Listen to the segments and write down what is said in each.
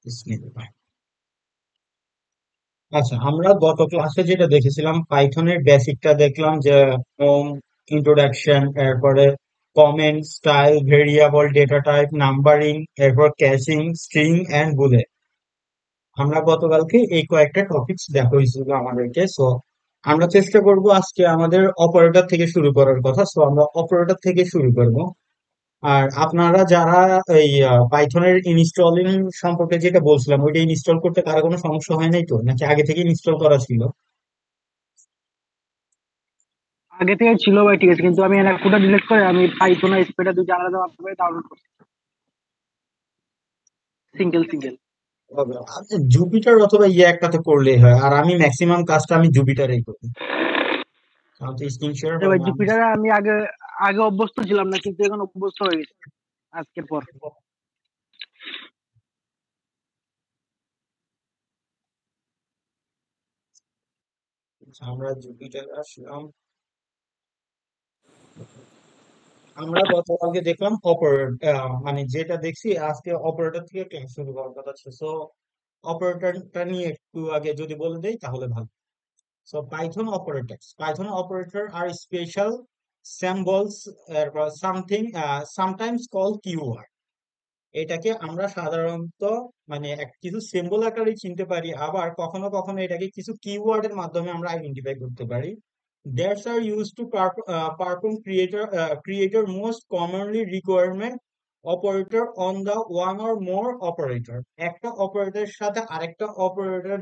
বিসমিল্লাহ। আচ্ছা, আমরা গত ক্লাসে যেটা দেখেছিলাম পাইথনের বেসিকটা দেখলাম যে হোম, ইন্ট্রোডাকশন, এরপরে comment, style, variable, data type, numbering, এরপর ক্যাচিং, স্ট্রিং এন্ড বুলেট। আমরা গতকালকে এই কয়েকটা টপিকস দেখা হয়েছিল আমাদেরকে। সো আমরা চেষ্টা করব আজকে আমাদের অপারেটর থেকে শুরু করার কথা। সো আমরা অপারেটর থেকে শুরু করব। আর আপনারা যারা এই পাইথনের ইনস্টলিং সম্পর্কে যেটা বলছিলাম ওইটা ইনস্টল করতে কারো কোনো সমস্যা হয় নাই তো, নাকি আগে থেকে ইনস্টল করা ছিল? আগে থেকে ছিল ভাই, ঠিক আছে, কিন্তু আমি কোডটা ডিলিট করে আমি পাইথন আর স্প্রেডার দুইটা আলাদা ভাবে ডাউনলোড করছি, সিঙ্গেল সিঙ্গেল। হবে। আচ্ছা, জুপিটার অথবা ইয়ে একটাতে করলেই হয়, আর আমি ম্যাক্সিমাম কাজটা আমি জুপিটারেই করি। তাহলে স্ক্রিন শেয়ার আরে হবে ভাই, না আমি। জুপিটারে আমি আগে আগে অভ্যস্ত ছিলাম না, কিন্তু এখন অভ্যস্ত হয়ে গেছি আজকের পর। আচ্ছা, আমরা জুপিটার আসলাম। আমরা গতকালকে দেখলাম অপারেটর, মানে যেটা দেখছি আজকে অপারেটর থেকে ক্লাস শুরু করার কথা ছিল। সো অপারেটরটা নিয়ে একটু আগে যদি বলে দেই তাহলে ভালো। So Python operators. Python operator are special symbols, something sometimes called keyword. এটাকে আমরা সাধারণত মানে কিছু সিম্বল আকারে চিনতে পারি, আবার কখনো কখনো এটাকে কিছু কিওয়ার্ডের মাধ্যমে আমরা আইডেন্টিফাই করতে পারি। That's are used to perform creator most commonly requirement operator on the one or more operator. একটা অপারেটরের সাথে আরেকটা অপারেটর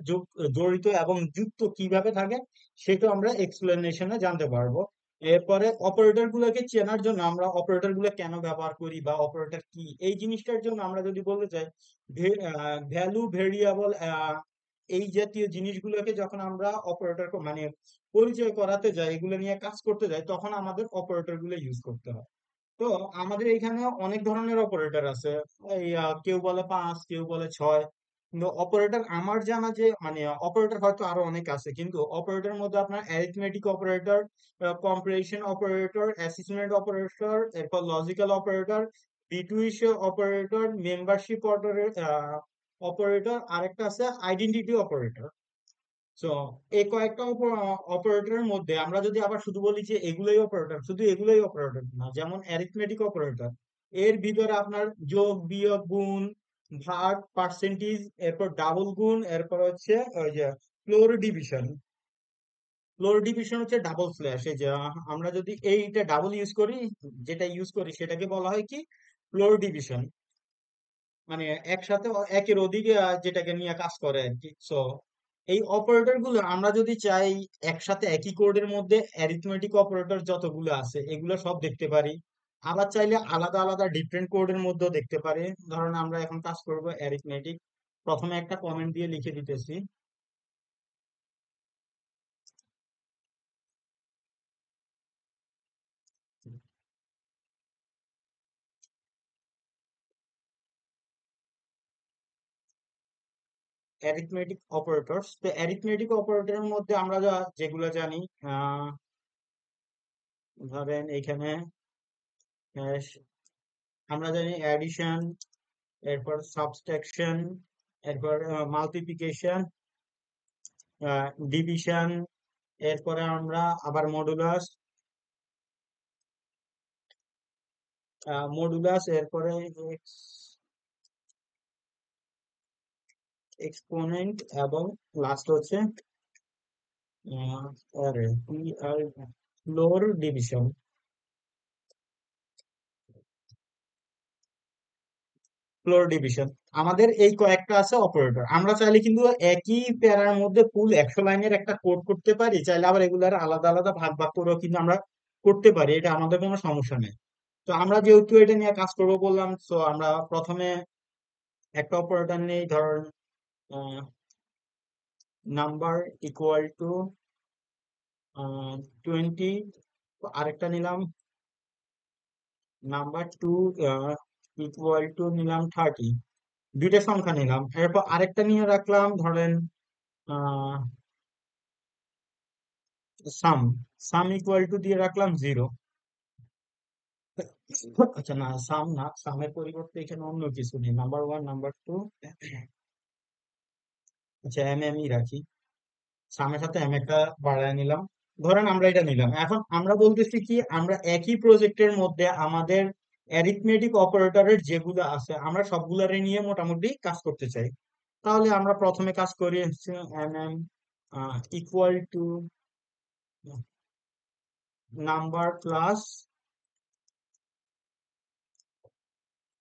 জড়িত এবং যুক্ত কিভাবে থাকে সেটা আমরা এক্সপ্লেনেশনে জানতে পারবো। এরপরে অপারেটর গুলোকে চেনার জন্য আমরা অপারেটর গুলো কেন ব্যবহার করি বা অপারেটর কি এই জিনিসটার জন্য আমরা যদি বলতে চাই, ভ্যালু, ভেরিয়েবল, এই জাতীয় জিনিসগুলোকে যখন আমরা অপারেটর মানে পরিচয় করাতে যাই, এগুলো নিয়ে কাজ করতে যাই, তখন আমাদের অপারেটর গুলো ইউজ করতে হয়। তো আমাদের এখানে অনেক ধরনের অপারেটর আছে। এই কেউ বলে 5, কেউ বলে 6। কিন্তু অপারেটর আমার জানা যে মানে অপারেটর হয়তো আরো অনেক আছে, কিন্তু অপারেটরের মধ্যে আপনার arithmetic operator, comparison operator, assessment operator, এরপর logical operator, bitwise operator, membership operator, আরেকটা আছে আইডেন্টিটি অপারেটর। সো এই কয়েকটা অপারেটরের মধ্যে আমরা যদি আবার শুধু বলি যে এগুলোই অপারেটর, শুধু এগুলোই অপারেটর না। যেমন অ্যারিথমেটিক অপারেটর, এর ভিতরে আপনার যোগ, বিয়োগ, গুণ, ভাগ, পার্সেন্টেজ, এরপর ডাবল গুণ, এরপর হচ্ছে ওই যে ফ্লোর ডিভিশন। ফ্লোর ডিভিশন হচ্ছে ডাবল স্ল্যাশ। এই যে আমরা যদি এইটা ডাবল ইউজ করি, যেটা ইউজ করি সেটাকে বলা হয় কি ফ্লোর ডিভিশন। মানে একসাথে একের অধিকে যেটাকে নিয়ে কাজ করে আর কি। সো এই অপারেটর গুলো আমরা যদি চাই একসাথে একই কোডের মধ্যে অ্যারিথমেটিক অপারেটর যতগুলো আছে এগুলো সব দেখতে পারি। আবার চাইলে আলাদা আলাদা ডিফারেন্ট কোডের মধ্যেও দেখতে পারি। ধরুন আমরা এখন কাজ করব অ্যারিথমেটিক। প্রথমে একটা কমেন্ট দিয়ে লিখে দিতেছি। Arithmetic operators. তো অ্যারিথমেটিক অপারেটরের মধ্যে আমরা যেগুলো জানি, আহ ধরেন এখানে আহ, আমরা জানি অ্যাডিশন, এরপর সাবট্রাকশন, এরপর মাল্টিপ্লিকেশন, ডিভিশন, এরপরে আমরা আবার মডুলাস, এরপরে এক্সপোনেন্ট, এবং লাস্ট হচ্ছে ফ্লোর ডিভিশন। ফ্লোর ডিভিশন আমাদের এই কয়েকটা আছে অপারেটর। আমরা চাইলে কিন্তু একই প্যারার মধ্যে ফুল 100 লাইনের একটা কোড করতে পারি, চাইলে আবার এগুলার আলাদা আলাদা ভাগ ভাগ করেও কিন্তু আমরা করতে পারি, এটা আমাদের কোনো সমস্যা নেই। তো আমরা যেহেতু এটা নিয়ে কাজ করবো বললাম, তো আমরা প্রথমে একটা অপারেটর নেই। ধর নাম্বার ইকুয়াল টু 20, আরেকটা নিলাম নাম্বার টু ইকুয়াল টু নিলাম 30। দুইটা সংখ্যা নিলাম, এরপর আরেকটা নিয়ে রাখলাম ধরেন সাম। সাম ইকুয়াল টু দিয়ে রাখলাম 0। আচ্ছা, না সাম না, সামের পরিবর্তে এখানে অন্য কিছু নেই, নাম্বার 1, নাম্বার 2, আচ্ছা ই রাখি, সামের সাথে একটা বাড়ায় নিলাম। ধরেন আমরা এটা নিলাম, এখন আমরা বলতেছি কি আমরা একই প্রজেক্টের মধ্যে আমাদের অ্যারিথমেটিক অপারেটরের যেগুলো আছে আমরা সবগুলারে নিয়ে মোটামুটি কাজ করতে চাই। তাহলে আমরা প্রথমে কাজ করি হচ্ছে M equal to number plus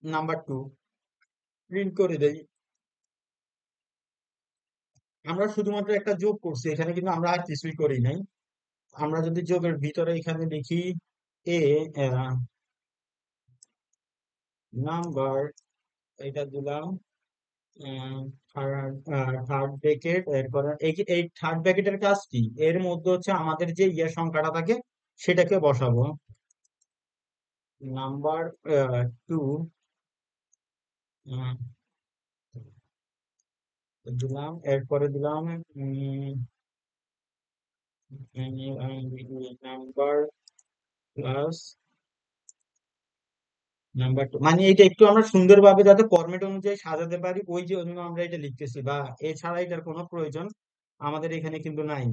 number 2 print করে দেই। আমরা শুধুমাত্র একটা যোগ করছি এখানে, কিন্তু আমরা আর কিছুই করি নাই। আমরা যদি যোগের ভিতরে এখানে লিখি এ নাম্বার, এটা দিলাম থার্ড ব্র্যাকেট, এরপরে এই থার্ড ব্র্যাকেটের কাজ কি, এর মধ্যে হচ্ছে আমাদের যে ইয়ের সংখ্যাটা থাকে সেটাকে বসাবো। নাম্বার 2 দিলাম, এরপরে দিলাম নাম্বার প্লাস নাম্বার 2, মানে এটা একটু আমরা সুন্দরভাবে যাতে ফরম্যাট অনুযায়ী সাজাতে পারি ওই জন্য আমরা এটা লিখতেছি, বা এছাড়া এটার কোনো প্রয়োজন আমাদের এখানে কিন্তু নাই।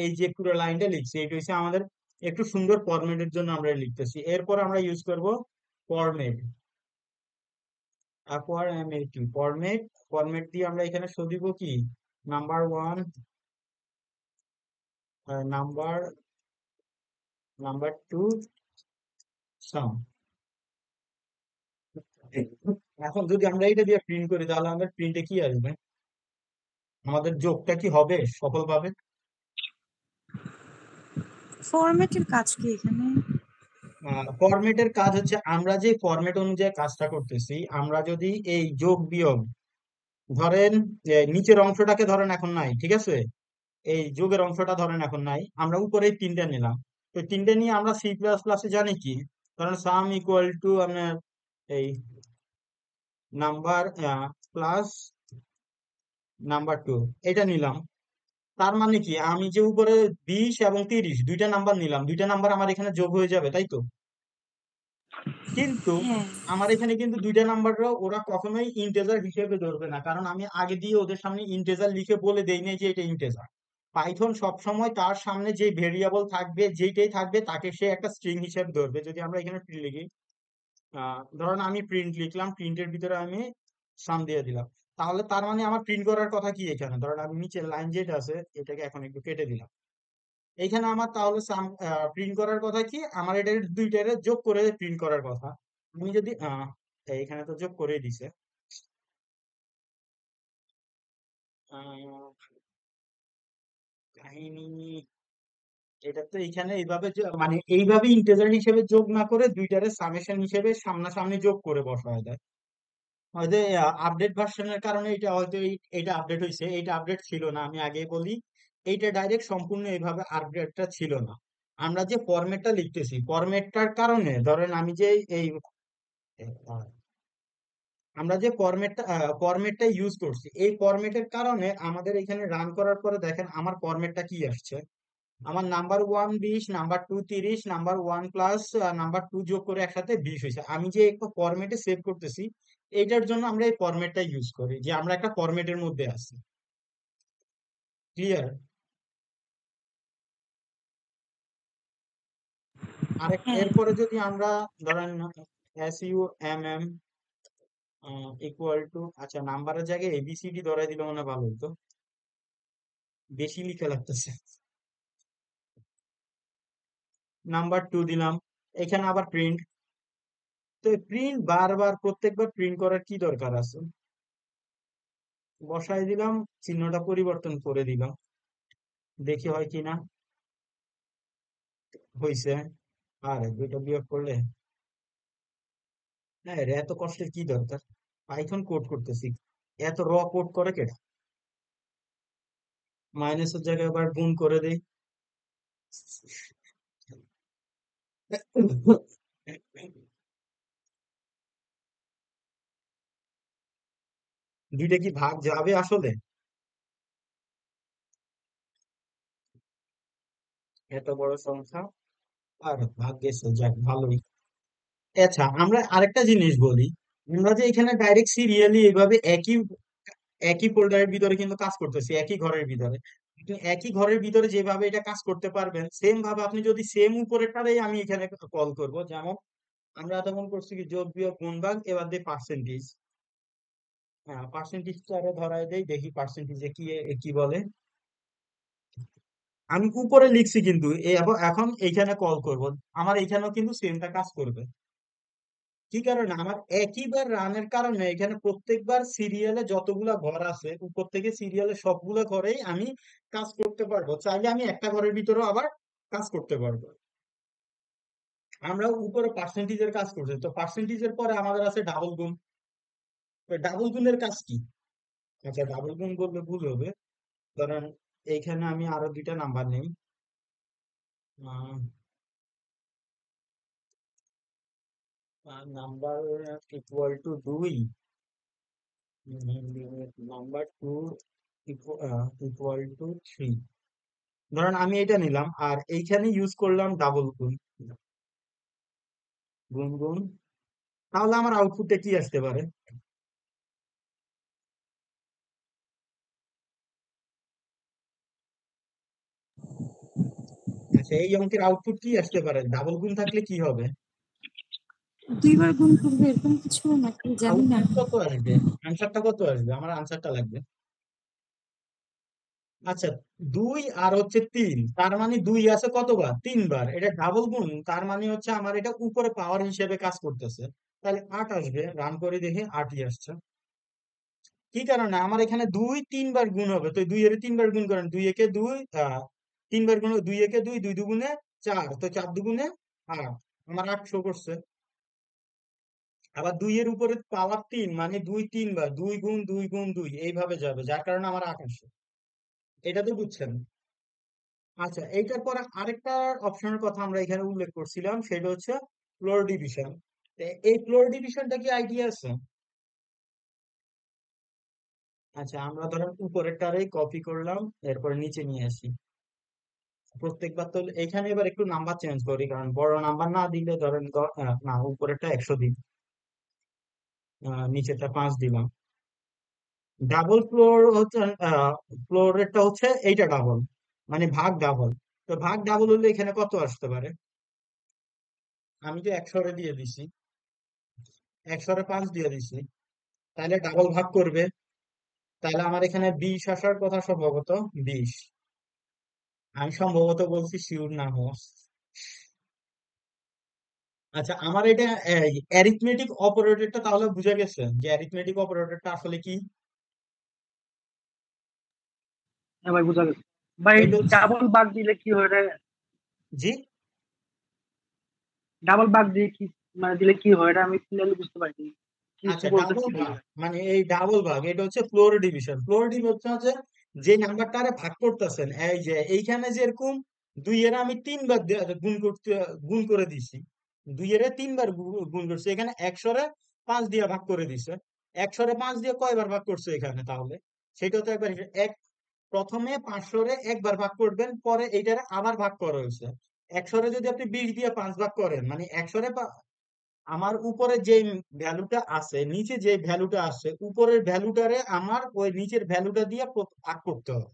এই যে পুরো লাইনটা লিখছি এটা হচ্ছে আমাদের একটু সুন্দর ফরম্যাটের জন্য আমরা লিখতেছি। এরপর আমরা ইউজ করব format, acquire MAT format. Format দিয়ে আমরা এখানে শো দিব কি নাম্বার 1, নাম্বার নাম্বার 2 সাম। এখন যদি আমরা এটা দিয়ে প্রিন্ট করি তাহলে আমাদের প্রিন্টে কি আসবে, আমাদের যোগটা কি হবে সফলভাবে? ফরম্যাটের কাজ কি এখানে? ফরম্যাটের কাজ হচ্ছে আমরা যে ফরম্যাট অনুযায়ী কাজটা করতেছি, আমরা যদি এই যোগ বিয়োগ ধরেন নিচের অংশটাকে ধরেন এখন নাই, ঠিক আছে, এই যোগের অংশটা ধরেন এখন নাই, আমরা উপরে এই তিনটা নিলাম। তো তিনটে নিয়ে আমরা সি প্লাস প্লাসে জানি কি, ধরেন সাম ইকুয়াল টু আপনার এই নাম্বার প্লাস নাম্বার 2 এটা নিলাম। তার মানে কি আমি যে উপরে 20 এবং 30 দুইটা নাম্বার নিলাম, দুইটা নাম্বার আমার এখানে যোগ হয়ে যাবে, তাই তো? কিন্তু হ্যাঁ। আমার এখানে কিন্তু দুইটা নাম্বারও ওরা কখনোই ইন্টেজার হিসেবে ধরবে না, কারণ আমি আগে দিয়ে ওদের সামনে ইন্টেজার লিখে বলে দেই নাই যে এটা ইন্টেজার। পাইথন সবসময় তার সামনে যে ভেরিয়েবল থাকবে যেইটাই থাকবে তাকে সে একটা স্ট্রিং হিসেবে ধরবে। যদি আমরা এখানে প্রিন্ট লিখি, ধরুন আমি প্রিন্ট লিখলাম, প্রিন্টের ভিতরে আমি সাম দিয়ে দিলাম, তাহলে তার মানে আমার প্রিন্ট করার কথা কি এখানে, ধরুন আমি নিচের লাইন যেটা আছে এটাকে এখন একটু কেটে দিলাম। এইখানে আমার তাহলে সাম প্রিন্ট করার কথা কি, আমার এটা দুইটারে যোগ করে প্রিন্ট করার কথা। আমি যদি এইখানে তো যোগ করে দিছে, আহ, কাহিনী এটা তো এইখানে এইভাবে মানে এইভাবে ইন্টিজার হিসেবে যোগ না করে দুইটারে সামেশন হিসেবে সামনাসামনি যোগ করে বসায় দেয়। হয়তো আপডেট ভার্সনের কারণে এটা হয়তো এটা আপডেট হয়েছে, এটা আপডেট ছিল না, আমি আগেই বলি এইটা ডাইরেক্ট সম্পূর্ণ এইভাবে আপডেটটা ছিল না। আমরা যে ফরম্যাটটা লিখতেছি ফরম্যাটটার কারণে ধরেন আমি যে এই আহ, আমরা যে ফরম্যাটটা ইউজ করছি এই ফরম্যাটের কারণে আমাদের এখানে রান করার পরে দেখেন আমার ফরম্যাটটা কি আসছে। আমার number 1 20, number 2 30, number 1 plus number 2 যোগ করে একসাথে 20 হয়েছে। আমি যে একটা ফরম্যাটে সেভ করতেছি এইটার জন্য আমরা এই ফরম্যাটটা ইউজ করি, যে আমরা একটা ফরম্যাটের মধ্যে আছি। ক্লিয়ার? হ্যাঁ। এরপরে যদি আমরা ধরেন SUMM ইকুয়াল টু, আচ্ছা নাম্বারের জায়গায় ABCD ধরাই দিলে মনে হয় ভালো হতো, বেশি লিখে লাগতেছে। নাম্বার 2 দিলাম, এখানে আবার প্রিন্ট। তো প্রিন্ট বারবার প্রত্যেকবার প্রিন্ট করার কি দরকার আছে, বসাই দিলাম, চিহ্নটা পরিবর্তন করে দিলাম, দেখি হয় কিনা। হইছে। আরে দুইটা বিয়োগ করলে, হ্যাঁ রে, এত কষ্টের কি দরকার, পাইথন কোড করতেছি, এত র কোড করে কেডা। মাইনাসের জায়গায় আবার গুণ করে দেই। দুইটা কি ভাগ যাবে আসলে, এত বড় সংখ্যা আর ভাগ গেছে, যাক ভালোই। আচ্ছা আমরা আরেকটা জিনিস বলি, আমরা যে এখানে ডাইরেক্ট সিরিয়ালি এভাবে একই একই ফোল্ডারের ভিতরে কিন্তু কাজ করতেছি, একই ঘরের ভিতরে। আপনি একই ঘরের ভিতরে যেভাবে এটা কাজ করতে পারবেন, সেম ভাবে আপনি যদি সেম উপরেরটারেই আমি এখানে কল করব, যেমন আমরা এতক্ষণ করছি কি যোগ বিয়োগ গুণ ভাগ, এবার দিয়ে পার্সেন্টেজ। হ্যাঁ, পার্সেন্টেজটা আরো ধরায় দেই, দেখি পার্সেন্টেজে কি কি বলে। আমি উপরে লিখছি কিন্তু এখন এইখানে কল করব, আমার এইখানেও কিন্তু সেমটা কাজ করবে। কি কারণে? আমার একইবার রানের কারণে এখানে প্রত্যেকবার সিরিয়ালে যতগুলা ঘর আছে উপর থেকে সিরিয়ালে সবগুলা ঘরেই আমি কাজ করতে পারবো, চাইলে আমি একটা ঘরের ভিতরেও আবার কাজ করতে পারবো। আমরা উপরে পার্সেন্টেজের কাজ করছি, তো পার্সেন্টেজের পরে আমাদের আছে ডাবল গুণ। ডাবল গুণের কাজ কি? আচ্ছা, ডাবল গুণ বললে ভুল হবে। ধরেন এইখানে আমি আরো দুইটা নাম্বার নেই। Number equal to 2, number 2 equal to 3। ধরেন আমি এটা নিলাম আর এইখানে ইউজ করলাম ডাবল গুণ, গুণ গুণ। তাহলে আমার আউটপুটে কি আসতে পারে? আচ্ছা, এই অঙ্কের আউটপুট কি আসতে পারে? ডাবল গুণ থাকলে কি হবে? দুইবার গুণ করবে এরকম কিছু নাকি জানি না। আউটপুট কত আসবে? আনসারটা কত আসবে? আমার আনসারটা লাগবে। আচ্ছা, 2 আর হচ্ছে 3, তার মানে 2 আছে কতবার? 3 বার। এটা ডাবল গুণ, তার মানে হচ্ছে আমার এটা উপরে পাওয়ার হিসেবে কাজ করতেছে। তাহলে 8 আসবে, রান করে দেখি 8ই আসছে। কি কারণে? আমার এখানে 2 3 বার গুণ হবে, তো 2 এর 3 বার গুণ করেন, 2 একে 2, 3 বার গুণ, 2 একে 2, 2 দুগুণে 4, তো 4 দুগুণে 8, আমার 8 শো করছে। আবার 2 এর উপরে পাওয়ার 3, মানে 2 3 বার, 2 গুণ 2 গুণ 2 এইভাবে যাবে, যার কারণে আমার 8 আসে। এটা তো বুঝছেন? আচ্ছা, এইটার পরে আরেকটা অপশনের কথা আমরা এখানে উল্লেখ করছিলাম, সেটা হচ্ছে ফ্লোর ডিভিশন। এই ফ্লোর ডিভিশনটা কি আইডিয়া আছে? আচ্ছা, আমরা ধরেন উপরেরটারেই কপি করলাম, এরপর নিচে নিয়ে আসি। প্রত্যেকবার তো এখানে এবার একটু নাম্বার চেঞ্জ করি, কারণ বড় নাম্বার না দিলে ধরেন না, উপরেরটা 100 দিই, নিচেরটা 5 দিলাম। ডাবল ফ্লোর হচ্ছে, ফ্লোরেরটা হচ্ছে এইটা ডাবল, মানে ভাগ ডাবল। তো ভাগ ডাবল হলে এখানে কত আসতে পারে? আমি তো 100 দিয়ে দিছি, 100 5 দিয়ে দিছি, তাহলে ডাবল ভাগ করবে। তাহলে আমার এখানে 20 আসার কথা সম্ভবত, 20। আমি সম্ভবত বলছি, শিওর না হওয়া। আচ্ছা, আমার এটা অ্যারিথমেটিক অপারেটরটা তাহলে বুঝে গেছে যে অ্যারিথমেটিক অপারেটরটা আসলে কি। হ্যাঁ ভাই, বুঝা গেছে। ভাই, এটা হচ্ছে, ডাবল বাগ দিলে কি হয় রে? জি, ডাবল বাগ দিয়ে কি, মানে দিলে কি হয় এটা আমি ক্লিয়ারলি বুঝতে পারিনি। কি কি আচ্ছা, ডাবল বলতেছি ভাগ ভাইয়া? মানে এই ডাবল ভাগ এটা হচ্ছে ফ্লোর ডিভিশন। ফ্লোর ডিভিশন হচ্ছে যে নাম্বারটারে ভাগ করতেছেন, এই যে এইখানে যেরকম 2 এর আমি 3 বার গুণ করতে, গুণ করে দিছি, 2 এর 3 বার গুণ করছে, এখানে 100 রে 5 দিয়ে ভাগ করে দিছে। 100 রে 5 দিয়ে কয়বার ভাগ করছে এখানে? তাহলে সেটা তো একবার এক, প্রথমে 500 রে একবার ভাগ করবেন, পরে এইটারে আবার ভাগ করা হয়েছে। 100 রে যদি আপনি 20 দিয়ে 5 ভাগ করেন, মানে 100 রে আমার উপরে যে ভ্যালুটা আছে, নিচে যে ভ্যালুটা আছে, উপরের ভ্যালুটারে আমার ওই নিচের ভ্যালুটা দিয়ে ভাগ করতে হবে।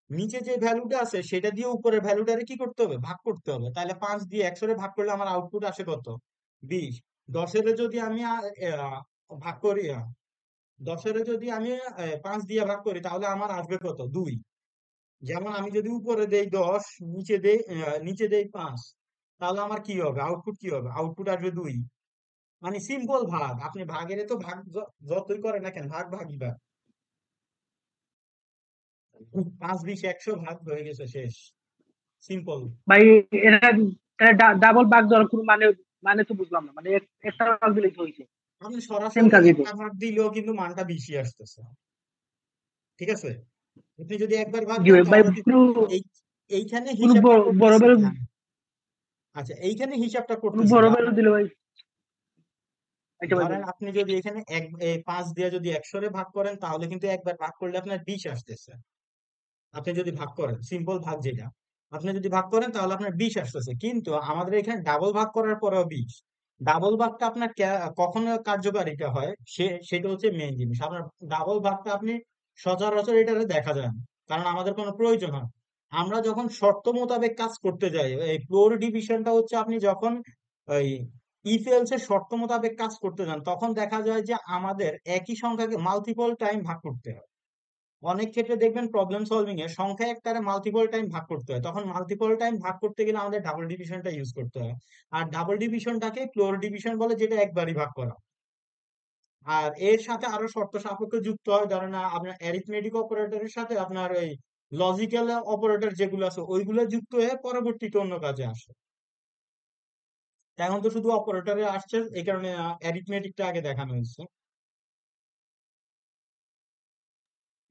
নিচে যে ভ্যালুটা আছে সেটা দিয়ে উপরের ভ্যালুটারে কি করতে হবে? ভাগ করতে হবে। তাহলে 5 দিয়ে 100 ভাগ করলে আমার আউটপুট আসে কত? 20। 10 যদি আমি ভাগ করি, 10 যদি আমি 5 দিয়ে ভাগ করি, তাহলে আমার আসবে কত? 2। যেমন আমি যদি উপরে দেই 10, নিচে দেই 5, তাহলে আমার কি হবে? আউটপুট কি হবে? আউটপুট আসবে 2। মানে সিম্পল ভাগ, আপনি ভাগের তো ভাগ যতই করে না কেন, ভাগ ভাগই ভাগ। 5 20 100, ভাগ হয়ে গেছে, শেষ। সিম্পল। ভাই, এটা ডাবল বাগ দেওয়ার কোনো মানে, মানে তো বুঝলাম না। মানে একটা বাগ দিলেই তো হয়েছে, আপনি সেম সরাসরি কাজই তো। একটা ভাগ দিলেও কিন্তু মানটা বেশি আসতেছে, ঠিক আছে? আপনি যদি একবার ভাগ জি দেন ভাই, ভাই তাহলে কোনো এই এইখানে কোনো হিসাবটা বড় করতেছি, বেরো, হ্যাঁ। আচ্ছা, এইখানে হিসাবটা কোনো করতেছি বড় যে বেরো দিলে ভাই। আচ্ছা ভাই, ধরেন বলুন। আপনি যদি এখানে 5 দিয়ে যদি 100 ভাগ করেন, তাহলে কিন্তু একবার ভাগ করলে আপনার 20 আসতেছে। আপনি যদি ভাগ করেন, সিম্পল ভাগ যেটা, আপনি যদি ভাগ করেন তাহলে আপনার 20 আসতেছে, কিন্তু আমাদের এখানে ডাবল ভাগ করার পরেও 20। ডাবল ভাগটা আপনার কখন কার্যকারিতা হয় সেটা হচ্ছে মেইন জিনিস। আপনার ডাবল ভাগটা আপনি সচরাচর এটাতে দেখা যায় না, কারণ আমাদের কোনো প্রয়োজন হয় না। আমরা যখন শর্ত মোতাবেক কাজ করতে যাই, এই ফ্লোর ডিভিশনটা হচ্ছে আপনি যখন ওই ইফ এলস এর শর্ত মোতাবেক কাজ করতে যান, তখন দেখা যায় যে আমাদের একই সংখ্যাকে মাল্টিপল টাইম ভাগ করতে হয়। অনেক ক্ষেত্রে দেখবেন প্রবলেম সলভিং এ সংখ্যা একটারে মাল্টিপল টাইম ভাগ করতে হয়, তখন মাল্টিপল টাইম ভাগ করতে গেলে আমাদের ডাবল ডিভিশনটা ইউজ করতে হয়। আর ডাবল ডিভিশনটাকে ফ্লোর ডিভিশন বলে, যেটা একবারই ভাগ করা। আর এর সাথে আরো শর্ত সাপেক্ষ যুক্ত হয়, ধরেন আপনার অ্যারিথমেটিক অপারেটরের সাথে আপনার ওই লজিক্যাল অপারেটর যেগুলো আছে ওইগুলো যুক্ত হয়ে পরবর্তীতে অন্য কাজে আসে। এখন তো শুধু অপারেটরে আসছে, এই কারণে অ্যারিথমেটিকটা আগে দেখানো হয়েছে।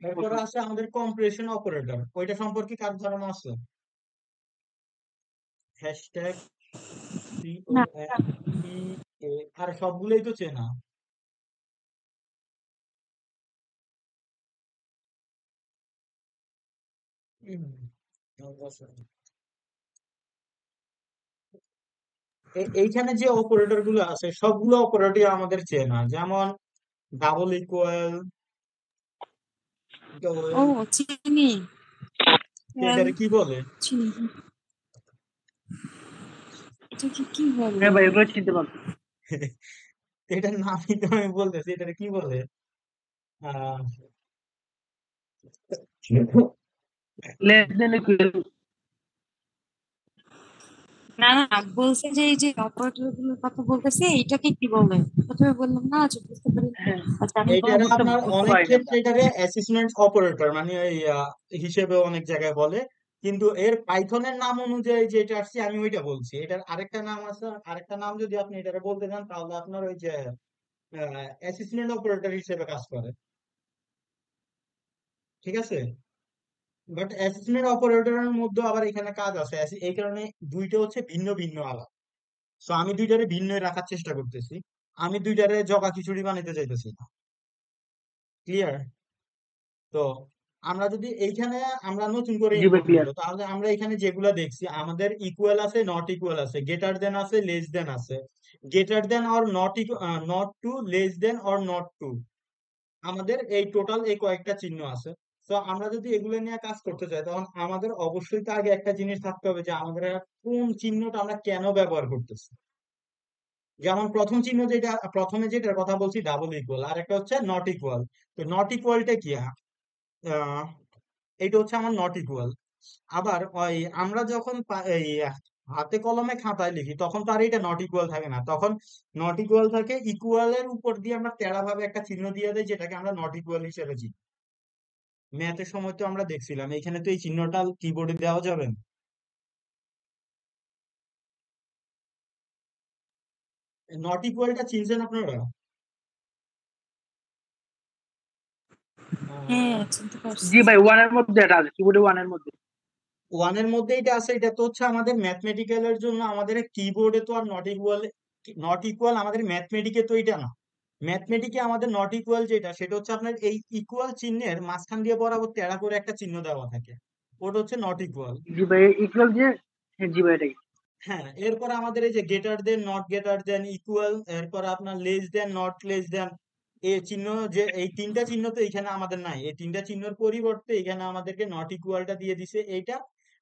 এরপরে আছে আমাদের কম্প্রেশন অপারেটর, ওইটা সম্পর্কে কার ধারণা আছে? হ্যাশট্যাগ না COMPA, আর সবগুলোই তো চেনা। হুম, অবশ্যই। এইখানে যে অপারেটর গুলো আছে সবগুলো অপারেটর আমাদের চেনা, যেমন ডাবল ইকুয়াল, ও চিনি well, এটারে কি বলে? চিনি এটাকে কি বলে? হ্যাঁ ভাই, এগুলো চিনতে পারবো। এটার নামই তো আমি বলতেছি, এটারে কি বলে? আহ লেস দেন ইকুয়াল। না না বলছে যে এই যে অপারেটর গুলোর কথা বলতেছে এটাকে কি বলে? প্রথমে বললাম না যে বুঝতে পারি। হ্যাঁ, আচ্ছা আমি আমি এটারে বুঝতে আপনার বুঝতে অনেক পারিনি আমরা। ক্ষেত্রে এটারে অ্যাসিস্ট্যান্ট অপারেটর মানে ওই হিসেবে অনেক জায়গায় বলে, কিন্তু এর পাইথনের নাম অনুযায়ী যেটা আসছে আমি ওইটা বলছি। এটার আরেকটা নাম আছে, আরেকটা নাম যদি আপনি এটারে বলতে চান তাহলে আপনার ওই যে অ্যাসিস্ট্যান্ট অপারেটর হিসেবে কাজ করে। ঠিক আছে, বাট অ্যাসিস্ট্যান্ট অপারেটরের মধ্যে আবার এখানে কাজ আছে, এই কারণে দুইটা হচ্ছে ভিন্ন ভিন্ন আলাদা। তো আমি দুইটারে ভিন্ন রাখার চেষ্টা করতেছি, আমি দুইটারে জগা খিচুড়ি বানাইতে চাইতেছি না। ক্লিয়ার? তো আমরা যদি এইখানে আমরা নতুন করে জি ভাই, ইনপুট নিব, ক্লিয়ার। তাহলে আমরা এখানে যেগুলা দেখছি আমাদের ইকুয়াল আছে, নট ইকুয়াল আছে, গ্রেটার দেন আছে, লেস দেন আছে। Greater than or not not to, less than or not to, আমাদের এই টোটাল এই কয়েকটা চিহ্ন আছে। তো আমরা যদি এগুলো নিয়ে কাজ করতে চাই, তখন আমাদের অবশ্যই তো আগে একটা জিনিস থাকতে হবে যে আমাদের কোন চিহ্নটা আমরা কেন ব্যবহার করতেছি। যেমন প্রথম চিহ্ন যেটা, প্রথমে যেটার কথা বলছি ডাবল ইকুয়াল, আর একটা হচ্ছে নট ইকুয়াল। তো নট ইকুয়ালটা কি? আহ, এইটা হচ্ছে আমার নট ইকুয়াল। আবার ওই আমরা যখন এই হাতে কলমে খাতায় লিখি তখন তো আর এটা নট ইকুয়াল থাকে না, তখন নট ইকুয়াল থাকে ইকুয়ালের উপর দিয়ে আমরা তেড়া ভাবে একটা চিহ্ন দিয়ে দেয়, যেটাকে আমরা নট ইকুয়াল হিসেবে চিনি। ম্যাথের সময় তো আমরা দেখছিলাম এখানে তো এই চিহ্নটা কিবোর্ডে দেওয়া যাবে না। নট ইকুয়ালটা চিনছেন আপনারা? হ্যাঁ চিনতে পারছি। জি ভাই, ওয়ানের মধ্যে এটা আছে, কিবোর্ডে ওয়ানের মধ্যে। ওয়ানের মধ্যে এটা আছে, এটা তো হচ্ছে আমাদের ম্যাথমেটিক্যালের জন্য, আমাদের কিবোর্ডে তো are not equal, not equal আমাদের ম্যাথমেটিকে তো এটা না। ম্যাথমেটিকে আমাদের নট ইকুয়াল যেটা, সেটা হচ্ছে আপনার এই ইকুয়াল চিহ্নের মাঝখান দিয়ে বরাবর তেড়া করে একটা চিহ্ন দেওয়া থাকে, ওটা হচ্ছে নট ইকুয়াল। জি ভাই, ইকুয়াল যে, হ্যাঁ জি ভাই এটাই। হ্যাঁ, এরপর আমাদের এই যে greater than, not greater than, equal, এরপর আপনার less than, not less than, এই চিহ্ন, যে এই তিনটা চিহ্ন তো এখানে আমাদের নাই, এই তিনটা চিহ্নের পরিবর্তে এখানে আমাদেরকে নট ইকুয়ালটা দিয়ে দিছে এইটা।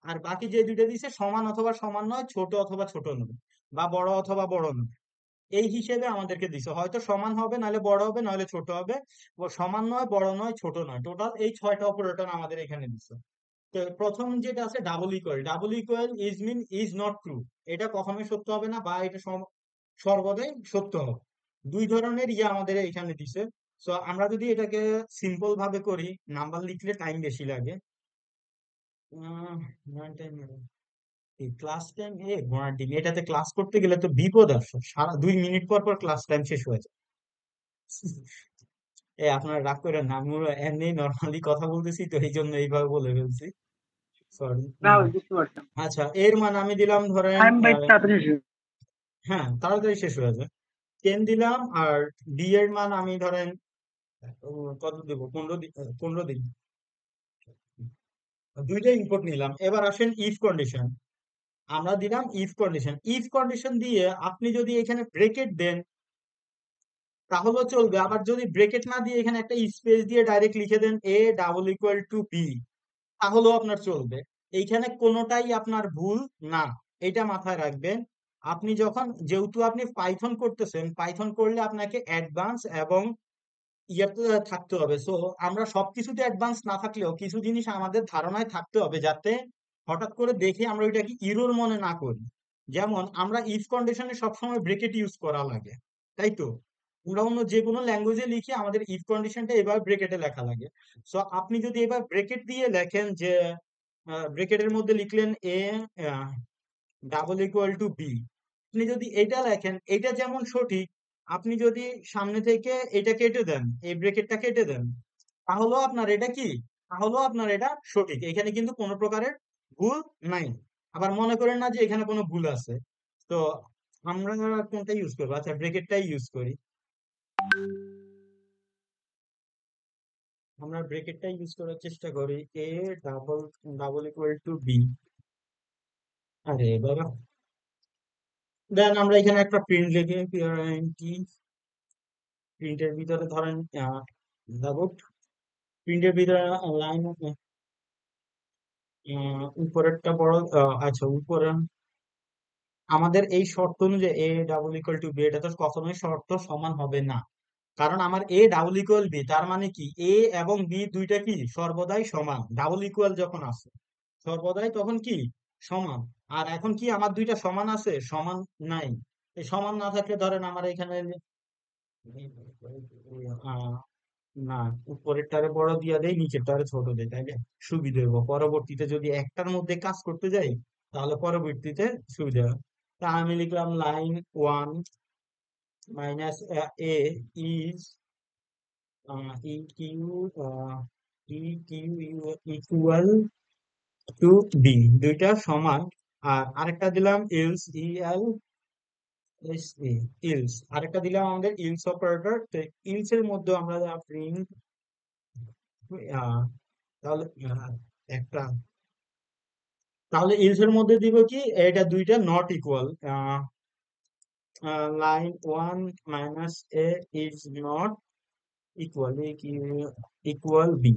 আর বাকি যে দুইটা দিছে সমান অথবা সমান নয়, ছোট অথবা ছোট নয়, বা বড় অথবা বড় নয়, এই হিসেবে আমাদেরকে দিছে। হয়তো সমান হবে, নাহলে বড় হবে, নাহলে ছোট হবে, ও সমান নয়, বড় নয়, ছোট নয়, টোটাল এই ছয়টা অপারেটর আমাদের এখানে দিছে। তো প্রথম যেটা আছে double equal, double equal is mean is not true, এটা কখনোই সত্য হবে না, বা এটা সর্বদাই সত্য হবে। দুই ধরনের ইয়ে আমাদের এখানে দিছে। তো আমরা যদি এটাকে সিম্পল ভাবে করি, নাম্বার লিখলে টাইম বেশি লাগে। ক্লাস টাইম ঘোড়ার ডিম, এটাতে ক্লাস করতে গেলে তো বিপদ আছে, সারা 2 মিনিট পর পর ক্লাস টাইম শেষ হয়ে যায়। আপনারা রাগ করেন না, আমি এমনি নর্মালি কথা বলতেছি তো এই জন্য এইভাবে বলে ফেলছি, সরি। না ভাই, বুঝতে পারতাম। আচ্ছা, এর মান আমি দিলাম ধরেন টাইম ভাই তাড়াতাড়ি শেষ। হ্যাঁ তাড়াতাড়ি শেষ হয়ে যায়, 10 দিলাম। আর ডি এর মান আমি ধরেন কত দিব, 15 দিন, 15 দিন। দুইটা ইনপুট নিলাম, এবার আসেন ইফ কন্ডিশন। আমরা দিলাম ইফ কন্ডিশন দিয়ে আপনি যদি এখানে ব্রেকেট দেন তাহলেও চলবে, আবার যদি ব্রেকেট না দিয়ে এখানে একটা স্পেস দিয়ে ডাইরেক্ট লিখে দেন A double equal to B, তাহলেও আপনার চলবে। এইখানে কোনোটাই আপনার ভুল না, এটা মাথায় রাখবেন। আপনি যখন, যেহেতু আপনি পাইথন করতেছেন, পাইথন করলে আপনাকে অ্যাডভান্স এবং ইয়েতে থাকতে হবে। সো আমরা সবকিছুতে অ্যাডভান্স না থাকলেও কিছু জিনিস আমাদের ধারণায় থাকতে হবে, যাতে হঠাৎ করে দেখে আমরা ওইটাকে ইরর মনে না করি। যেমন আমরা ইফ কন্ডিশনে সবসময় ব্রেকেট ইউজ করা লাগে, তাই তো? আমরা অন্য যে কোনো ল্যাঙ্গুয়েজে লিখি আমাদের ইফ কন্ডিশনটা এবার ব্রেকেটে লেখা লাগে। সো আপনি যদি এবার ব্রেকেট দিয়ে লেখেন যে ব্রেকেটের মধ্যে লিখলেন a double equal to b, আপনি যদি এটা লেখেন এটা যেমন সঠিক, আপনি যদি সামনে থেকে এটা কেটে দেন, এই ব্রেকেটটা কেটে দেন, তাহলেও আপনার এটা কি, তাহলেও আপনার এটা সঠিক, এখানে কিন্তু কোনো প্রকারের ভুল নাই। আবার মনে করেন না যে এখানে কোনো ভুল আছে। তো আমরা কোনটা ইউজ করবো, আচ্ছা ব্রেকেটটাই ইউজ করি, আমরা ব্রেকেটটাই ইউজ করার চেষ্টা করি। A double double equal to b, আরে বাবা, দেন আমরা এখানে একটা প্রিন্ট লিখে কি, প্রিন্টের ভিতরে ধরেন দেখো, প্রিন্টের ভিতরে লাইন উপরেরটা বড়, আচ্ছা উপরে আমাদের এই শর্ত অনুযায়ী a double equal to b, এটা তো কখনোই শর্ত সমান হবে না। কারণ আমার এ ডাবল ইকুয়াল বি, তার মানে কি এ এবং বি দুইটা কি সর্বদাই সমান, ডাবল ইকুয়াল যখন আছে সর্বদাই তখন কি সমান। আর এখন কি আমার দুইটা সমান আছে, সমান নাই। এই সমান না থাকলে ধরেন আমার এখানে আহ, না, উপরেরটারে বড় দিয়া দেয় নিচেরটারে ছোট দেয়, তাইলে সুবিধা হইব পরবর্তীতে যদি একটার মধ্যে কাজ করতে যাই, তাহলে পরবর্তীতে সুবিধা হয়। তা আমি লিখলাম line one minus a is E Q E Q equal to b, দুইটা সমান। আর আরেকটা দিলাম else E L S A, else আরেকটা দিলাম আমাদের ইলস অপারেটর। তো ইলস এর মধ্যে আমরা প্রিন্ট, তাহলে একটা, তাহলে ইলস এর মধ্যে দিব কি, এটা দুইটা not equal, line one minus a is not equal equal b.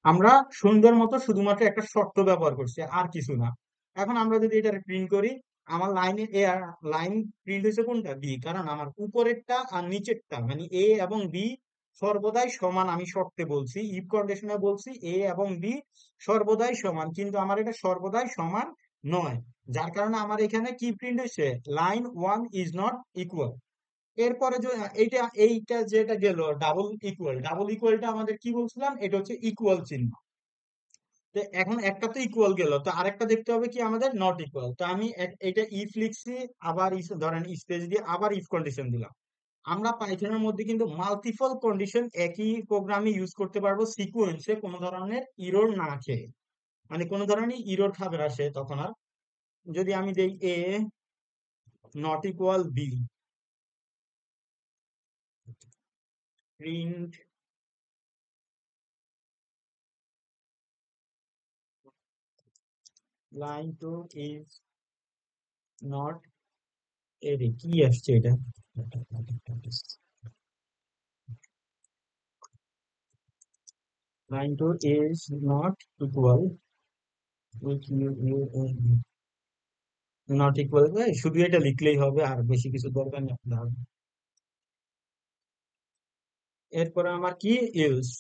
আমরা সুন্দর মতো শুধুমাত্র একটা শর্ত ব্যবহার করছি, আর কিছু না। এখন আমরা যদি এটা প্রিন্ট করি, আমার লাইনে এ, লাইন প্রিন্ট হয়েছে কোনটা, বি, কারণ আমার উপরেরটা আর নিচেরটা মানে এ এবং বি সর্বদাই সমান। আমি শর্তে বলছি, ইফ কন্ডিশনে বলছি এ এবং বি সর্বদাই সমান, কিন্তু আমার এটা সর্বদাই সমান নয়। যার কারণে আমার এখানে কি প্রিন্ট হয়েছে, line one is not equal. এরপরে যে এইটা এইটা যেটা গেল ডাবল ইকুয়াল, ডাবল ইকুয়ালটা আমাদের কি বলছিলাম, এটা হচ্ছে ইকুয়াল চিহ্ন। তো এখন একটা তো ইকুয়াল গেল, তো আরেকটা দেখতে হবে কি আমাদের নট ইকুয়াল। তো আমি এটা ইফ লিখছি, আবার ধরেন স্পেস দিয়ে আবার ইফ কন্ডিশন দিলাম। আমরা পাইথনের মধ্যে কিন্তু মাল্টিপল কন্ডিশন একই প্রোগ্রামে ইউজ করতে পারবো সিকুয়েন্সে, কোনো ধরনের ইরর না খেয়ে, মানে কোনো ধরনের ইরর খাবে না সে তখন আর। যদি আমি দেই A not equal B, print line two is not, এর কি আসছে এটা, line two is not equal not equal, শুধু এটা লিখলেই হবে, আর বেশি কিছু দরকার নেই আপনার। এরপরে আমার কি ইলস,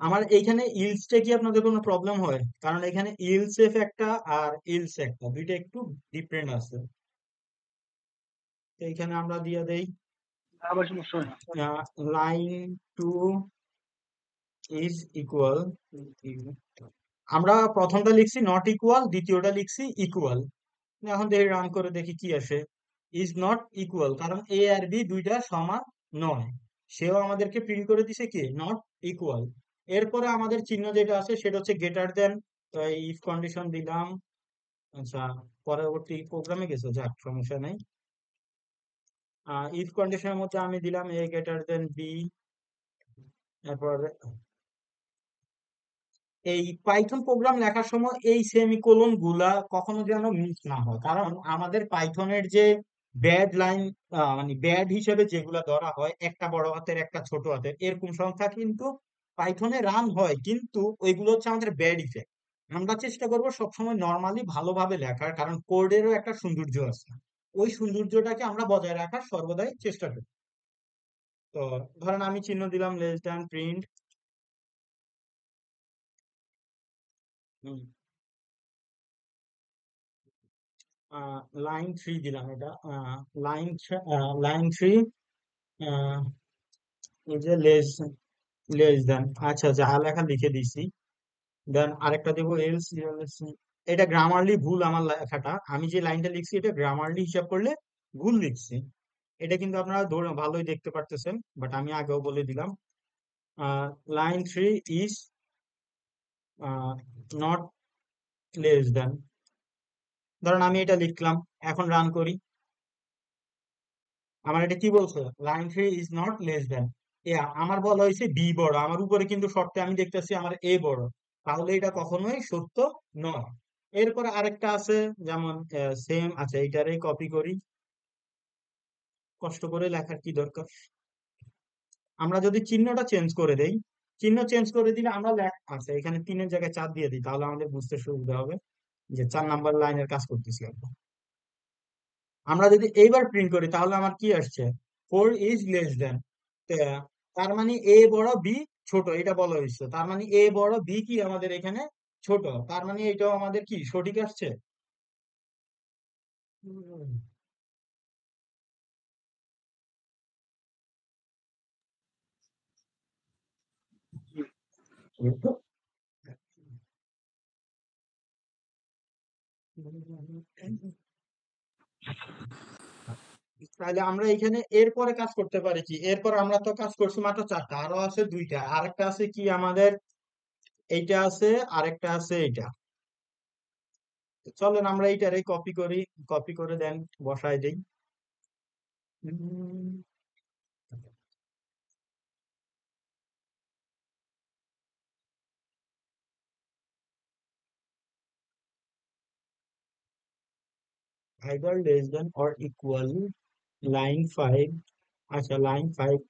আমার এইখানে ইলসটা কি আপনাদের কোনো প্রবলেম হয়, কারণ এখানে ইলস এফ একটা আর ইলস একটা, দুইটা একটু ডিফারেন্ট আছে। তো এইখানে আমরা দিয়ে দেই আবার সমস্যা হয় না। লাইন টু ইজ ইকুয়াল, আমরা প্রথমটা লিখছি নট ইকুয়াল, দ্বিতীয়টা লিখছি ইকুয়াল। এখন দেখি রান করে দেখি কি আসে, ইজ নট ইকুয়াল, কারণ এ আর বি দুইটা সমান নয়। সেও আমাদেরকে প্রিন্ট করে দিছে কি নট ইকুয়াল। এরপরে আমাদের চিহ্ন যেটা আছে সেটা হচ্ছে গ্রেটার দেন, তো ইফ কন্ডিশন দিলাম। আচ্ছা, পরবর্তী প্রোগ্রামে গেছে, যাক সমস্যা নেই। ইফ কন্ডিশনের মধ্যে আমি দিলাম এ গ্রেটার দেন বি, এরপর এই পাইথন প্রোগ্রাম লেখার সময় এই সেমিকোলন গুলা কখনো যেন মিস না হয়, কারণ আমাদের পাইথনের যে ব্যাড লাইন, মানে ব্যাড হিসেবে যেগুলা ধরা হয়, একটা বড় হাতের একটা ছোট হাতের এরকম সংখ্যা কিন্তু পাইথনে রান হয়, কিন্তু ওইগুলো হচ্ছে আমাদের ব্যাড ইফেক্ট। আমরা চেষ্টা করব সবসময় নর্মালি ভালোভাবে লেখার, কারণ কোডেরও একটা সৌন্দর্য আছে, ওই সৌন্দর্যটাকে আমরা বজায় রাখার সর্বদাই চেষ্টা করি। তো ধরেন আমি চিহ্ন দিলাম less than print, line three দিলাম, এটা লাইন লাইন থ্রি এই যে লেস লেস দেন, আচ্ছা যা লেখা লিখে দিছি। দেন আরেকটা দেবো এলস। এটা গ্রামারলি ভুল আমার লেখাটা, আমি যে লাইনটা লিখছি এটা গ্রামারলি হিসাব করলে ভুল লিখছি। এটা কিন্তু আপনারা ভালোই দেখতে পারতেছেন, বাট আমি আগেও বলে দিলাম। Line three is not less than, ধরেন আমি এটা লিখলাম, এখন রান করি। আমার এটা কি বলছে, line three is not less than. আমার বলা হয়েছে বি বড়, আমার উপরে কিন্তু শর্তে আমি দেখতেছি আমার এ বড়, তাহলে এটা কখনোই সত্য নয়। এরপরে আরেকটা আছে, যেমন সেম, আচ্ছা এইটারে কপি করি, কষ্ট করে লেখার কি দরকার। আমরা যদি চিহ্নটা চেঞ্জ করে দেই, চিহ্ন চেঞ্জ করে দিলে আমরা আচ্ছা এখানে তিনের জায়গায় চার দিয়ে দিই, তাহলে আমাদের বুঝতে সুবিধা হবে যে 4 নাম্বার লাইনের কাজ করতেছি আমরা। আমরা যদি এইবার প্রিন্ট করি তাহলে আমার কি আসছে, ফোর ইজ লেস দেন। তার মানে এ বড় বি ছোট, এটা বলা হয়েছে, তার মানে এ বড় বি কি আমাদের এখানে ছোট, তার মানে এটাও আমাদের কি সঠিক আসছে। হুম, এই তো। তাহলে আমরা এখানে এরপরে কাজ করতে পারি কি, এরপর আমরা তো কাজ করছি মাত্র চারটা, আরো আছে দুইটা, আরেকটা আছে কি আমাদের, এইটা আছে, আরেকটা আছে এইটা। চলেন আমরা এইটারে কপি করি, কপি করে দেন বসায় দেই। either less than or equal, line 5, আচ্ছা line 5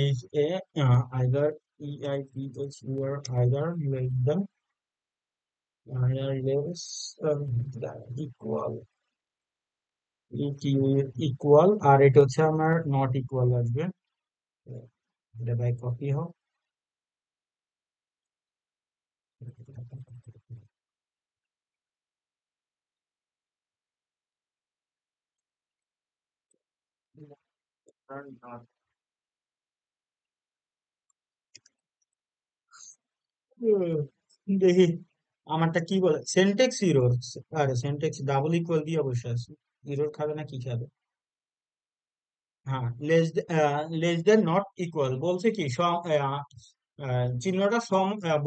is a either EIP is your either less than either less than equal, equal, আর এটা হচ্ছে আমার নট ইকুয়াল আসবে। এটা বাই কপি হোক, দেখি আমারটা কি বলে, সেন্টেক্স ইরর। আরে সেন্টেক্স ডাবল ইকুয়াল দিয়ে বসে আছে, ইরর খাবে না কি খাবে। হ্যাঁ, লেস দেন নট ইকুয়াল বলছে কি চিহ্নটা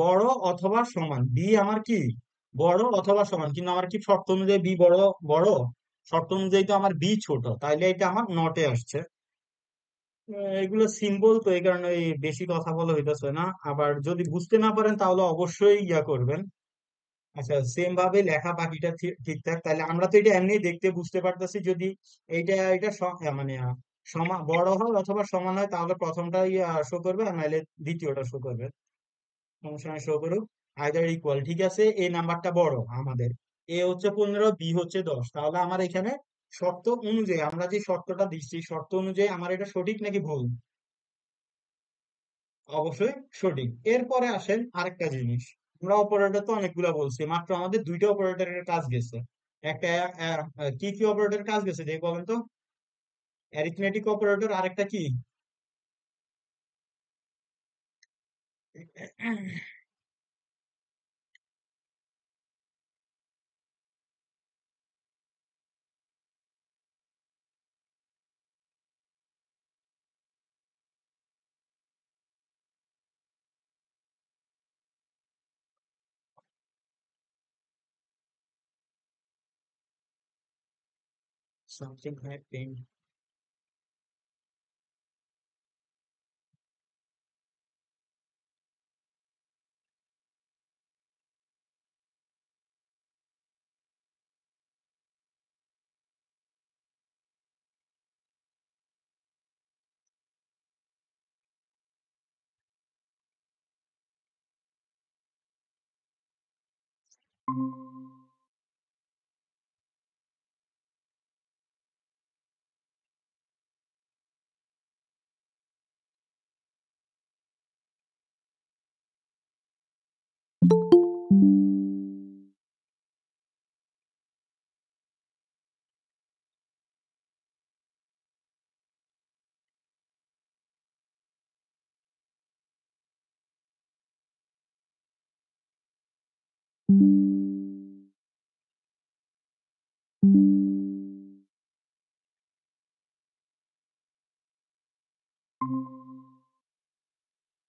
বড় অথবা সমান, বি আমার কি বড় অথবা সমান, কিন্তু আমার কি শর্ত অনুযায়ী বি বড়, বড় শর্ত অনুযায়ী তো আমার বি ছোট, তাইলে এটা আমার নটে আসছে। এগুলো সিম্বল তো এই কারণে এই বেশি কথা বলা হইতেছে না, আবার যদি বুঝতে না পারেন তাহলে অবশ্যই করবেন। আচ্ছা সেম ভাবে লেখা বাকিটা ঠিকঠাক, তাহলে আমরা তো এটা এমনি দেখতে বুঝতে পারতেছি, যদি এটা মানে সমান বড় হয় অথবা সমান হয় তাহলে প্রথমটা শো করবে, আর নাহলে দ্বিতীয়টা শো করবে। সমস্যা নাই, শো করুক। আইদার ইকুয়াল, ঠিক আছে, এই নাম্বারটা বড় আমাদের, এ হচ্ছে 15, বি হচ্ছে 10, তাহলে আমার এখানে শর্ত অনুযায়ী, আমরা যে শর্তটা দিচ্ছি শর্ত অনুযায়ী আমার এটা সঠিক নাকি ভুল, অবশ্যই সঠিক। এরপরে আসেন আরেকটা জিনিস, আমরা অপারেটর তো অনেকগুলা বলছি, মাত্র আমাদের দুইটা অপারেটরের কাজ গেছে। একটা কি কি অপারেটর কাজ গেছে দেখে বলেন তো, অ্যারিথমেটিক অপারেটর, আরেকটা কি, সামথিং হ্যাপেন্ড।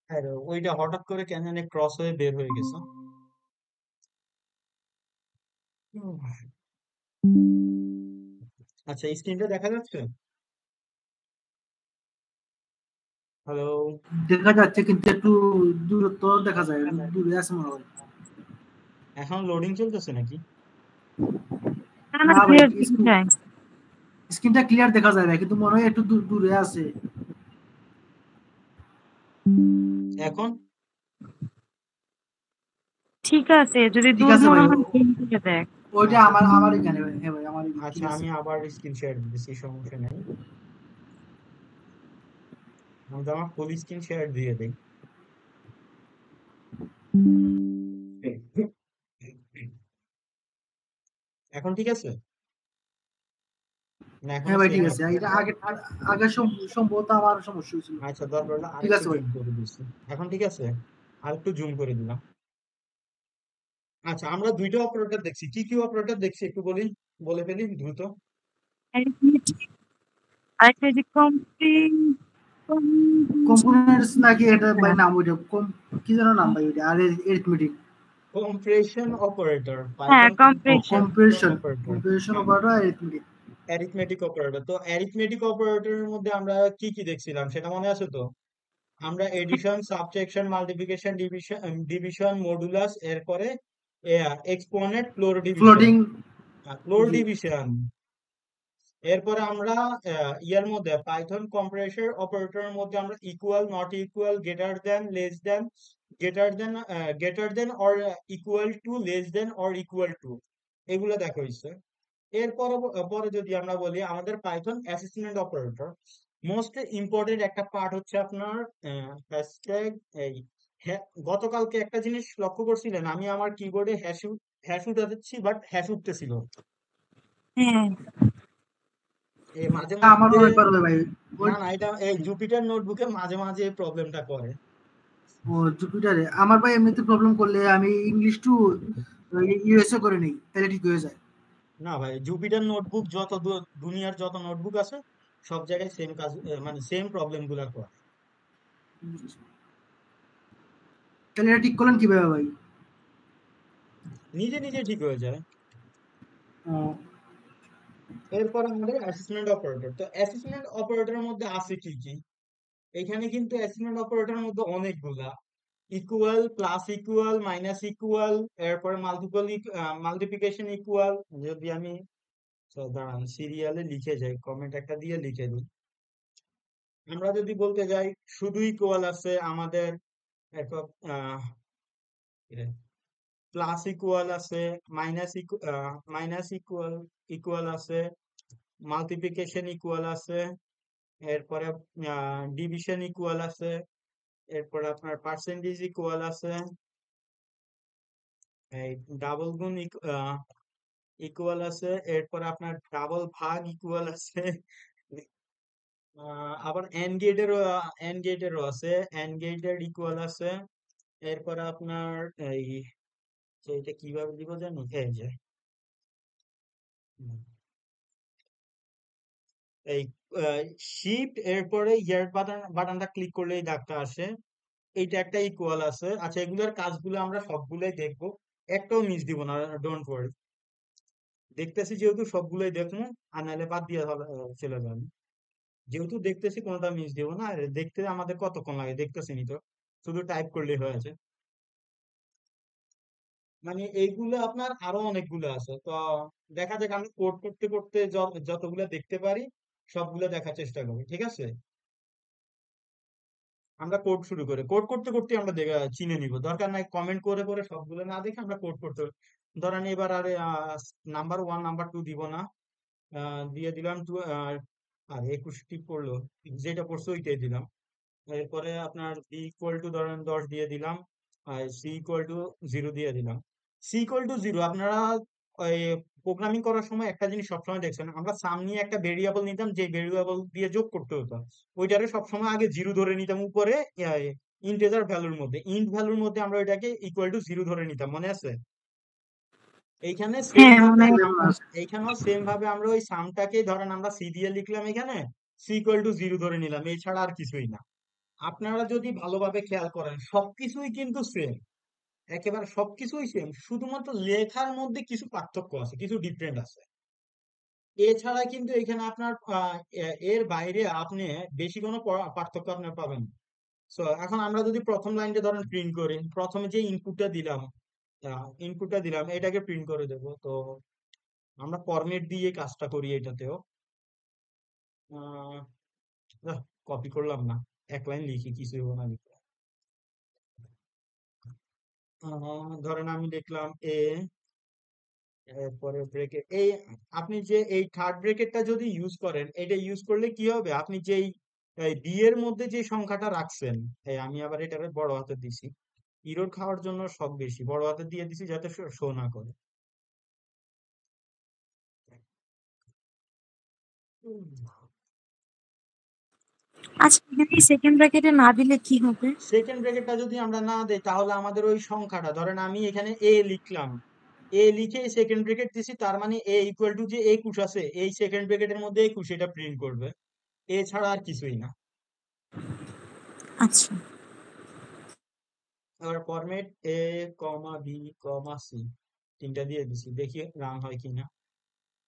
আর ওইটা হঠাৎ করে কেন জানি ক্রস হয়ে বের হয়ে গেছে। হুম। আচ্ছা, স্ক্রিনটা দেখা যাচ্ছে? হ্যালো? দেখা যাচ্ছে কিন্তু একটু দূরত্ব দেখা যায়, দূরে আছে মনে হয়। এখন লোডিং চলতেছে নাকি? না না, না ভাই, ক্লিয়ার দেখা যায়। স্ক্রিনটা ক্লিয়ার দেখা যায় না, কিন্তু মনে হয় একটু দূরে আছে। এখন? ঠিক আছে, যদি ঠিক দূর আছে মনে ভাই, হয় জুম করে দেখ। ওইটা আচ্ছা, আমার এখানে ভাই, হ্যাঁ ভাই আমার এখানে, ঠিক আচ্ছা, আছে। আমি আবার স্ক্রিন শেয়ার দিতেছি, সমস্যা নেই। আমি তো আমার ফুল স্ক্রিন শেয়ার দিয়ে দিই। এখন ঠিক আছে? না এখনো হ্যাঁ ভাই, সেম ঠিক আছে। আছে? এটা আগে আগে সম্ভবত আমার সমস্যা হয়েছিল। আচ্ছা, দরকার হলে ঠিক আরেকটু আছে ভাই। জুম করে দিচ্ছি। এখন ঠিক আছে? আরেকটু জুম করে দিলাম। আচ্ছা, আমরা দুইটা অপারেটর দেখছি। কি কি অপারেটর দেখছি একটু বলে ফেলি দ্রুত। অ্যারিথমেটিক, আরেকটা যে কম্পোনেন্টস নাকি এটা ভাই, নাম ওইটা কি যেন নাম ভাই ওইটা, আর এরিথমেটিক। কম্প্রেশন অপারেটর, হ্যাঁ, পাইথন ও compression. Compression comparison, operator. Comparison হ্যাঁ, অপারেটর এরিথমেটিক। Arithmetic operator. তো অ্যারিথমেটিক অপারেটরের মধ্যে আমরা কি কি দেখছিলাম সেটা মনে আছে তো? আমরা addition, subtraction, multiplication, division, modulus, এরপরে exponent, floor division. Floating. Floor জি। ডিভিশন। এরপরে আমরা ইয়ার মধ্যে পাইথন কম্প্রেসর অপারেটরের মধ্যে আমরা equal, not equal, greater than, less than, greater than or equal to, less than or equal to, এগুলো দেখা হয়েছে। এরপর পরে যদি আমরা বলি আমাদের Python assistant operator, most important একটা পার্ট হচ্ছে আপনার হ্যাশট্যাগ। এই গতকালকে একটা জিনিস লক্ষ্য করছিলেন, আমি আমার কিবোর্ডে হ্যাশ উঠাচ্ছি বাট হ্যাশ উঠতেছিল না। হ্যাঁ, মাঝে আমার মধ্যে। অনেকবার হয় ভাই। ওই না, না, এটা এই জুপিটার নোটবুকে মাঝে মাঝে এই প্রবলেমটা করে। ও জুপিটারে আমার ভাই এমনিতে প্রবলেম করলে আমি ইংলিশ টু ইউএসএ করে নেই, তাহলে ঠিক হয়ে যায়। না ভাই, জুপিটার নোটবুক যত দুনিয়ার যত নোটবুক আছে সব জায়গায় সেম কাজ, মানে সেম প্রবলেম গুলা করে। তাহলে এটা ঠিক করলেন কিভাবে ভাই? নিজে নিজে ঠিক হয়ে যায়। ও, এরপর আমাদের অ্যাসিস্ট্যান্ট অপারেটর। তো অ্যাসিস্ট্যান্ট অপারেটরের মধ্যে আছে কি কি? এখানে কিন্তু অ্যাসিস্ট্যান্ট অপারেটরের মধ্যে অনেকগুলা। Equal, plus equal, minus equal, এরপরে মাল্টিপ্লিকেশন ইকুয়াল। যদি আমি দাঁড়ান সিরিয়ালে লিখে যাই, কমেন্ট একটা দিয়ে লিখে দিই। আমরা যদি বলতে যাই, শুধু ইকুয়াল আছে আমাদের, এরপর প্লাস ইকুয়াল আছে, মাইনাস ইকুয়াল ইকুয়াল আছে, মাল্টিপ্লিকেশন ইকুয়াল আছে, এরপরে ডিভিশন ইকুয়াল আছে, এরপরে আপনার পার্সেন্টেজ ইকুয়াল আছে, এই ডাবল গুণ ইকুয়াল আছে, এরপরে আপনার ডাবল ভাগ ইকুয়াল আছে। আবার এন্ড গেটেরও আছে, এন্ড গেটের ইকুয়াল আছে। এরপরে আপনার এই যে এটা কিভাবে দিব জানি, এই যে হুম, এই শিফট এরপরে ইয়ার বাটনটা ক্লিক করলে এই দাগটা আসে। এইটা একটা ইকুয়াল আছে। আচ্ছা, এগুলোর কাজগুলো আমরা সবগুলোই দেখবো, একটাও মিস দিব না, ডোন্ট ওয়ারি। দেখতেছি যেহেতু সবগুলোই দেখবো, আর নাহলে বাদ দিয়ে চলে যাবেন। যেহেতু দেখতেছি কোনোটা মিস দিব না, আর দেখতে আমাদের কতক্ষণ লাগে দেখতেছি নি তো, শুধু টাইপ করলেই হয়ে আছে। মানে এইগুলো আপনার আরো অনেকগুলো আছে তো, দেখা যাক আমি কোড করতে করতে যতগুলো দেখতে পারি সবগুলো দেখার চেষ্টা করি, ঠিক আছে? আমরা কোড শুরু করে কোড করতে করতে আমরা চিনে নিব, দরকার নাই কমেন্ট করে করে সবগুলো না দেখে আমরা কোড করতে ধরেন এবার আর নাম্বার 1 নাম্বার 2 দিব না, দিয়ে দিলাম আর 21টি পড়লো, যেটা পড়ছে ওইটাই দিলাম। এরপরে আপনার বি ইকুয়াল টু ধরেন 10 দিয়ে দিলাম, আর সি ইকুয়াল টু 0 দিয়ে দিলাম। সি ইকুয়াল টু 0 আপনারা প্রোগ্রামিং করার সময় একটা জিনিস সবসময় দেখছেন, আমরা সাম নিয়ে একটা ভেরিয়েবল নিতাম, যে ভেরিয়েবল দিয়ে যোগ করতে হতো, ওইটারে সবসময় আগে 0 ধরে নিতাম উপরে ইন্টিজার ভ্যালুর মধ্যে, ইন্ট ভ্যালুর মধ্যে আমরা ওইটাকে ইকুয়াল টু 0 ধরে নিতাম, মনে আছে? এইখানে সেম হ্যাঁ ভাবে মনে এইখানেও সেম ভাবে আমরা ওই সামটাকে ধরেন আমরা সি দিয়ে লিখলাম, এখানে সি ইকুয়াল টু 0 ধরে নিলাম, এছাড়া আর কিছুই না। আপনারা যদি ভালোভাবে খেয়াল করেন সবকিছুই কিন্তু সেম, একেবারে সবকিছুই সেম, শুধুমাত্র লেখার মধ্যে কিছু পার্থক্য আছে, কিছু ডিফারেন্ট আছে। এছাড়া কিন্তু এখানে আপনার এর বাইরে আপনি বেশি কোনো পার্থক্য আপনার পাবেন না। সো এখন আমরা যদি প্রথম লাইনটা ধরেন প্রিন্ট করি, প্রথমে যে ইনপুটটা দিলাম এটাকে প্রিন্ট করে দেব। তো আমরা ফরম্যাট দিয়ে কাজটা করি এটাতেও। কপি করলাম না, এক লাইন লিখি, কিছু হবো না লিখে। ধরেন আমি লিখলাম এরপরে ব্রেকেট, আপনি যে এই থার্ড ব্রেকেটটা যদি ইউজ করেন, এটা ইউজ করলে কি হবে, আপনি যেই বি এর মধ্যে যে সংখ্যাটা রাখছেন, আমি আবার এটাকে বড় হাতে দিছি, ইরোর খাওয়ার জন্য সব বেশি বড় হাতে দিয়ে দিছি যাতে শো না করে। আচ্ছা এখানে সেকেন্ড ব্র্যাকেটে না দিলে কি হবে? সেকেন্ড ব্র্যাকেটটা যদি আমরা না দেই, তাহলে আমাদের ওই সংখ্যাটা, ধরেন আমি এখানে এ লিখলাম, এ লিখে সেকেন্ড ব্র্যাকেট দিছি, তার মানে এ ইকুয়াল টু যে 21 আছে, এই সেকেন্ড ব্র্যাকেটের মধ্যে 21 এটা প্রিন্ট করবে, এছাড়া আর কিছুই না। আচ্ছা এবার ফরম্যাট এ কমা বি কমা সি, তিনটা দিয়ে দিছি, দেখি রান হয় কিনা।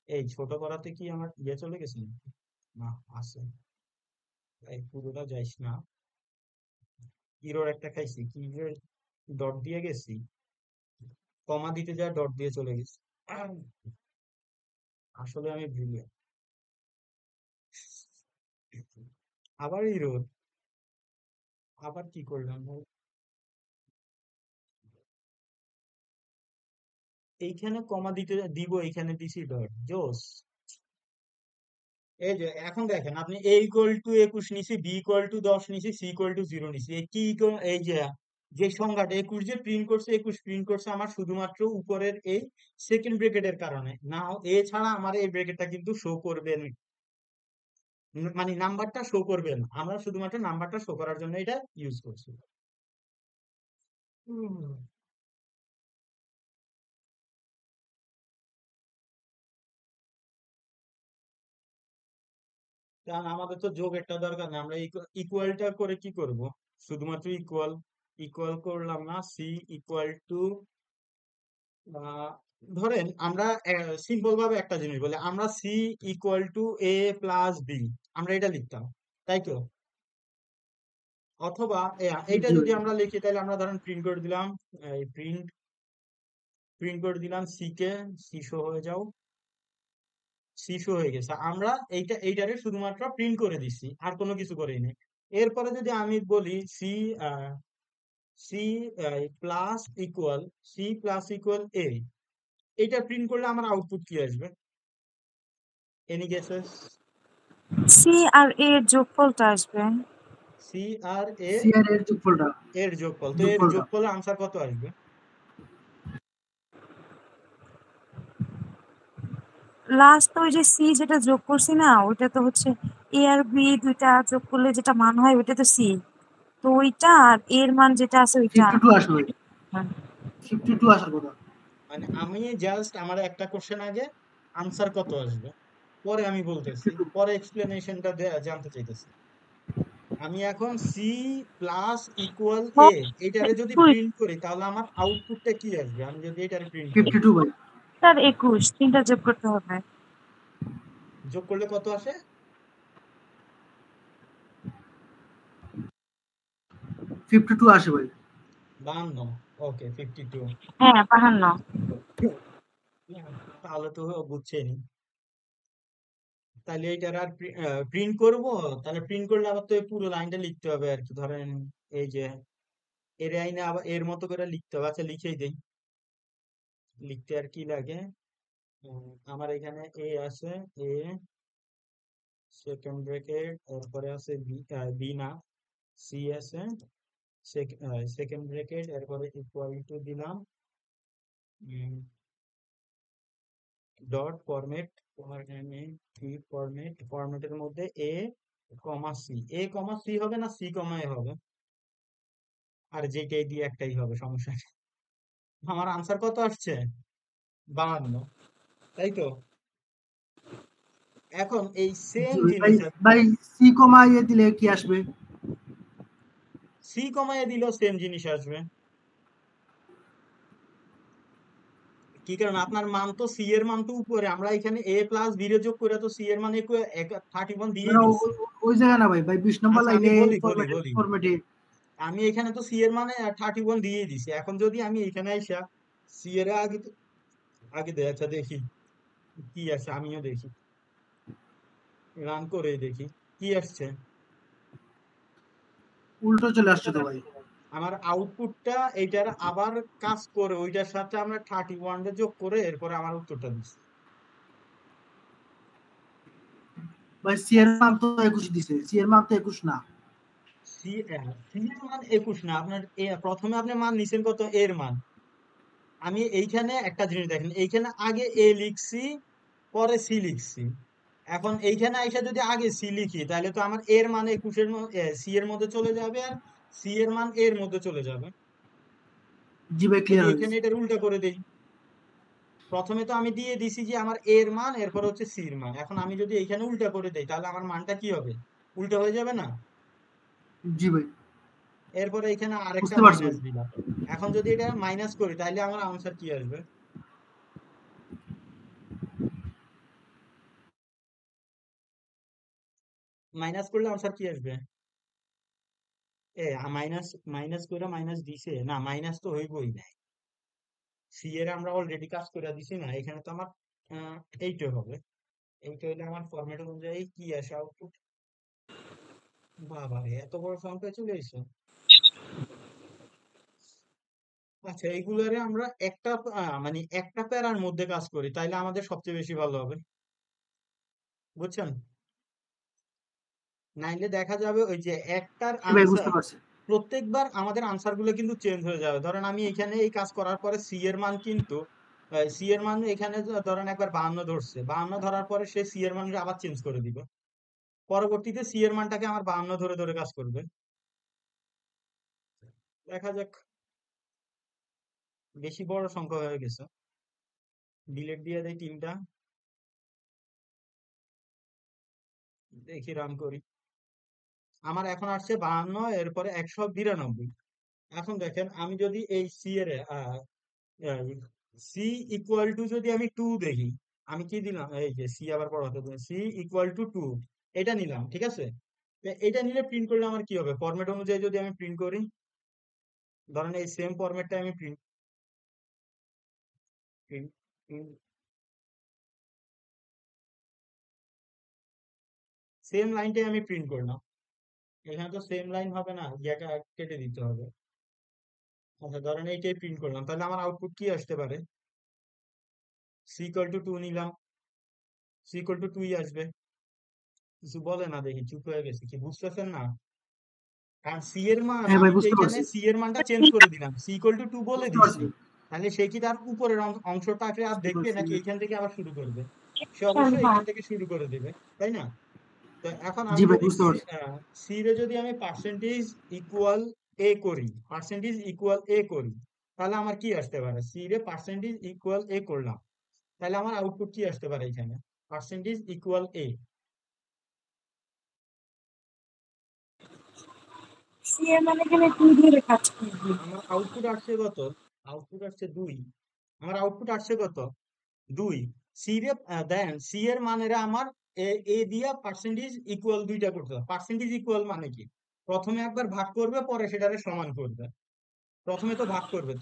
এই ছোট করাতে কি আমার ইয়ে চলে গেছে নাকি? না, আছে, এই পুরোটা যাইস না, ইরোর একটা খাইছি, কি ডট দিয়ে গেছি, কমা দিতে যায় ডট দিয়ে চলে গেছি। আসলে আমি ব্রিলিয়ান্ট। আবার ইরো, আবার কি করলাম ভাই? এইখানে কমা দিতে দিব, এইখানে দিছি ডট, জোস। এই যে এখন দেখেন, আপনি এ ইকুয়াল টু 21 নিছি, বি ইকুয়াল টু 10 নিছি, সি ইকুয়াল টু 0 নিছি, এই কি এই যে যে সংখ্যাটা 21 যে প্রিন্ট করছে, 21 প্রিন্ট করছে আমার শুধুমাত্র উপরের এই সেকেন্ড ব্র্যাকেটের কারণে, না এছাড়া আমার এই ব্র্যাকেটটা কিন্তু শো করবে না, মানে নাম্বারটা শো করবে না, আমরা শুধুমাত্র নাম্বারটা শো করার জন্য এটা ইউজ করছি। হুম, কারণ আমাদের তো যোগ একটা দরকার না, আমরা ইকুয়ালটা করে কি করব, শুধুমাত্র ইকুয়াল, ইকুয়াল করলাম না, সি ইকুয়াল টু, ধরেন আমরা সিম্পল ভাবে একটা জিনিস বলি, আমরা c equal to a plus b, আমরা এটা লিখতাম, তাই তো? অথবা এইটা জি যদি ভাই। আমরা লিখি, তাহলে আমরা ধরেন প্রিন্ট করে দিলাম, প্রিন্ট প্রিন্ট করে দিলাম সি কে, সি শো হয়ে যাও, সি শো হয়ে গেছে, আমরা এইটারে শুধুমাত্র প্রিন্ট করে দিচ্ছি, আর কোনো কিছু করিনি। এরপরে যদি আমি বলি C C plus equal, C plus equal A, এটা প্রিন্ট করলে আমার আউটপুট কি আসবে? Any guesses? সি আর এ এর যোগফলটা আসবে। সি আর এ সি আর এর যোগফলটা, এর যোগফল, তো এর যোগফলটা যোগফলের আনসার কত আসবে? লাস্ট ওই যে সি যেটা যোগ করছি না, ওইটা তো হচ্ছে এ আর বি দুইটা যোগ করলে যেটা মান হয় ওইটা তো সি, তো ওইটা আর এর মান যেটা আছে ওইটা। 52 আসবে ভাই, হ্যাঁ। 52 আসার কথা। মানে আমি জাস্ট আমার একটা কোশ্চেন আগে আনসার কত আসবে, পরে আমি বলতেছি, 52 পরে এক্সপ্লেনেশনটা জানতে চাইতেছি। আমি এখন সি প্লাস ইকুয়াল এ, এটারে যদি প্রিন্ট করি তাহলে আমার আউটপুটটা কি আসবে, আমি যদি এটারে প্রিন্ট করি? 52 ভাই, তার 21 তিনটা যোগ করতে হবে। যোগ করলে কত আসে? 52 আসে ভাই। 52। ওকে, 52। হ্যাঁ 52। তাহলে তো বুঝছেনি, তাহলে এইটার আর প্রিন্ট করব, তাহলে প্রিন্ট করলে আবার তো এই পুরো লাইনটা লিখতে হবে আর কি, ধরেন এই যে এর আইনে আবার এর মতো করে লিখতে হবে, আচ্ছা লিখেই দেই। লিখতে আর কি লাগে, আমার এখানে এ আছে, এ সেকেন্ড ব্র্যাকেট, এরপরে আছে বি, বি না, সি আছে, সেকেন্ড ব্র্যাকেট, এরপরে ইকুয়াল টু দিলাম, ডট ফরম্যাট, ফরম্যাটের মধ্যে এ কমা সি, এ কমা সি হবে না সি কমা এ হবে, আর যেটাই দিয়ে একটাই হবে, সমস্যা নেই। আমার আনসার কত আসছে? 52, তাই তো? এখন এই সেম জি ভাই। জিনিস ভাই সি কমা ইয়ে দিলে কি আসবে? সি কমায় দিলেও সেম জিনিস আসবে। কি কারণ আপনার মান তো সি এর মান তো উপরে, আমরা এখানে এ প্লাস বি রে যোগ করে তো সি এর মান 31 দিয়ে মানে দিচ্ছি। ওই জায়গা না ভাই, 20 নম্বর আচ্ছা আমি লাইনে বলি বলি ফরম্যাটে বলি ফরম্যাটে আমি এখানে তো সি এর মানে 31 দিয়ে দিছি। এখন যদি আমি এখানে আইসা সি এর আগে আগে দেয়, আচ্ছা দেখি কি আছে, আমিও দেখি, রান করে দেখি কি আসছে। উল্টো চলে আসছে তো ভাই। আমার আউটপুটটা এইটার আবার কাজ করে ওইটার সাথে আমরা 31 যোগ করে এরপরে আমার উত্তরটা দিচ্ছি। ভাই সি এর মান তো 21 দিছে, সি এর মান তো 21 না। সি সি এর মান 21 না, আপনার প্রথমে আপনি মান নিছেন কত, এর মান। আমি এইখানে একটা জিনিস দেখেন, এইখানে আগে এ লিখছি, পরে সি লিখছি। এখন এইখানে আইসা যদি আগে সি লিখি তাহলে তো আমার এর মান 21 সি এর মধ্যে চলে যাবে, আর সি এর মান এর মধ্যে চলে যাবে। জি ভাই, যদি ক্লিয়ার হয়ে এখানে গেছে। এটার উল্টা করে দেই, প্রথমে তো আমি দিয়ে দিছি যে আমার এর মান, এরপর হচ্ছে সির মান। এখন আমি যদি এইখানে উল্টা করে দেই তাহলে আমার মানটা কি হবে, উল্টা হয়ে যাবে না? জি ভাই, এরপরে এখানে আরেকটা বুঝতে পারছি মাইনাস ভাই। দিলাম। এখন যদি এটা মাইনাস করি তাহলে আমার আনসার কি আসবে? মাইনাস করলে আনসার কি আসবে? মাইনাস মাইনাস করে মাইনাস দিছে না, মাইনাস তো হইবই না, সি এর আমরা অলরেডি কাজ করে দিছি না, এখানে তো আমার এইটা হবে। এইটা হইলে আমার ফরম্যাট অনুযায়ী কি আসে আউটপুট। বাবা রে, এত বড় সংখ্যা চলে এসেছে। আচ্ছা এইগুলারে আমরা একটা মানে একটা প্যারার মধ্যে কাজ করি তাইলে আমাদের সবচেয়ে বেশি ভালো হবে, বুঝছেন? নাইলে দেখা যাবে ওই যে একটার জি ভাই, বুঝতে আনসার পারছি। প্রত্যেকবার আমাদের আনসার গুলো কিন্তু চেঞ্জ হয়ে যাবে। ধরেন আমি এখানে এই কাজ করার পরে সি এর মান কিন্তু সি এর মান এখানে ধরেন একবার 52 ধরছে, 52 ধরার পরে সে সি এর মান আবার চেঞ্জ করে দিবে, পরবর্তীতে সি এর মানটাকে আমার 52 ধরে ধরে কাজ করবে। দেখা যাক, বেশি বড় সংখ্যা হয়ে গেছে, ডিলেট দিয়ে দেয় তিনটা, দেখি রান করি। আমার এখন আসছে 52, এরপরে 192। এখন দেখেন আমি যদি এই সি এর সি ইকুয়াল টু যদি আমি 2 দেখি, আমি কি দিলাম, এই যে সি আবার পড়াতে সি ইকুয়াল টু 2, এটা নিলাম, ঠিক আছে? তো এটা নিলে প্রিন্ট করলে আমার কি হবে, ফরম্যাট অনুযায়ী যদি আমি প্রিন্ট করি, ধরেন এই সেম ফরম্যাটটা আমি প্রিন্ট প্রিন্ট সেম লাইনটাই আমি প্রিন্ট করলাম। এখানে তো সেম লাইন হবে না, ইয়াটা কেটে দিতে হবে। আচ্ছা ধরেন এইটাই প্রিন্ট করলাম, তাহলে আমার আউটপুট কি আসতে পারে? সি ইকুয়াল টু 2 নিলাম, সি ইকুয়াল টু 2 আসবে। কিছু বলে না দেখি, চুপ হয়ে গেছে, কি বুঝতেছেন না? কারণ সি এর মান হ্যাঁ ভাই, আমি তো বুঝতে এখানে পারছি। সি এর মানটা চেঞ্জ করে দিলাম, সি ইকুয়াল টু 2 বলে বুঝতে দিচ্ছি। পারছি। তাহলে সে কি তার উপরের অংশটাকে আর বুঝতে দেখবে পারছি। নাকি এইখান থেকে আবার শুরু করবে? সে অবশ্যই এখান থেকে শুরু করে দিবে, তাই না? তো এখন জি আমি ভাই, যদি বুঝতে পারছি। সি রে যদি আমি পার্সেন্টেজ ইকুয়াল এ করি, পার্সেন্টেজ ইকুয়াল এ করি, তাহলে আমার কি আসতে পারে? সি রে পার্সেন্টেজ ইকুয়াল এ করলাম, তাহলে আমার আউটপুট কি আসতে পারে এখানে? পার্সেন্টেজ ইকুয়াল এ। সি এর মানে এখানে 2 ধরে কাজ করবে। আমার আউটপুট আসছে কত? আউটপুট আসছে 2। আমার আউটপুট আসছে কত? 2। সি রে দেন সি এর মানেরা আমার এ দিয়া পার্সেন্টেজ ইকুয়াল দুইটা করতে হবে। পার্সেন্টেজ ইকুয়াল মানে কি? প্রথমে একবার ভাগ করবে, পরে সেটারে সমান করবে। প্রথমে তো ভাগ করবে,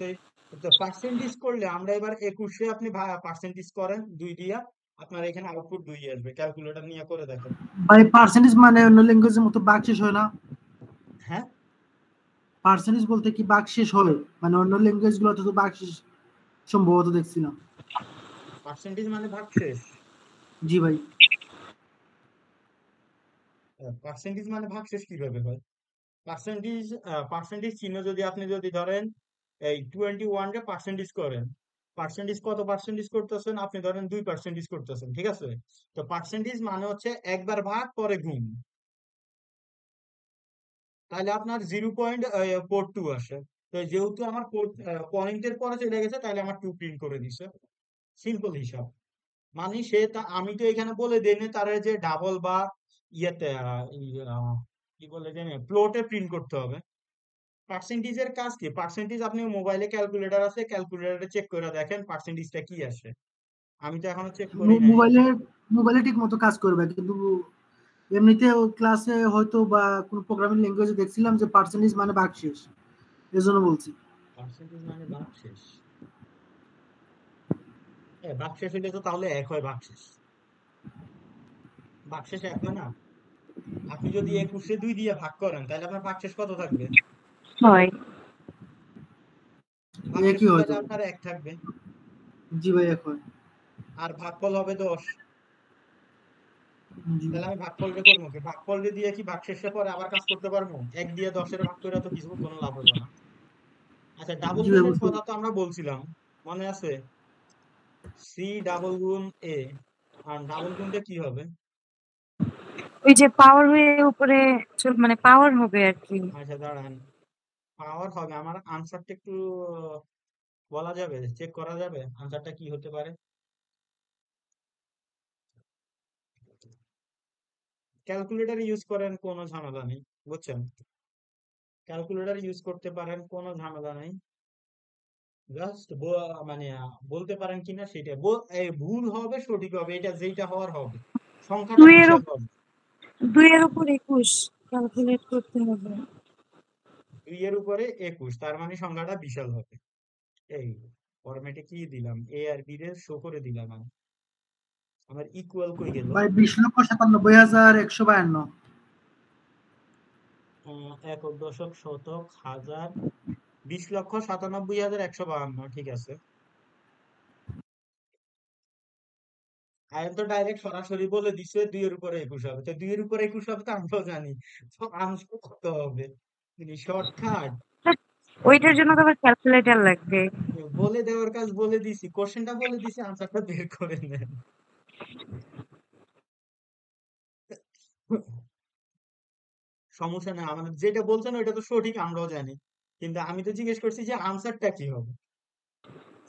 তো পার্সেন্টেজ করলে আমরা এবার 21-এ আপনি পার্সেন্টেজ করেন 2 দিয়া, আপনার এখানে আউটপুট 2 আসবে। ক্যালকুলেটর নিয়ে করে দেখেন। ভাই পার্সেন্টেজ মানে অন্য ল্যাঙ্গুয়েজের মতো বাকশেষ হয় না? হ্যাঁ, পার্সেন্টেজ বলতে কি বাকশেষ হয়? মানে অন্য ল্যাঙ্গুয়েজ গুলোতে তো বাকশেষ সম্ভবত দেখছিলাম। পার্সেন্টেজ মানে ভাগশেষ। জি ভাই। পার্সেন্টেজ মানে ভাগশেষ কিভাবে হয়? পার্সেন্টেজ পার্সেন্টেজ চিহ্ন যদি আপনি যদি ধরেন এই 21 রে পার্সেন্টেজ করেন, পার্সেন্টেজ কত পার্সেন্টেজ করতেছেন? আপনি ধরেন 2% করতেছেন, ঠিক আছে? তো পার্সেন্টেজ মানে হচ্ছে একবার ভাগ পরে গুণ। তাহলে আপনার 0.42 আসে। তো যেহেতু আমার পয়েন্টের পরে চলে গেছে, তাহলে আমার 2 প্রিন্ট করে দিছে। সিম্পল হিসাব। মানে আমি তো এখানে বলে দেইনি তারা যে ডাবল বা ইয়েতে কি বলে জানি ফ্লোটে প্রিন্ট করতে হবে। পার্সেন্টেজের কাজ কি? পার্সেন্টেজ আপনি মোবাইলে ক্যালকুলেটর আছে, ক্যালকুলেটরে চেক করে দেখেন পার্সেন্টেজটা কি আসে। আমি তো এখনো চেক করি নাই। মোবাইলে মোবাইলে ঠিক মতো কাজ করবে, কিন্তু এমনিতে ক্লাসে হয়তো বা কোনো প্রোগ্রামিং ল্যাঙ্গুয়েজে দেখছিলাম যে পার্সেন্টেজ মানে ভাগশেষ, এজন্য বলছি। পার্সেন্টেজ মানে ভাগশেষ। হ্যাঁ, ভাগশেষ হইলে তো তাহলে এক হয় ভাগশেষ। ভাগশেষ এক হয় না? আপনি যদি 21 2 দিয়ে ভাগ করেন তাহলে আপনার ভাগশেষ কত থাকবে? হয়। ভাগশেষ একই তো হয়তো। তাহলে আপনার এক থাকবে। জি ভাই, এক হয়। আর ভাগফল হবে 10। জি তাহলে ভাই। আমি ভাগফলটা করবো কি? ভাগফলটা দিয়ে কি ভাগশেষের পরে আবার কাজ করতে পারবো? 1 দিয়ে 10 ভাগ করে তো কিছু কোনো লাভ হলো না। আচ্ছা, ডাবল জি ভাই, গুণের বুঝতে কথা তো আমরা বলছিলাম, মনে আছে? সি ডাবল গুণ এ। আর ডাবল গুণটা কি হবে? ওই যে পাওয়ার হয়ে উপরে মানে পাওয়ার হবে আর কি। আচ্ছা দাঁড়ান, পাওয়ার হবে। আমার আনসারটা একটু বলা যাবে, চেক করা যাবে আনসারটা কি হতে পারে? ক্যালকুলেটর ইউজ করেন, কোনো ঝামেলা নেই, বুঝছেন? ক্যালকুলেটর ইউজ করতে পারেন, কোনো ঝামেলা নেই। জাস্ট মানে বলতে পারেন কিনা সেটা ভুল হবে সঠিক হবে, এটা যেটা হওয়ার হবে, সংখ্যাটা দুইয়ের বিশাল হবে। 2-এর উপর 21 ক্যালকুলেট করতে হবে। 2 এর উপরে 21, তার মানে সংখ্যাটা বিশাল হবে। এই ফরম্যাটে কি দিলাম, এ আর বি রে শো করে দিলাম আমি। আমার ইকুয়াল কই গেল? ভাই 20,97,152। একক, দশক, শতক, হাজার, 20,97,152, ঠিক আছে। আয়ন তো ডাইরেক্ট সরাসরি বলে দিছে 2 এর উপরে 21 হবে, তো 2 এর উপরে 21 হবে তো আমরাও জানি। তো আনসার কত হবে? শর্টকাট। ওইটার জন্য তো আবার ক্যালকুলেটর লাগবে। বলে দেওয়ার কাজ বলে দিছি, কোশ্চেনটা বলে দিছি, আনসারটা বের করে নেন। সমস্যা নেই, আমাদের যেটা বলছেন ওইটা তো সঠিক, আমরাও জানি, কিন্তু আমি তো জিজ্ঞেস করছি যে আনসারটা কি হবে।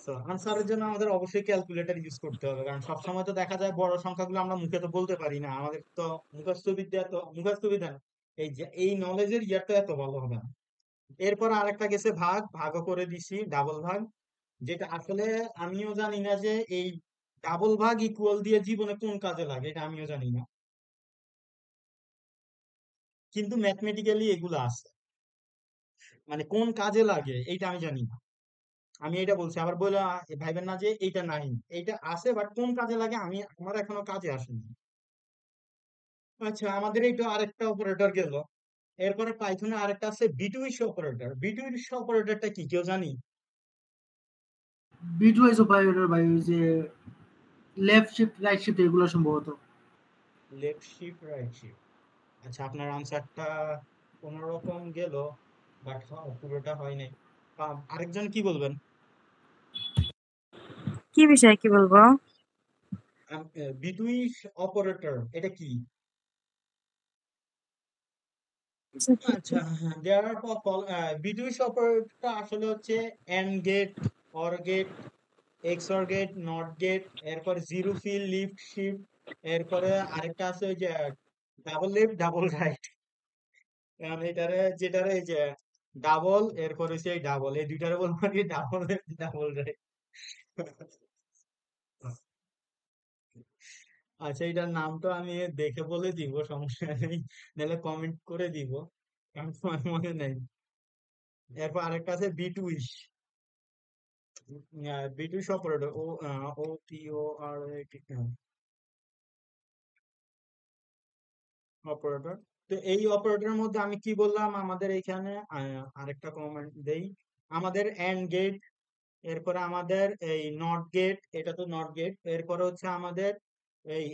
তো আনসারের জন্য আমাদের অবশ্যই ক্যালকুলেটর ইউজ করতে হবে, কারণ সবসময় তো দেখা যায় বড় সংখ্যাগুলো আমরা মুখে তো বলতে পারি না, আমাদের তো মুখস্থ বিদ্যা না। এই যে এই নলেজের ইয়ারটা এত ভালো হবে না। এরপর আরেকটা গেছে ভাগও করে দিছি, ডাবল ভাগ, যেটা আসলে আমিও জানি না যে এই ডাবল ভাগ ইকুয়াল দিয়ে জীবনে কোন কাজে লাগে, এটা আমিও জানি না, কিন্তু ম্যাথমেটিক্যালি এগুলো আছে। মানে কোন কাজে লাগে এইটা আমি জানি না। আমি এটা বলছি, আবার বলে ভাইবেন না যে এইটা নাই, এইটা আছে, বাট কোন কাজে লাগে আমি আমার এখনো কাজে আসেনি। আচ্ছা, আমাদের এই তো আরেকটা অপারেটর গেল। এরপরে পাইথনে আরেকটা আছে বিটুইশ অপারেটর। বিটুইশ অপারেটরটা কি কেউ জানি? বিটওয়াইজ অপারেটর ভাই, ওই যে লেফট শিফট রাইট শিফট এগুলো সম্ভবত। Left shift right shift. আচ্ছা, আপনার আনসারটা কোন রকম গেল, বাট পুরোটা হয় নাই। আরেকজন কি বলবেন? কি বিষয় কি বলবো? বিটুইশ অপারেটর এটা কি? আচ্ছা, হ্যাঁ, দেয়ার পর বিটুইশ অপারেটরটা আসলে হচ্ছে and gate, or gate, XOR gate, not gate, এরপরে জিরো ফিল, লিফট শিফট, এরপরে আরেকটা আছে ওই যে ডাবল লেফট ডাবল রাইট। এটারে যেটারে এই যে ডাবল, এরপরে সেই ডাবল, এই দুইটারে বলবো কি ডাবল লেফট ডাবল রাইট। আচ্ছা, এটার নাম তো আমি দেখে বলে দিব, সমস্যা নেই, নাহলে কমেন্ট করে দিব, কারণ আমার মনে নেই। এরপর আরেকটা আছে বিটুইশ। বিটুইশ অপারেটর, ও টি ও আর অপারেটর। তো এই অপারেটরের মধ্যে আমি কি বললাম, আমাদের এখানে আরেকটা কমেন্ট দেই, আমাদের এন্ড গেট, এরপরে আমাদের এই নট গেট, এটা তো নট গেট। এরপরে হচ্ছে আমাদের এই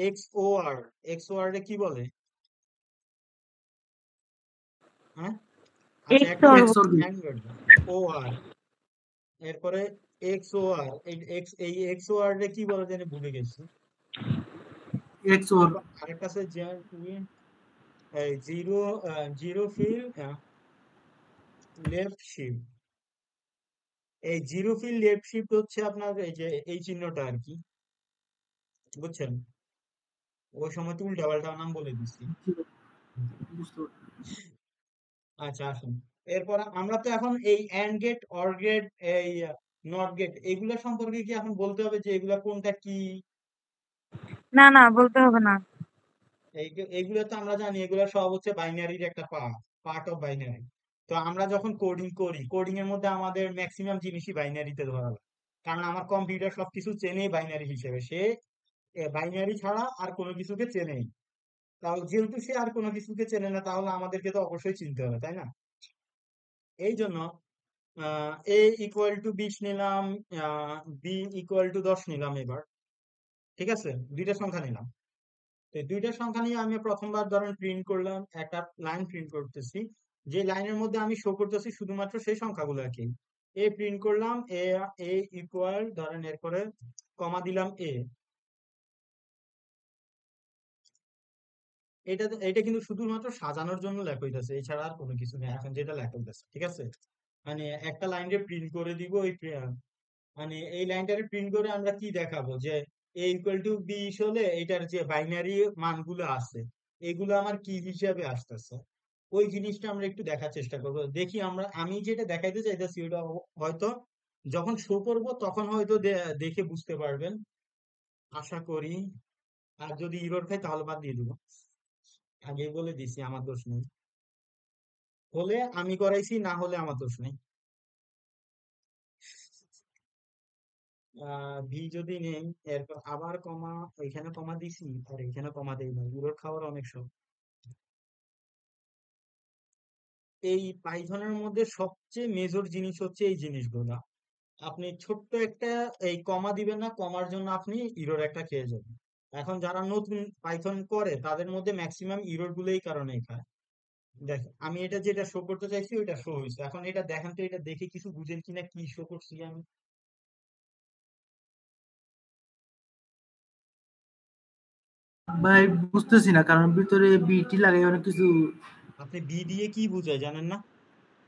এক্স ও আর, এক্স ও আর কি বলে? হ্যাঁ, আচ্ছা এক্স একটা অর এক্সর গেট। ও আর, এরপরে এক্স ও আর, এই এক্স ও আর কি বলে জানি ভুলে গেছি। এক্সর আরেকটা আছে যে এই zero, zero fill left shift. এই জিরো ফিল লেফট শিফট হচ্ছে আপনার এই যে এই চিহ্নটা আর কি, বুঝছেন? ওই সময় তো উল্টা পাল্টা নাম বলে দিচ্ছি। বুঝতে পারছি। আচ্ছা আসুন, এরপর আমরা তো এখন এই এন্ড গেট, অর গেট, এই নট গেট, এগুলা সম্পর্কে কি এখন বলতে হবে যে এগুলা কোনটা কি? না না, বলতে হবে না। এইগুলো তো আমরা জানি, এগুলো সব হচ্ছে বাইনারির একটা পার্ট অফ বাইনারি। তো আমরা যখন কোডিং করি, কোডিং এর মধ্যে আমাদের ম্যাক্সিমাম জিনিসই বাইনারিতে ধরা লাগে, কারণ আমার কম্পিউটার সবকিছু চেনেই বাইনারি হিসেবে। সে বাইনারি ছাড়া আর কোনো কিছুকে চেনেই। তাহলে যেহেতু সে আর কোনো কিছুকে চেনে না, তাহলে আমাদেরকে তো অবশ্যই চিনতে হবে, তাই না? এই জন্য এ ইকুয়াল টু 20 নিলাম, বি ইকুয়াল টু 10 নিলাম এবার। ঠিক আছে, দুইটা সংখ্যা নিলাম। তো এই দুইটা সংখ্যা নিয়ে আমি প্রথমবার ধরেন প্রিন্ট করলাম, একটা লাইন প্রিন্ট করতেছি, যে লাইনের মধ্যে আমি শো করতেছি শুধুমাত্র সেই সংখ্যাগুলোকে। এ প্রিন্ট করলাম, এ ইকুয়াল ধরেন, এরপরে কমা দিলাম এ। এটা কিন্তু শুধুমাত্র সাজানোর জন্য লেখা হইতেছে, এছাড়া আর কোনো কিছু নেই এখন যেটা লেখা হইতেছে। ঠিক আছে, মানে একটা লাইনে প্রিন্ট করে দিব ওই মানে এই লাইনটারে প্রিন্ট করে আমরা কি দেখাবো, যে এ ইকুয়াল টু 20 হলে এটার যে বাইনারি মানগুলো আছে এগুলো আমার কি হিসাবে আসতেছে, ওই জিনিসটা আমরা একটু দেখার চেষ্টা করবো। দেখি আমি যেটা দেখাইতে চাইতেছি ওটা হয়তো যখন শো করব তখন হয়তো দেখে বুঝতে পারবেন, আশা করি। আর যদি ইরর খাই তাহলে বাদ দিয়ে দিব, আগে বলে দিছি আমার দোষ নেই। হলে আমি করাইছি, না হলে আমার দোষ নেই। ভি যদি নেই, এরপর আবার কমা, এখানে কমা দিছি আর এখানে কমা দেই না, ইউরোর খাওয়ার অনেক শখ। এই পাইথনের মধ্যে সবচেয়ে মেজর জিনিস হচ্ছে এই জিনিসগুলা। আপনি ছোট্ট একটা এই কমা দিবেন না, কমার জন্য আপনি ইরর একটা খেয়ে যাবেন। এখন যারা নতুন পাইথন করে তাদের মধ্যে ম্যাক্সিমাম ইরর গুলো এই কারণেই খায়। দেখেন আমি এটা যেটা শো করতে চাইছি ওইটা শো হয়েছে, এখন এটা দেখেন তো, এটা দেখে কিছু বুঝেন কিনা কি শো করছি আমি? ভাই বুঝতেছি না, কারণ ভিতরে বিটি লাগে অনেক কিছু। আপনি বি দিয়ে কি বুঝায় জানেন না?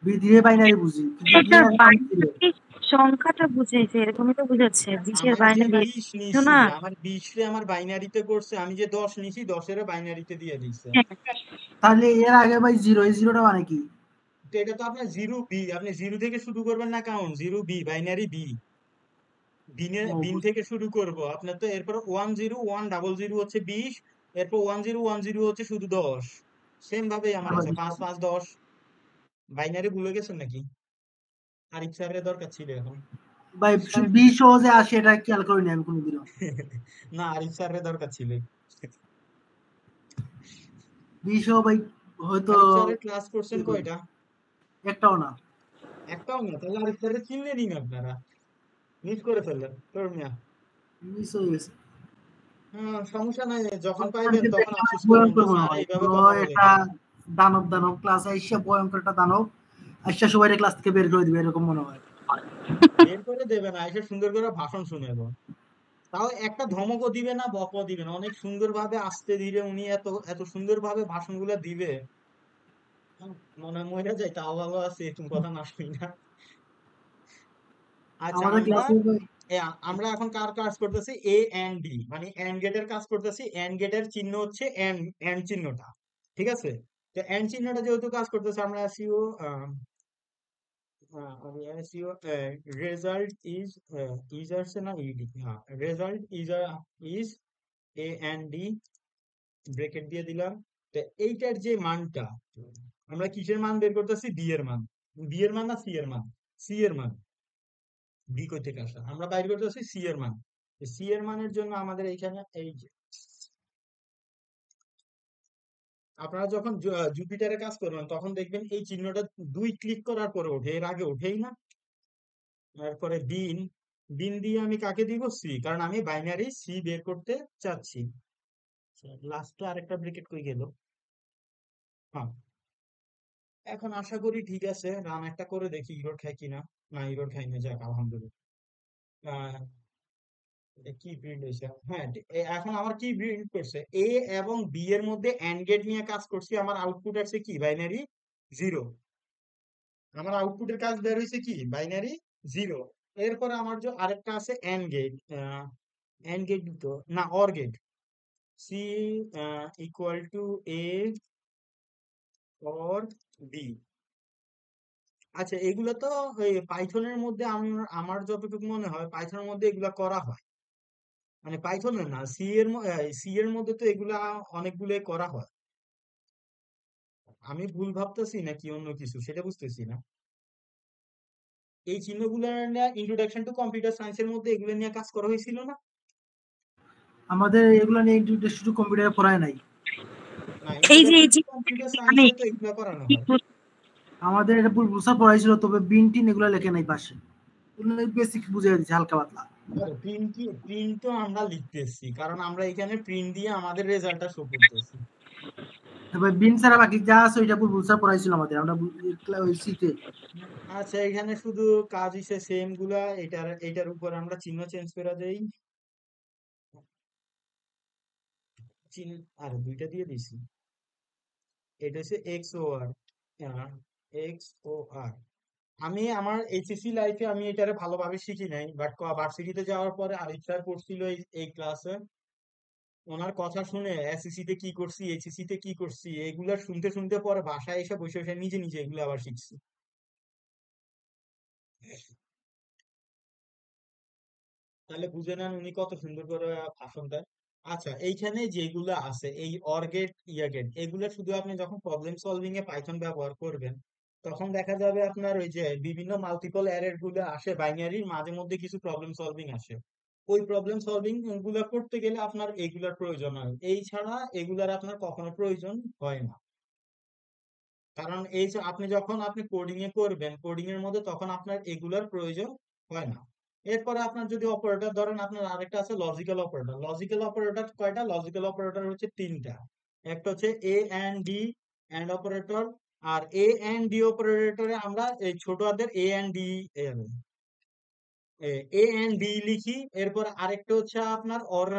বি দিয়ে বাইনারি বুঝি, কিন্তু এটার এখানে নাম ছিল। বাইনারি সংখ্যাটা বুঝেছে, এরকমই তো বুঝাচ্ছে, বিশের আমার যে বাইনারি 20 কিছু নিছি, না। আমার 20 রে আমার বাইনারিতে করছে, আমি যে 10 নিছি 10 এর বাইনারিতে দিয়ে দিছে। হ্যাঁ, তাহলে এর আগে ভাই জিরো, এই জিরোটা মানে কি? তো এটা তো আপনার জিরো বি, আপনি জিরো থেকে শুরু করবেন না, count zero B, binary B, ও বিন থেকে শুরু করব আপনার। তো এরপর 10100 হচ্ছে 20, এরপর 1010 হচ্ছে শুধু 10। সেম ভাবে আমার আছে 5 5 10। বাইনারি ভুলে গেছেন নাকি? আরিফ স্যারের দরকার ছিল এখন। ভাই বিশ সহজে আসে এটা খেয়াল করিনি আমি কোনোদিনও। না, আরিফ স্যারের দরকার ছিল। বিশও ভাই হয়তো আরিফ স্যারের ক্লাস করছেন কয়টা? একটাও না, একটাও না? তাহলে আরিফ স্যারের চিনলেনই না আপনারা, মিস করে ফেললেন তোর মিয়া। মিস হয়ে গেছে। সমস্যা নাই, যখন পাইবেন আপনাকে তখন দেখে অনেক আফসোস করবেন যে ভয়ঙ্কর মনে স্যার হয়, এইভাবে কোনো কথা বলে একটা কেন। দানব দানব ক্লাস আইসা, ভয়ঙ্কর একটা দানব আইসা সবাই ক্লাস থেকে বের করে দিবে এরকম মনে হয়। বের করে দেবে না, এসে সুন্দর করে ভাষণ শুনেবো, তাও একটা ধমকও দিবে না, বকও দিবে না, অনেক সুন্দর ভাবে আস্তে ধীরে উনি এত এত সুন্দর ভাবে ভাষণগুলো দিবে। মনে হয় মরে যায়, তাও ভালো আছে তুমি কথা না শুনি না। আচ্ছা, আমাদের আমরা ক্লাসে ভাই আমরা এখন কার কাজ করতেছি? এ এন্ড ডি, মানে এন্ড গেটের কাজ করতেছি। এন্ড গেটের চিহ্ন হচ্ছে এন্ড, এন্ড চিহ্নটা। ঠিক আছে, তো এন্ড চিহ্নটা যেহেতু কাজ করতেছে, আমরা আসিও আমি আসিও রেজাল্ট ইজ, ইজ আসছে না ইডি, হ্যাঁ, result is a and d, bracket দিয়ে দিলাম। তো এইটার যে মানটা, আমরা কিসের মান বের করতেছি? বি এর মান। বি এর মান না সি এর মান? সি এর মান। বি কই থেকে আসা, আমরা বাইর করতেছি সি এর মান। সি এর মানের জন্য আমাদের এইখানে এই যে, আপনারা যখন জুপিটারে কাজ করবেন তখন দেখবেন এই চিহ্নটা 2 ক্লিক করার পরে ওঠে, এর আগে ওঠেই না। তারপরে বিন, বিন দিয়ে আমি কাকে দিব? সি, কারণ আমি বাইনারি সি বের করতে চাচ্ছি। লাস্টে আরেকটা ব্রেকেট কই গেল? হ্যাঁ, এখন আশা করি ঠিক আছে। রান একটা করে দেখি ইরোর খাই কিনা। না, ইরোর খাই না, যাক আলহামদুলিল্লাহ। আহ, এটা কি প্রিন্ট হয়েছে? হ্যাঁ, এখন আমার কি প্রিন্ট করছে? এ এবং বি এর মধ্যে এন্ড গেট নিয়ে কাজ করছি, আমার আউটপুট আসছে কি? বাইনারি 0। আমার আউটপুটের কাজ বের হয়েছে কি? বাইনারি 0। এরপরে আমার যে আরেকটা আছে এন্ড গেট, এন্ড গেট তো না, or gate. C equal to a or b. আচ্ছা, এগুলো তো ওই পাইথনের মধ্যে আমার যতটুকু মনে হয় পাইথনের মধ্যে এগুলা করা হয়। মানে পাইথনের না, সি এর মধ্যে তো এগুলা অনেকগুলো করা হয়। আমি ভুল ভাবতেছি নাকি অন্য কিছু, সেটা বুঝতেছি না। এই চিহ্নগুলো ইন্ট্রোডাকশন টু কম্পিউটার সায়েন্সের মধ্যে এগুলো নিয়ে কাজ করা হয়েছিল না? আমাদের এগুলো নিয়ে শুধু কম্পিউটারে পড়ায় নাই। না, এই যে ইন্ট্রোডাকশন এই টু যে কম্পিউটার মানে সায়েন্সে তো এগুলো করানো ঠিক হয়। আমাদের এটা বুলবুসা পড়াইছিল, তবে বিনটিন এগুলো লেখে নাই পাশে। বেসিক বুঝিয়ে দিচ্ছে হালকা পাতলা। আরে প্রিন্ট তো আমরা লিখতেছি, কারণ আমরা এখানে প্রিন্ট দিয়ে আমাদের রেজাল্টটা শো করতেছি। তবে বিন ছাড়া বাকি যা আছে ওইটা বুলবুসা পড়াইছিল আমাদের, আমরা ওই সিতে। আচ্ছা, এখানে শুধু কাজ হিসেবে সেম গুলা, এটার উপর আমরা চিহ্ন চেঞ্জ করে দেই। চিহ্ন আরে দুইটা দিয়ে দিছি। এটা হচ্ছে এক্স ও আর, এক্স ও আর। আমি আমার এইচএসসি লাইফে আমি এটারে ভালোভাবে শিখি নাই, বাট ভার্সিটিতে যাওয়ার পরে আরিফ স্যার পড়ছিল এই ক্লাসে। ওনার কথা শুনে এসএসসি তে কি করছি, এইচএসসি তে কি করছি, এগুলা শুনতে শুনতে পরে বাসায় এসে বসে বসে নিজে নিজে এগুলো আবার শিখছি। তাহলে বুঝে নেন উনি কত সুন্দর করে ভাষণ দেয়। আচ্ছা, এইখানে যেগুলো আছে এই অর গেট, ইয়া গেট, এগুলো শুধু আপনি যখন প্রবলেম সলভিং এ পাইথন ব্যবহার করবেন, তখন দেখা যাবে আপনার ওই যে বিভিন্ন মাল্টিপল অ্যারে গুলো আসে বাইনারির, মাঝে মধ্যে কিছু প্রবলেম সলভিং আসে। ওই প্রবলেম সলভিং গুলো করতে গেলে আপনার এগুলার প্রয়োজন হয়, এই ছাড়া এগুলার আপনার কখনো প্রয়োজন হয় না। কারণ এই যে আপনি কোডিং এ করবেন, কোডিং এর মধ্যে তখন আপনার এগুলার প্রয়োজন হয় না। এরপরে আপনার যদি অপারেটর ধরেন, আপনার আরেকটা আছে লজিক্যাল অপারেটর। লজিক্যাল অপারেটর কয়টা? লজিক্যাল অপারেটর হচ্ছে 3টা। একটা হচ্ছে এ এন্ড ডি এন্ড অপারেটর। আর এ এন্ড ডি অপারেটরে আমরা এই ছোট হাতের A and D, A and D লিখি। এরপর আরেকটা হচ্ছে আপনার অর,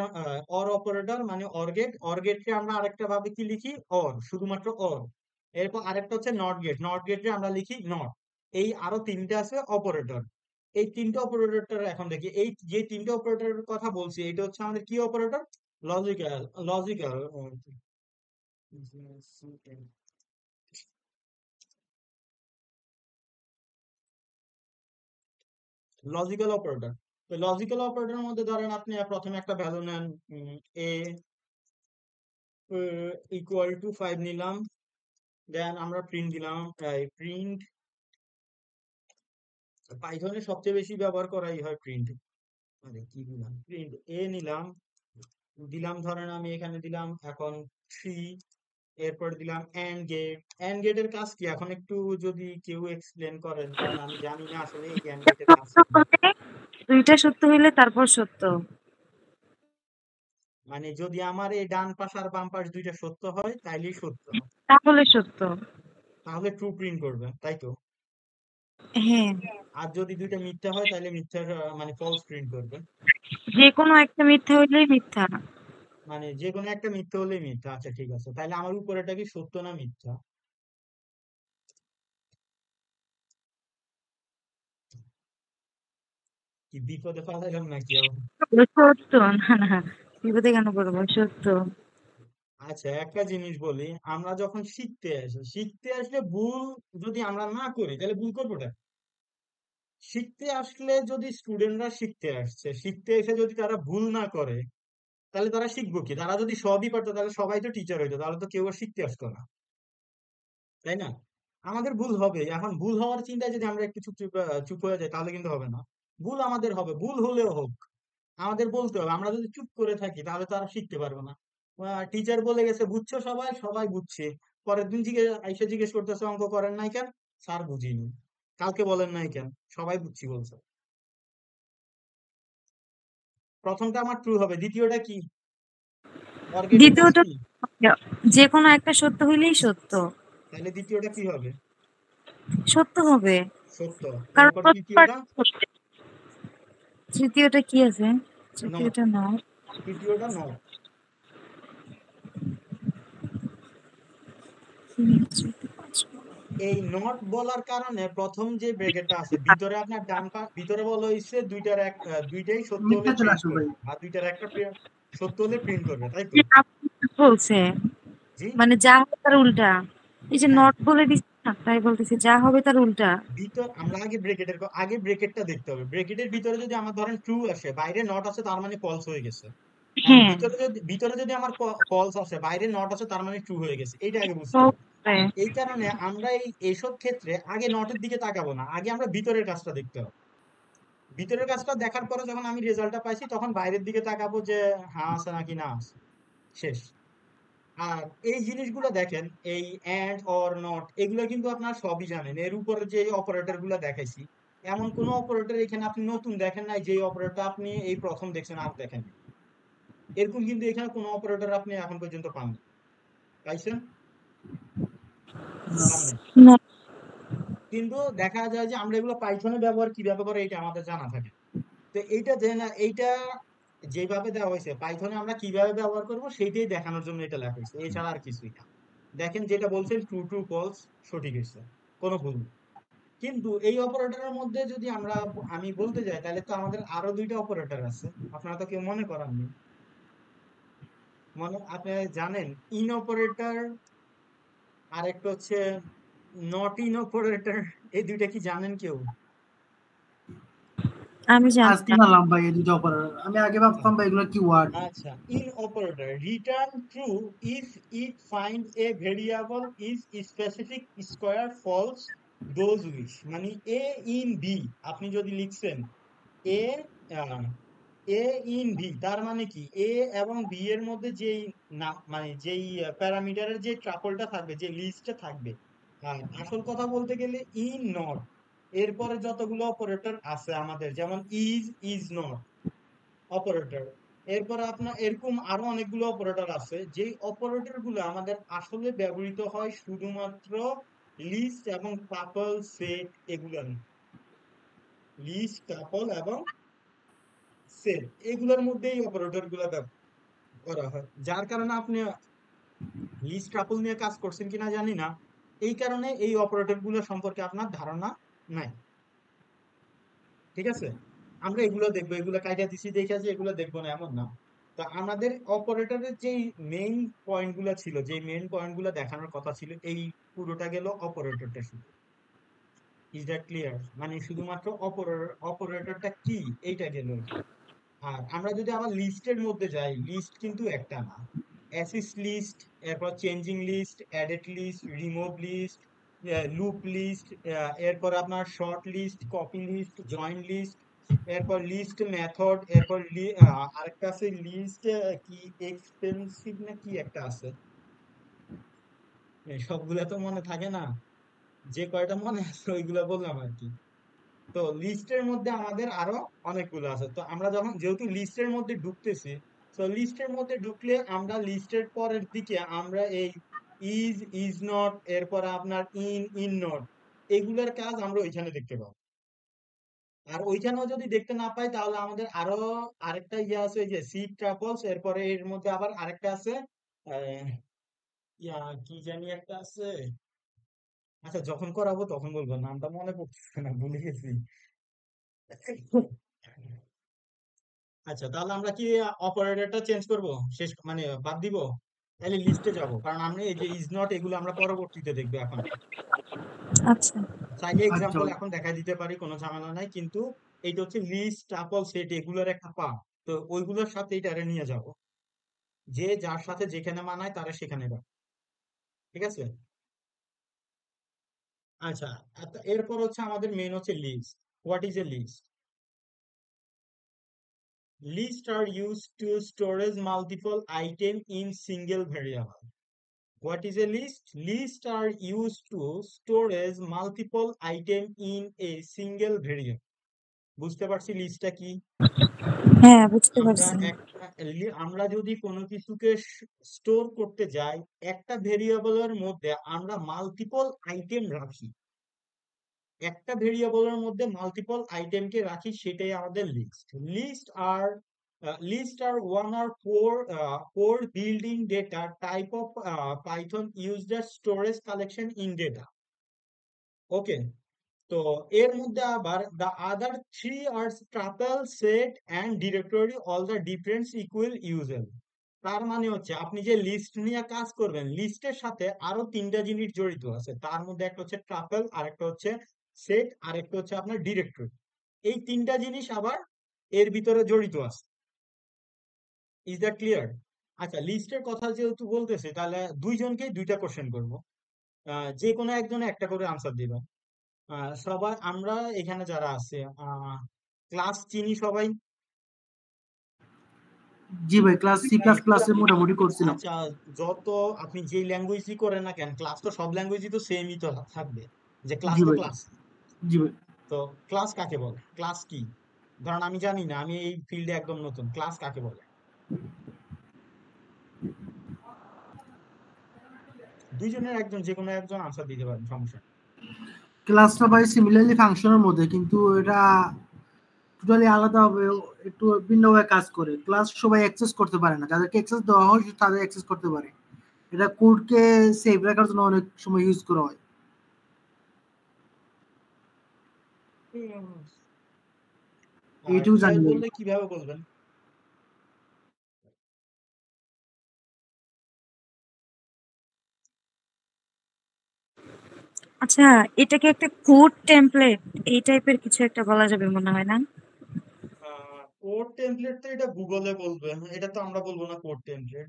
অর অপারেটর মানে অর গেট। অর গেটকে আমরা আরেকটা ভাবে কি লিখি? অর, শুধুমাত্র অর। এরপর আরেকটা হচ্ছে নট গেট। নট গেটে আমরা লিখি নট। এই আরো 3টে আছে অপারেটর। এই 3টে অপারেটর এখন দেখি। এই যে 3টে অপারেটরের কথা বলছি, এটা হচ্ছে আমাদের কি operator? Logical. Logical logical operator. তো লজিক্যাল অপারেটরের মধ্যে ধরেন আপনি প্রথমে একটা ভ্যালু নেন, এ ইকুয়াল টু 5 নিলাম। দেন আমরা প্রিন্ট দিলাম, প্রিন্ট। পাইথনে সবচেয়ে বেশি ব্যবহার করাই হয় প্রিন্ট। মানে কি দিলাম? প্রিন্ট এ নিলাম, দিলাম ধরেন আমি এখানে দিলাম এখন 3। এরপর দিলাম এন্ড গেট। এন্ড গেটের কাজ কি এখন একটু যদি কেউ এক্সপ্লেন করেন, কারণ আমি জানি না আসলে এই এন্ড গেটের কাজ সত্য কি। হলে দুইটা সত্য হইলে তারপর সত্য। মানে যদি আমার এই ডান পাশ আর বাম পাশ দুইটা সত্য হয় তাইলেই সত্য। তাহলে সত্য। তাহলে ট্রু প্রিন্ট করবে, তাই তো? হ্যাঁ, আর যদি দুইটা মিথ্যা হয় তাহলে মিথ্যা, মানে ফলস প্রিন্ট করবে। যে কোনো একটা মিথ্যা হইলেই মিথ্যা। মানে যে কোনো একটা মিথ্যা হলেই মিথ্যা। আচ্ছা ঠিক আছে, তাহলে আমার উপরেটা কি সত্য না মিথ্যা? কি বিপদে ফেলাইলাম নাকি আবার? সত্য। না না, বিপদে কেন করবো? সত্য। আচ্ছা, একটা জিনিস বলি, আমরা যখন শিখতে আসলে ভুল যদি আমরা না করি তাহলে ভুল করবোটা? শিখতে আসলে যদি স্টুডেন্টরা শিখতে এসে যদি তারা ভুল না করে, তাহলে তারা শিখবো কি? তারা যদি সবই পারতো তাহলে সবাই তো টিচার হইতো, তাহলে তো কেউ আর শিখতে আসতো না, তাই না? আমাদের ভুল হবে। এখন ভুল হওয়ার চিন্তায় যদি আমরা একটু চুপ চুপ চুপ হয়ে যাই তাহলে কিন্তু হবে না। ভুল আমাদের হবে, ভুল হলেও হোক আমাদের বলতে হবে। আমরা যদি চুপ করে থাকি তাহলে তো আর শিখতে পারবো না। টিচার বলে গেছে বুঝছো সবাই, সবাই বুঝছে। পরের দিন জিজ্ঞেস করতেছে অঙ্ক করেন নাই কেন? স্যার বুঝিনি। কালকে বলেন নাই কেন? সবাই বুঝছি বলছে। প্রথমটা আমার ট্রু হবে, দ্বিতীয়টা কি? অর গেটের কাজ দ্বিতীয়টা কি? যে কোনো একটা সত্য হইলেই সত্য, তাহলে দ্বিতীয়টা কি হবে? সত্য হবে, সত্য। কারণ এরপর প্রথম তৃতীয়টা তৃতীয়টা কি আছে? নট, তৃতীয়টা নয়। তৃতীয়টা নট। এই নট বলার কারণে প্রথম যে ব্র্যাকেটটা আছে ভিতরে আপনার ভিতরে বলা হয়েছে দুইটাই সত্য হলে মিথ্যা চলে প্রিন্ট আসবে ভাই। করবে, আর দুইটার একটা সত্য হলে প্রিন্ট করবে, তাই তো? যে আপনি বলছে জি মানে যা হবে তার উল্টা, এই যে হ্যাঁ। নট বলে দিচ্ছে না, তাই বলতেছি যা হবে তার উল্টা। আমরা আগে ব্রেকেটটা দেখতে হবে। ব্রেকেটের ভিতরে যদি আমার ধরেন ট্রু আসে, বাইরে নট আছে, তার মানে ফলস হয়ে গেছে। আর হ্যাঁ, ভিতরে যদি আমার ফলস আসে, বাইরে নট আছে, তার মানে ট্রু হয়ে গেছে। এইটা আগে বুঝতে হবে। হবে। এই কারণে আমরা এইসব ক্ষেত্রে আগে নটের দিকে তাকাবো না, আগে আমরা ভিতরের কাজটা দেখতে হবে। ভিতরের কাজটা দেখার পরে যখন আমি রেজাল্টটা পাইছি, তখন বাইরের দিকে তাকাবো যে হ্যাঁ আছে নাকি না আছে, শেষ। আর এই জিনিসগুলো দেখেন, এই অ্যান্ড অর নট এগুলো কিন্তু আপনার সবই জানেন। এর উপরে যে অপারেটর গুলো দেখাইছি, এমন কোন অপারেটর এখানে আপনি নতুন দেখেন নাই যে অপারেটর আপনি এই প্রথম দেখছেন আর দেখেন নাই। এরকম কিন্তু এখানে কোনো অপারেটর আপনি এখন পর্যন্ত পাননি। পাইছেন? পান নাই। না, কিন্তু দেখা যায় যে আমরা এগুলো পাইথনে ব্যবহার কিভাবে করে এটা আমাদের জানা থাকে। তো এইটা যে না, এইটা যেভাবে দেওয়া হয়েছে পাইথনে আমরা কিভাবে ব্যবহার করব সেইটাই দেখানোর জন্য এটা লেখা হয়েছে, এছাড়া আর কিছুই না। দেখেন যেটা বলছেন ট্রু ট্রু ফলস, সঠিক হয়েছে, কোনো ভুল নেই। কিন্তু এই অপারেটরের মধ্যে যদি আমি বলতে যাই, তাহলে তো আমাদের আরো দুইটা অপারেটর আছে, আপনারা তো কেউ মনে করাননি। আপনি জানেন ইন অপারেটর, আর একটা হচ্ছে নট ইন অপারেটর। এই দুইটা কি জানেন কেউ? আমি আজকে জানতাম। জানলাম ভাই এই দুটো অপারেটর, আমি আগে ভাবতাম ভাই এগুলো কি ওয়ার্ড। আচ্ছা, in operator return true if it find a variable is specific square false those which, মানে a in b আপনি যদি লিখছেন a a in b, তার মানে কি a এবং b এর মধ্যে যেই না মানে যেই প্যারামিটারের যে ট্রাপলটা থাকবে, যে লিস্টটা থাকবে, আসল কথা বলতে গেলে ইন নট, এরপরে যতগুলো অপারেটর আছে আমাদের, যেমন ইজ নট অপারেটর, এরপর আপনার এরকম আরো অনেকগুলো অপারেটর আছে, যেই অপারেটর গুলো আমাদের আসলে ব্যবহৃত হয় শুধুমাত্র লিস্ট এবং টাপল সেট এগুলোর, লিস্ট টাপল এবং সেট এগুলোর মধ্যে এই অপারেটর গুলো ব্যবহার করা হয়। যার কারণে আপনি লিস্ট টাপল নিয়ে কাজ করছেন কিনা জানি না, এই কারণে এই অপারেটর গুলো সম্পর্কে আপনার ধারণা নাই। ঠিক আছে, আমরা এগুলো দেখবো, এগুলো কাইটা দিছি দেখে আছে, এগুলো দেখবো না এমন না। তো আমাদের অপারেটরের যেই মেইন পয়েন্ট গুলো ছিল, যে মেইন পয়েন্ট গুলো দেখানোর কথা ছিল, এই পুরোটা গেল অপারেটরটা শুধু। Is that clear? মানে শুধুমাত্র অপারেটরটা কি এইটা গেল। আর আমরা যদি আবার লিস্টের মধ্যে যাই, লিস্ট কিন্তু একটা না, অ্যাসিস লিস্ট, এরপর changing list, added list, remove list, loop list, এরপর আপনার sort list, copy list, join list, এরপর লিস্ট মেথড, এরপর আরেকটা আছে লিস্ট কি এক্সপেন্সিভ না কি একটা আছে, সবগুলা তো মনে থাকে না, যে কয়টা মনে আছে ওইগুলা বললাম আর কি। তো লিস্টের মধ্যে আমাদের আরো অনেকগুলো আছে। তো আমরা যখন যেহেতু লিস্টের মধ্যে ঢুকতেছি, তো লিস্টের মধ্যে ঢুকলে আমরা লিস্টের পরের দিকে আমরা এই ইজ নট, এরপর আপনার ইন নট, এগুলার কাজ আমরা ওইখানে দেখতে পাবো। আর ওইখানেও যদি দেখতে না পাই, তাহলে আমাদের আরো আরেকটা ইয়ে আছে, ওই যে সি ট্রাপলস, এরপরে এর মধ্যে আবার আরেকটা আছে আহ, কি জানি একটা আছে। আচ্ছা, যখন করাবো তখন বলবো, নামটা মনে পড়তেছে না, ভুলে গেছি। আচ্ছা, তাহলে আমরা কি অপারেটরটা চেঞ্জ করব, শেষ মানে বাদ দিব, তাহলে লিস্টে যাব, কারণ আমরা এই যে ইজ নট এগুলো আমরা পরবর্তীতে দেখবো। এখন আচ্ছা, চাইলে আচ্ছা এক্সাম্পল ভাই। এখন দেখা দিতে পারি, কোনো ঝামেলা নাই, কিন্তু এইটা হচ্ছে লিস্ট টাপল সেট এগুলোর একটা পা, তো ওইগুলোর সাথে এটারে নিয়ে যাব, যে যার সাথে যেখানে মানায় তারা সেখানে রাখ। ঠিক আছে? আচ্ছা, এরপর হচ্ছে আমাদের মেন হচ্ছে list. What is a list? List are use to storage multiple item in single variable. What is a list? Lists are used to storage multiple items in a single variable. বুঝতে পারছি লিস্টটা কি? হ্যাঁ, বুঝতে আমরা পারছি। আমরা যদি কোনো কিছুকে স্টোর করতে যাই, একটা ভেরিয়েবলের মধ্যে আমরা মাল্টিপল আইটেম রাখি, একটা ভেরিয়েবলের মধ্যে মাল্টিপল আইটেমকে রাখি, সেটাই আমাদের list. List are one of four building data type of Python used as storage collection in data. Okay, তো এর মধ্যে আবার the other three are tuple, set and directory, all the difference equal usual। তার মানে হচ্ছে আপনি যে list নিয়ে কাজ করবেন, লিস্টের সাথে আরো তিনটা জিনিস জড়িত আছে। তার মধ্যে একটা হচ্ছে টাপল, আরেকটা হচ্ছে সেট, আরেকটা হচ্ছে আপনার ডিরেক্টরি। এই তিনটা জিনিস আবার এর ভিতরে জড়িত আছে। Is that clear? আচ্ছা, লিস্টের কথা যেহেতু বলতেছে, তাহলে দুইজনকেই দুইটা কোশ্চেন করবো। যে কোনো একজনে একটা করে আনসার দিবেন। সবাই আমরা এখানে যারা আছে, ক্লাস চিনি সবাই? জি ভাই, ক্লাস C++ এর মোটামুটি করছিলাম। আচ্ছা, যত আপনি যেই ল্যাঙ্গুয়েজই করেন না কেন, ক্লাস তো সব ল্যাঙ্গুয়েজই তো সেমই তো থাকবে, যে ক্লাস জি তো ভাই। ক্লাস। জি ভাই, তো ক্লাস কাকে বলে? ক্লাস কি? ধরেন আমি জানি না, আমি এই ফিল্ডে একদম নতুন, ক্লাস কাকে বলে? দুইজনের একজন, যে কোনো একজন আনসার দিতে পারেন, সমস্যা নেই। ক্লাসটা ভাই সিমিলারলি ফাংশনের মধ্যে, কিন্তু এটা টোটালি আলাদা হবে, একটু ভিন্নভাবে কাজ করে। ক্লাস সবাই অ্যাক্সেস করতে পারে না, যাদেরকে অ্যাক্সেস দেওয়া হয় তাদের অ্যাক্সেস করতে পারে। এটা কোডকে সেভ রাখার জন্য অনেক সময় ইউজ করা হয়। আর এইটুকু জানি কিভাবে ভাই। বললে, কিভাবে বলবেন? আচ্ছা, এটাকে একটা কোড টেমপ্লেট এই টাইপের কিছু একটা বলা যাবে মনে হয় না? কোড টেমপ্লেট তো এটা গুগলে বলবে, এটা তো আমরা বলবো না কোড টেমপ্লেট।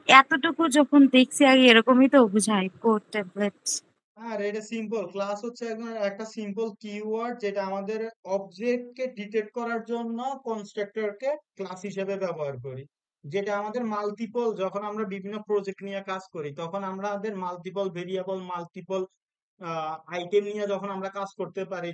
এতটুকু যখন দেখছি আগে এরকমই তো বুঝায় কোড টেমপ্লেট। আর এটা সিম্পল, ক্লাস হচ্ছে একটা সিম্পল কিওয়ার্ড, যেটা আমাদের অবজেক্টকে ডিটেক্ট করার জন্য কনস্ট্রাক্টরকে ক্লাস হিসেবে ব্যবহার করি। যেটা আমাদের মাল্টিপল, যখন আমরা বিভিন্ন প্রজেক্ট নিয়ে কাজ করি, তখন আমাদের মাল্টিপল ভেরিয়েবল, মাল্টিপল আইটেম নিয়ে যখন আমরা কাজ করতে পারি,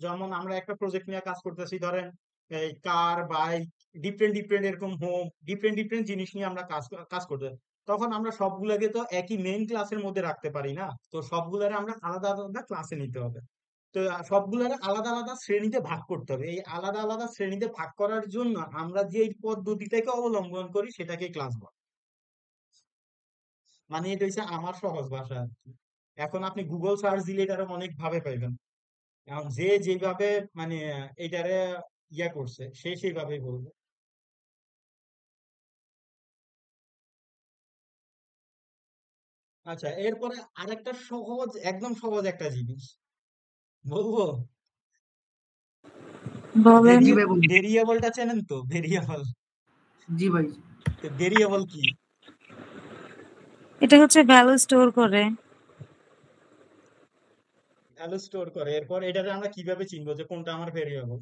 যেমন আমরা একটা প্রজেক্ট নিয়ে কাজ করতেছি, ধরেন এই কার, বাইক, ডিফারেন্ট ডিফারেন্ট এরকম হোম, ডিফারেন্ট ডিফারেন্ট জিনিস নিয়ে আমরা কাজ কাজ করতে, তখন আমরা সবগুলোকে তো একই মেইন ক্লাসের মধ্যে রাখতে পারি না। তো সবগুলোরে আমরা আলাদা আলাদা ক্লাসে নিতে হবে। তো সবগুলোরে আলাদা আলাদা শ্রেণীতে ভাগ করতে হবে। এই আলাদা আলাদা শ্রেণীতে ভাগ করার জন্য আমরা যে এই পদ্ধতিটাকে অবলম্বন করি, সেটাকে ক্লাস বলে। মানে এটা হচ্ছে আমার সহজ ভাষা আর কি। এখন আপনি গুগল সার্চ দিলে এটারে অনেক ভাবে পাইবেন। এখন যে যেভাবে মানে এটারে ইয়া করছে, সে সেইভাবেই বলবে। আচ্ছা, এরপরে আরেকটা সহজ, একদম সহজ একটা জিনিস বলবো। বলেন। জি ভাই, বলুন। ভেরিয়েবলটা চেনেন তো? ভেরিয়েবল, জি ভাই। ভেরিয়েবল কি? এটা হচ্ছে ভ্যালু স্টোর করে। ভ্যালু স্টোর করে, এরপর এটারে আমরা কিভাবে চিনবো যে কোনটা আমার ভেরিয়েবল?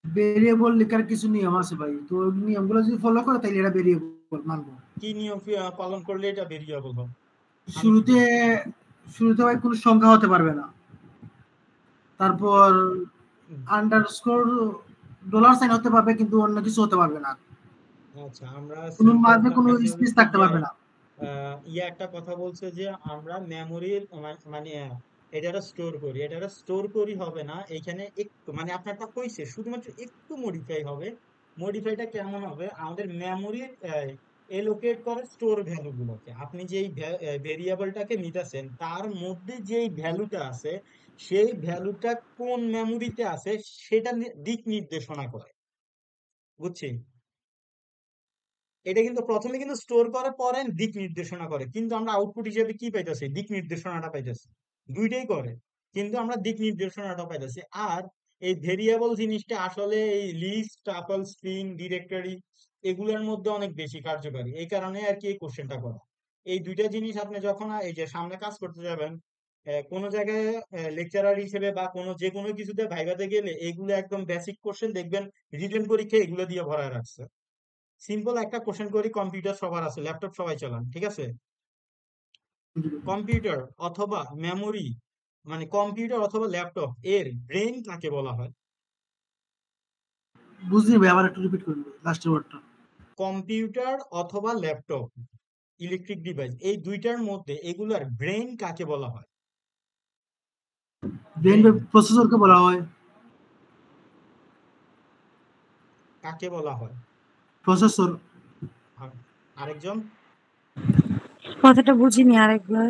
ভেরিয়েবল লেখার কিছু নিয়ম আছে ভাই, তো ওই নিয়মগুলো যদি ফলো করে তাহলে এটা ভেরিয়েবল মানবো। কি নিয়ম পালন করলে এটা ভেরিয়েবল হবে? আমি কি শুরুতে করব? শুরুতে ভাই কোনো সংখ্যা হতে পারবে না। তারপর উম, আন্ডারস্কোর ডলার সাইন হতে পারবে, কিন্তু অন্য কিছু হতে পারবে না। আচ্ছা, আমরা কোনো সিম্পল মাঝে কোনো ভাষায় স্পেস হচ্ছে থাকতে যে পারবে না। ইয়া একটা কথা বলছে যে আমরা মেমোরির মানে এটারে স্টোর করি, এটারে স্টোর করি হবে না এখানে, একটু মানে আপনারটা কইছে শুধুমাত্র একটু মডিফাই হবে। মডিফাইটা কেমন হবে? আমাদের মেমোরির এলোকেট করে স্টোর ভ্যালু গুলোকে, আপনি যেই ভেরিয়েবলটাকে নিতেছেন তার মধ্যে যেই ভ্যালুটা আছে, সেই ভ্যালুটা কোন মেমোরিতে আছে সেটা দিক নির্দেশনা করে। বুঝছি? এটা কিন্তু প্রথমে কিন্তু স্টোর করে, পরে দিক নির্দেশনা করে, কিন্তু আমরা আউটপুট হিসেবে কি পাইতেছি? দিক নির্দেশনাটা পাইতেছি। দুইটাই করে, কিন্তু আমরা দিক নির্দেশনাটা পাইতেছি। আর এই ভেরিয়েবল জিনিসটা আসলে এই লিস্ট, টাপল, স্ট্রিং, ডিরেক্টরি এগুলোর মধ্যে অনেক বেশি কার্যকারী। এই কারণে আর কি এই কোশ্চেনটা করা। এই দুইটা জিনিস আপনি যখন এই যে সামনে কাজ করতে যাবেন, কোনো জায়গায় লেকচারার হিসেবে বা যে কোনো কিছুতে ভাইভাতে গেলে, এগুলো একদম বেসিক কোশ্চেন দেখবেন রিটেন পরীক্ষা এগুলো দিয়ে ভরায় রাখছে। সিম্পল একটা কোশ্চেন করি, কম্পিউটার সবার আছে, ল্যাপটপ সবাই চালান, ঠিক আছে? কম্পিউটার অথবা মেমোরি মানে কম্পিউটার অথবা ল্যাপটপ এর ব্রেন কাকে বলা হয়? বুঝলি ভাই, আবার একটু রিপিট করবি লাস্টের ওয়ার্ডটা। কম্পিউটার অথবা ল্যাপটপ, ইলেকট্রিক ডিভাইস, এই দুইটার মধ্যে এগুলার ব্রেন কাকে বলা হয়? ব্রেন ব্রেন প্রসেসরকে বলা হয়। কাকে বলা হয়? প্রসেসর। আর- আরেকজন? কথাটা বুঝিনি আরেকবার।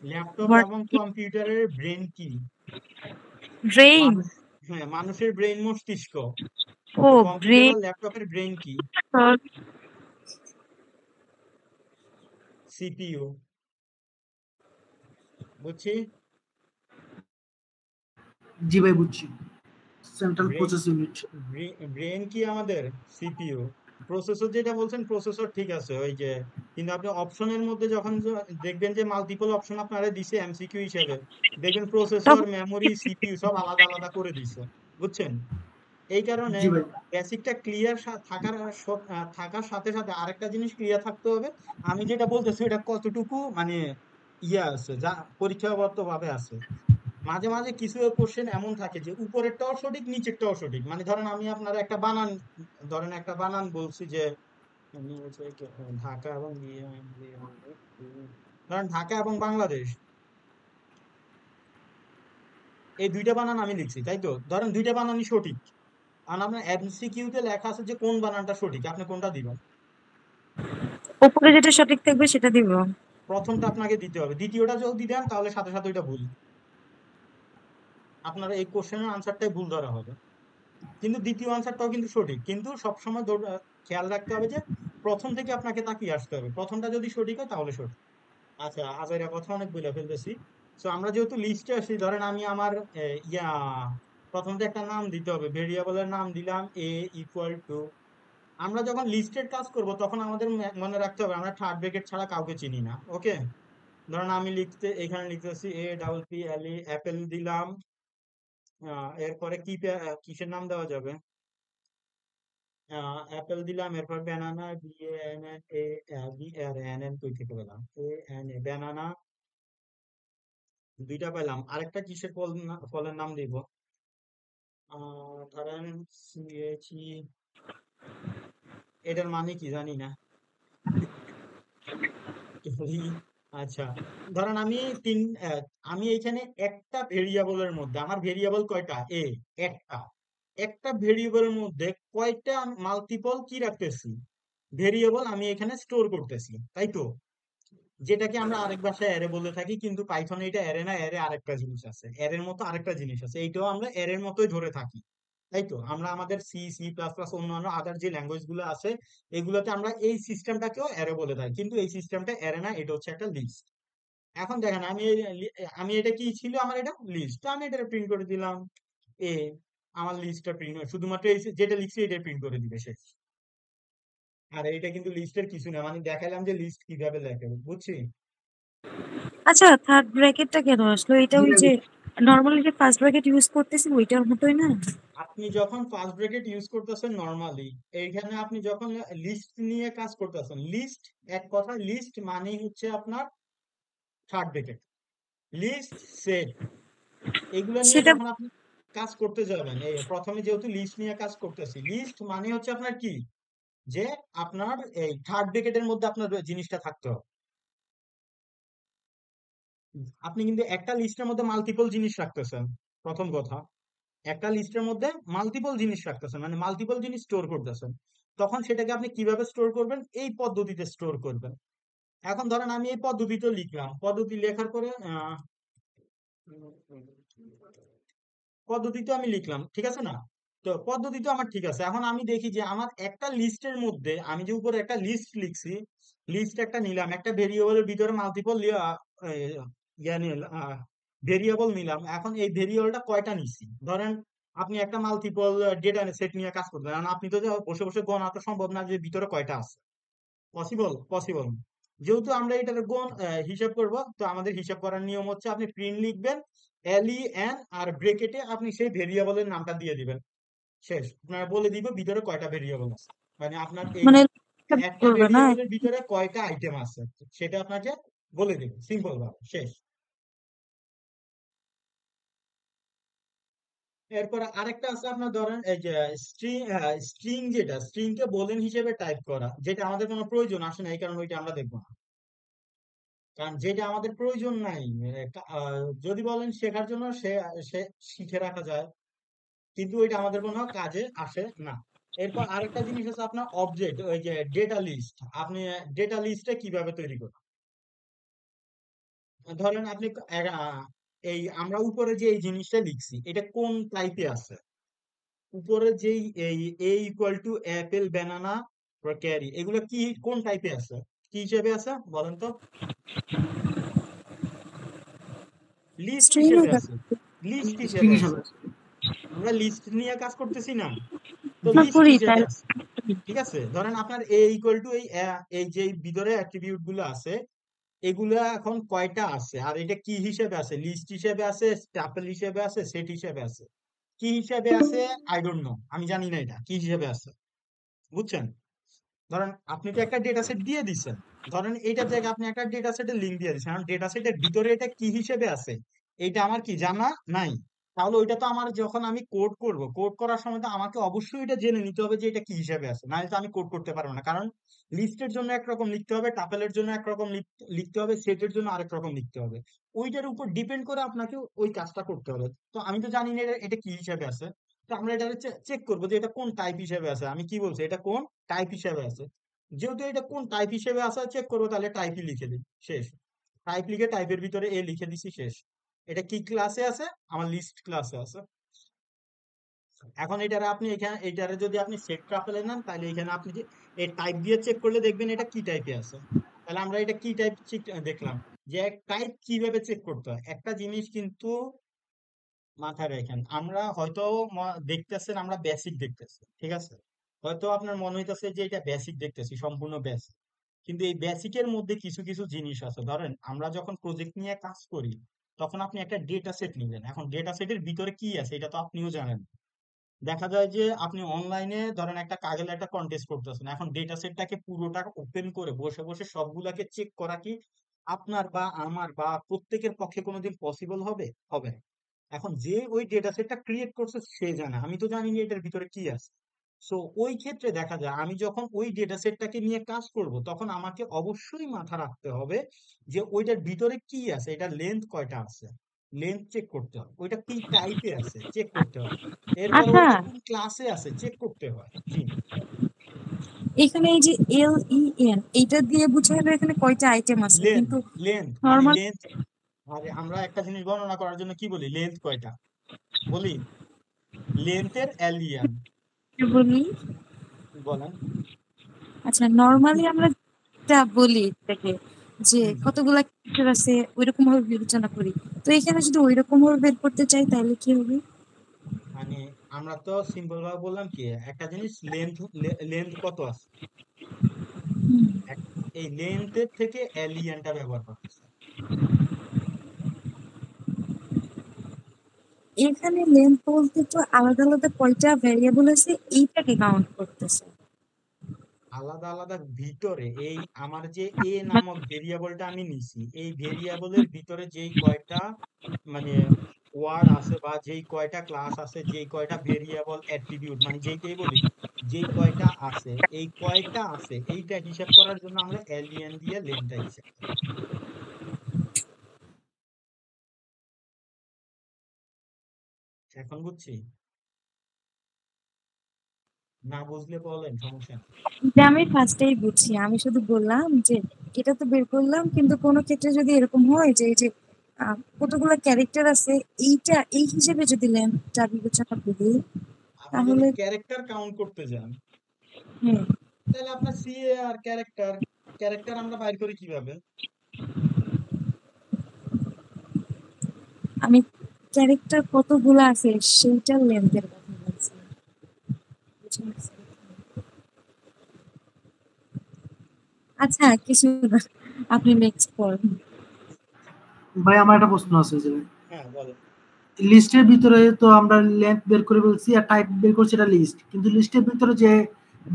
Laptop what? এবং কম্পিউটারের ব্রেন কি? ব্রেইন? মানুষ, হ্যাঁ, মানুষের ব্রেন মস্তিষ্ক। ও তো কম্পিউটার ব্রেন। আর ল্যাপটপের ব্রেন কি? সিপিইউ। বুঝছি। জি ভাই বুঝছি, central brain, process unit. Brain কি আমাদের? সিপিইউ। প্রসেসর যেটা বলছেন প্রসেসর ঠিক আছে, ওই যে, কিন্তু আপনি অপশনের মধ্যে যখন দেখবেন যে মাল্টিপল অপশন আপনারা দিছে এমসিকিউ হিসেবে, দেখবেন প্রসেসর, তখন মেমোরি, সিপিইউ সব আলাদা আলাদা করে দিছে। বুঝছেন? এই কারণে জি ভাই। বেসিকটা ক্লিয়ার থাকার সাথে সাথে আরেকটা জিনিস ক্লিয়ার থাকতে হবে। আমি যেটা বলতেছি এটা কতটুকু মানে ইয়ে আছে, যা পরীক্ষাগত ভাবে আছে। মাঝে মাঝে কিছু কোশ্চেন এমন থাকে যে উপরেরটাও সঠিক নিচেরটাও সঠিক, মানে ধরেন আমি আপনার একটা বানান, ধরেন একটা বানান বলছি যে আমি হচ্ছে ঢাকা এবং ধরেন ঢাকা এবং বাংলাদেশ, এই দুইটা বানান আমি লিখছি, তাই তো? ধরেন দুইটা বানানই সঠিক, আর আপনার এমসিকিউ তে লেখা আছে যে কোন বানানটা সঠিক, আপনি কোনটা দিবেন? উপরে যেটা সঠিক থাকবে সেটা দিব। প্রথমটা আপনাকে দিতে হবে, দ্বিতীয়টা যদি দেন তাহলে সাথে সাথে ওইটা ভুল, আপনার এই কোশ্চেনের আনসারটাই ভুল ধরা হবে। কিন্তু দ্বিতীয় আনসারটাও কিন্তু সঠিক, কিন্তু সবসময় খেয়াল রাখতে হবে যে প্রথম থেকে আপনাকে তাকিয়ে আসতে হবে, প্রথমটা যদি সঠিক হয় তাহলে সঠিক। আচ্ছা, আজাইরা কথা অনেক বলে ফেলতেছি। তো আমরা যেহেতু লিস্টে আসি, ধরেন আমি আমার ইয়া প্রথমত একটা নাম দিতে হবে, ভেরিয়েবলের নাম দিলাম এ ইকুয়াল টু। আমরা যখন লিস্টের কাজ করব তখন আমাদের মনে রাখতে হবে আমরা থার্ড ব্র্যাকেট ছাড়া কাউকে চিনি না, ওকে? ধরেন আমি এখানে লিখতেছি এ ডাবল পি এল ই, অ্যাপেল দিলাম। এরপরে কি কিসের নাম দেওয়া যাবে? অ্যাপেল দিলাম, এরপর banana, B A N N A, B R N N কই থেকে পেলাম, এ এন এ, ব্যানানা দুইটা পেলাম। আরেকটা কিসের ফলের নাম দিব? ধরেন সিএচই, এটার মানে কি জানি না। এই, আচ্ছা, ধরেন আমি তিন আহ, আমি এখানে একটা ভেরিয়েবলের মধ্যে, আমার ভেরিয়েবল কয়টা? এ, একটা। একটা ভেরিয়েবলের মধ্যে কয়টা মাল্টিপল কি রাখতেছি? ভেরিয়েবল আমি এখানে স্টোর করতেছি, তাই তো? যেটাকে আমরা আরেক ভাষায় অ্যারে বলে থাকি, কিন্তু পাইথনে এটা অ্যারে না, অ্যারে আরেকটা জিনিস আছে, অ্যারের মতো আরেকটা জিনিস আছে, এইটাও আমরা অ্যারের মতোই ধরে থাকি, তাই তো? আমরা আমাদের সি, সি প্লাস প্লাস, অন্যান্য আদার যে ল্যাঙ্গুয়েজ গুলো আছে এগুলোতে আমরা এই সিস্টেমটাকেও অ্যারে বলে থাকি, কিন্তু এই সিস্টেমটা অ্যারে না, এটা হচ্ছে একটা লিস্ট। এখন দেখেন আমি এটা কি ছিল, আমার এটা লিস্ট, তো আমি এটা প্রিন্ট করে দিলাম এ, আমার লিস্টটা প্রিন্ট, শুধুমাত্র এই যেটা লিখছি এটা প্রিন্ট করে দিবে শেষ। আর এটা কিন্তু লিস্টের কিছু না, মানে দেখালাম যে লিস্ট কিভাবে লেখে, বুঝছি? আচ্ছা, থার্ড ব্র্যাকেটটা কেন আসলো? এটা জি ওই ভাই যে নরমালি যে ফার্স্ট ব্র্যাকেট ইউজ করতেছি ওইটার মতোই না? আপনি যখন ফার্স্ট ব্র্যাকেট ইউজ করতেছেন নরমালি, এইখানে আপনি যখন লিস্ট নিয়ে কাজ করতেছেন, লিস্ট, এক কথা লিস্ট মানেই হচ্ছে আপনার থার্ড ব্র্যাকেট, লিস্ট, সেট, এগুলো নিয়ে সেটা যখন আপনি কাজ করতে যাবেন, এই প্রথমে যেহেতু লিস্ট নিয়ে কাজ করতেছি, লিস্ট মানে হচ্ছে আপনার কি, যে আপনার এই থার্ড ব্র্যাকেটের মধ্যে আপনার জিনিসটা থাকতে হবে। আপনি কিন্তু একটা লিস্টের মধ্যে মাল্টিপল জিনিস রাখতেছেন, প্রথম কথা, একটা লিস্টের মধ্যে মাল্টিপল জিনিস রাখতেছেন, মানে মাল্টিপল জিনিস স্টোর করতেছেন, তখন সেটাকে আপনি কিভাবে স্টোর করবেন? এই পদ্ধতিতে স্টোর করবেন। এখন ধরেন আমি এই পদ্ধতিতে লিখলাম, পদ্ধতি লেখার পরে পদ্ধতিতে আমি লিখলাম, ঠিক আছে না? তো পদ্ধতি তো আমার ঠিক আছে, এখন আমি দেখি যে আমার একটা লিস্টের মধ্যে, আমি যে উপরে একটা লিস্ট লিখছি, লিস্ট একটা নিলাম, একটা ভেরিয়েবলের ভিতরে মাল্টিপল ভেরিয়েবল নিলাম, এখন এই ভেরিয়েবলটা কয়টা নিছি? ধরেন আপনি একটা মাল্টিপল ডেটা সেট নিয়ে কাজ করবেন, কারণ আপনি তো যে বসে বসে গণা তো সম্ভব না যে ভিতরে কয়টা আছে, পসিবল পসিবল। যেহেতু আমরা এটার গুণ হিসাব করব, তো আমাদের হিসাব করার নিয়ম হচ্ছে আপনি প্রিন্ট লিখবেন এল ই এন, আর ব্রেকেটে আপনি সেই ভেরিয়েবলের নামটা দিয়ে দিবেন, শেষ। আপনার বলে দিব ভিতরে কয়টা ভেরিয়েবল আছে, মানে আপনার এই মানে একটা করবে না? ভেরিয়েবলের ভিতরে কয়টা আইটেম আছে সেটা আপনাকে বলে দিব, সিম্পল ভাবে, শেষ। এরপর আরেকটা আছে আপনার ধরেন এই যে স্ট্রিং, যেটা স্ট্রিং কে বলেন হিসেবে টাইপ করা, যেটা আমাদের কোনো প্রয়োজন আসে না, এই কারণে ওইটা আমরা দেখবো না। কারণ যেটা আমাদের প্রয়োজন নাই, যদি বলেন শেখার জন্য সে সে শিখে রাখা যায়, কিন্তু ওইটা আমাদের কোনো কাজে আসে না। এরপর আরেকটা জিনিস আছে আপনার অবজেক্ট, ওই যে ডেটা লিস্ট। আপনি ডেটা লিস্টে কিভাবে তৈরি করবেন? ধরেন আপনি এই আমরা উপরে যে এই জিনিসটা লিখছি এটা কোন টাইপে আছে, উপরে যেই এই A equal to apple banana cherry, এগুলো কি কোন টাইপে আছে, কি হিসেবে আছে বলেন তো? লিস্ট স্ট্রিং হিসেবে এর আছে। লিস্ট স্ট্রিং হিসেবে আছে। হিসাবে। আমরা লিস্ট নিয়ে কাজ করতেছি না, তো আমরা লিস্ট করি হিসেবে তাই। আছে। ঠিক আছে, ধরেন আপনার এ ইকুয়াল টু এই যে ভিতরে অ্যাট্রিবিউট গুলো আছে, এগুলা এখন কয়টা আছে, আর এটা কি হিসেবে আছে, লিস্ট হিসেবে আছে, স্ট্যাপল হিসেবে আছে, সেট হিসেবে আছে, কি হিসেবে আছে আই ডোন্ট নো, আমি জানি না এটা কি হিসেবে আছে, বুঝছেন? ধরেন আপনি তো একটা ডেটা সেট দিয়ে দিচ্ছেন, ধরেন এইটার জায়গায় আপনি একটা ডেটা সেটের লিঙ্ক দিয়ে দিচ্ছেন, কারণ ডেটা সেটের ভিতরে এটা কি হিসেবে আছে এইটা আমার কি জানা নাই। তাহলে ওইটা তো আমার যখন আমি কোড করব, কোড করার সময় তো আমাকে অবশ্যই এটা জেনে নিতে হবে যে এটা কি হিসেবে আছে, নাহলে তো আমি কোড করতে পারবো না। কারণ লিস্টের জন্য একরকম লিখতে হবে, টাপেলের জন্য একরকম লিখতে হবে, সেটের জন্য আরেক রকম লিখতে হবে, ওইটার উপর ডিপেন্ড করে আপনাকে ওই কাজটা করতে হবে। তো আমি তো জানি না এটা কি হিসেবে আছে, তো আমরা এটা চেক করবো যে এটা কোন টাইপ হিসেবে আছে, আমি কি বলছি এটা কোন টাইপ হিসেবে আছে। যেহেতু এটা কোন টাইপ হিসেবে আছে চেক করবো, তাহলে টাইপই লিখে দিই, শেষ। টাইপ লিখে টাইপের ভিতরে এ লিখে দিছি, শেষ। এটা কি ক্লাসে আছে? আমার লিস্ট ক্লাসে আছে। এখন এটারে আপনি এখানে এটারে যদি আপনি সেট টাপেলে নেন, তাহলে এখানে আপনি যে এই টাইপ দিয়ে চেক করলে দেখবেন এটা কি টাইপে আছে। তাহলে আমরা এটা কি টাইপ দেখলাম, যে টাইপ কিভাবে চেক করতে হয়। একটা জিনিস কিন্তু মাথায় রাখেন, আমরা হয়তো দেখতেছেন আমরা বেসিক দেখতেছি, ঠিক আছে, হয়তো আপনার মনে হইতেছে যে এটা বেসিক দেখতেছি, সম্পূর্ণ বেসিক, কিন্তু এই বেসিকের মধ্যে কিছু কিছু জিনিস আছে। ধরেন আমরা যখন প্রজেক্ট নিয়ে কাজ করি, তখন আপনি একটা ডেটা সেট নিবেন, এখন ডেটা সেটের ভিতরে কি আছে এটা তো আপনিও জানেন। দেখা যায় যে আপনি অনলাইনে ধরেন একটা কাগেল একটা কন্টেস্ট করতেছেন, এখন ডেটা সেটটাকে পুরোটা ওপেন করে বসে বসে সবগুলাকে চেক করা কি আপনার বা আমার বা প্রত্যেকের পক্ষে কোনোদিন পসিবল হবে? হবে না। এখন যে ওই ডেটা সেটটা ক্রিয়েট করছে সে জানে, আমি তো জানি না এটার ভিতরে কি আছে। সো ওই ক্ষেত্রে দেখা যায় আমি যখন ওই ডেটা সেটটাকে নিয়ে কাজ করব, তখন আমাকে অবশ্যই মাথা রাখতে হবে যে ওইটার ভিতরে কি আছে, এটা লেন্থ কয়টা আছে, লেন্থ চেক করতে হবে, ওইটা কি টাইপে আছে চেক করতে হয়, এরপরে আচ্ছা, ওইটা কোন ক্লাসে আছে চেক করতে হয়। জি। এখানে এই যে LEN এইটা দিয়ে বুঝাইলো এখানে কয়টা আইটেম আছে, লেন্থ, কিন্তু লেন্থ মানে নরমাল লেন্থ। আরে আমরা একটা জিনিস বর্ণনা করার জন্য কি বলি, লেন্থ কয়টা বলি, লেন্থের এলিয়ান বলি। বলেন। আচ্ছা, নরমালি আমরা যেটা বলি এটাকে যে হুম হুম। কতগুলা ক্যারেক্টার আছে ওইরকম ভাবে বিবেচনা করি, তো এখানে যদি ওইরকম ভাবে বের করতে চাই তাহলে কি হবে? মানে আমরা তো সিম্পল ভাবে বললাম কি একটা জিনিস লেন্থ, লেন্থ কত আছে, এক- এই লেন্থের থেকে এলিয়ানটা ব্যবহার করতেছে। এখানে লেন্থ বলতে তো আলাদা আলাদা কয়টা ভ্যারিয়েবল আছে এইটাকে কাউন্ট করতেছে। আলাদা আলাদা ভিতরে এই আমার যে এ নামক ভেরিয়েবলটা আমি নিছি, এই ভেরিয়েবলের ভিতরে যেই কয়টা মানে ওয়ার্ড আছে বা যেই কয়টা ক্লাস আছে, যেই কয়টা ভেরিয়েবল অ্যাট্রিবিউট মানে যেইটাই বলি, যেই কয়টা আছে, এই কয়টা আছে এইটা হিসাব করার জন্য আমরা এলিয়ান দিয়ে লেনটা হিসাব করি। এখন বুঝছি, না বুঝলে বলেন, সমস্যা নেই। এটা আমি ফার্স্টেই বুঝছি, আমি শুধু বললাম যে এটা তো বের করলাম, কিন্তু কোনো ক্ষেত্রে যদি এরকম হয় যে এই যে কতগুলো ক্যারেক্টার আছে এইটা এই হিসেবে যদি লেন্থটা বিবেচনা করি আপনি যদি তাহলে ক্যারেক্টার কাউন্ট করতে যান, হ্যাঁ, তাহলে আপনার সিএ আর ক্যারেক্টার, ক্যারেক্টার আমরা বাইর করি কিভাবে? আমি ক্যারেক্টার কতগুলো আছে সেইটার লেন্থের কথা বলছি, বুঝছেন? আচ্ছা, কিছু না, আপনি নেক্সট পড়ুন। ভাই আমার একটা প্রশ্ন আছে যে হ্যাঁ বলেন। লিস্টের ভিতরে তো আমরা লেন্থ বের করে বলছি আর টাইপ বের করছি, এটা লিস্ট, কিন্তু লিস্টের ভিতরে যে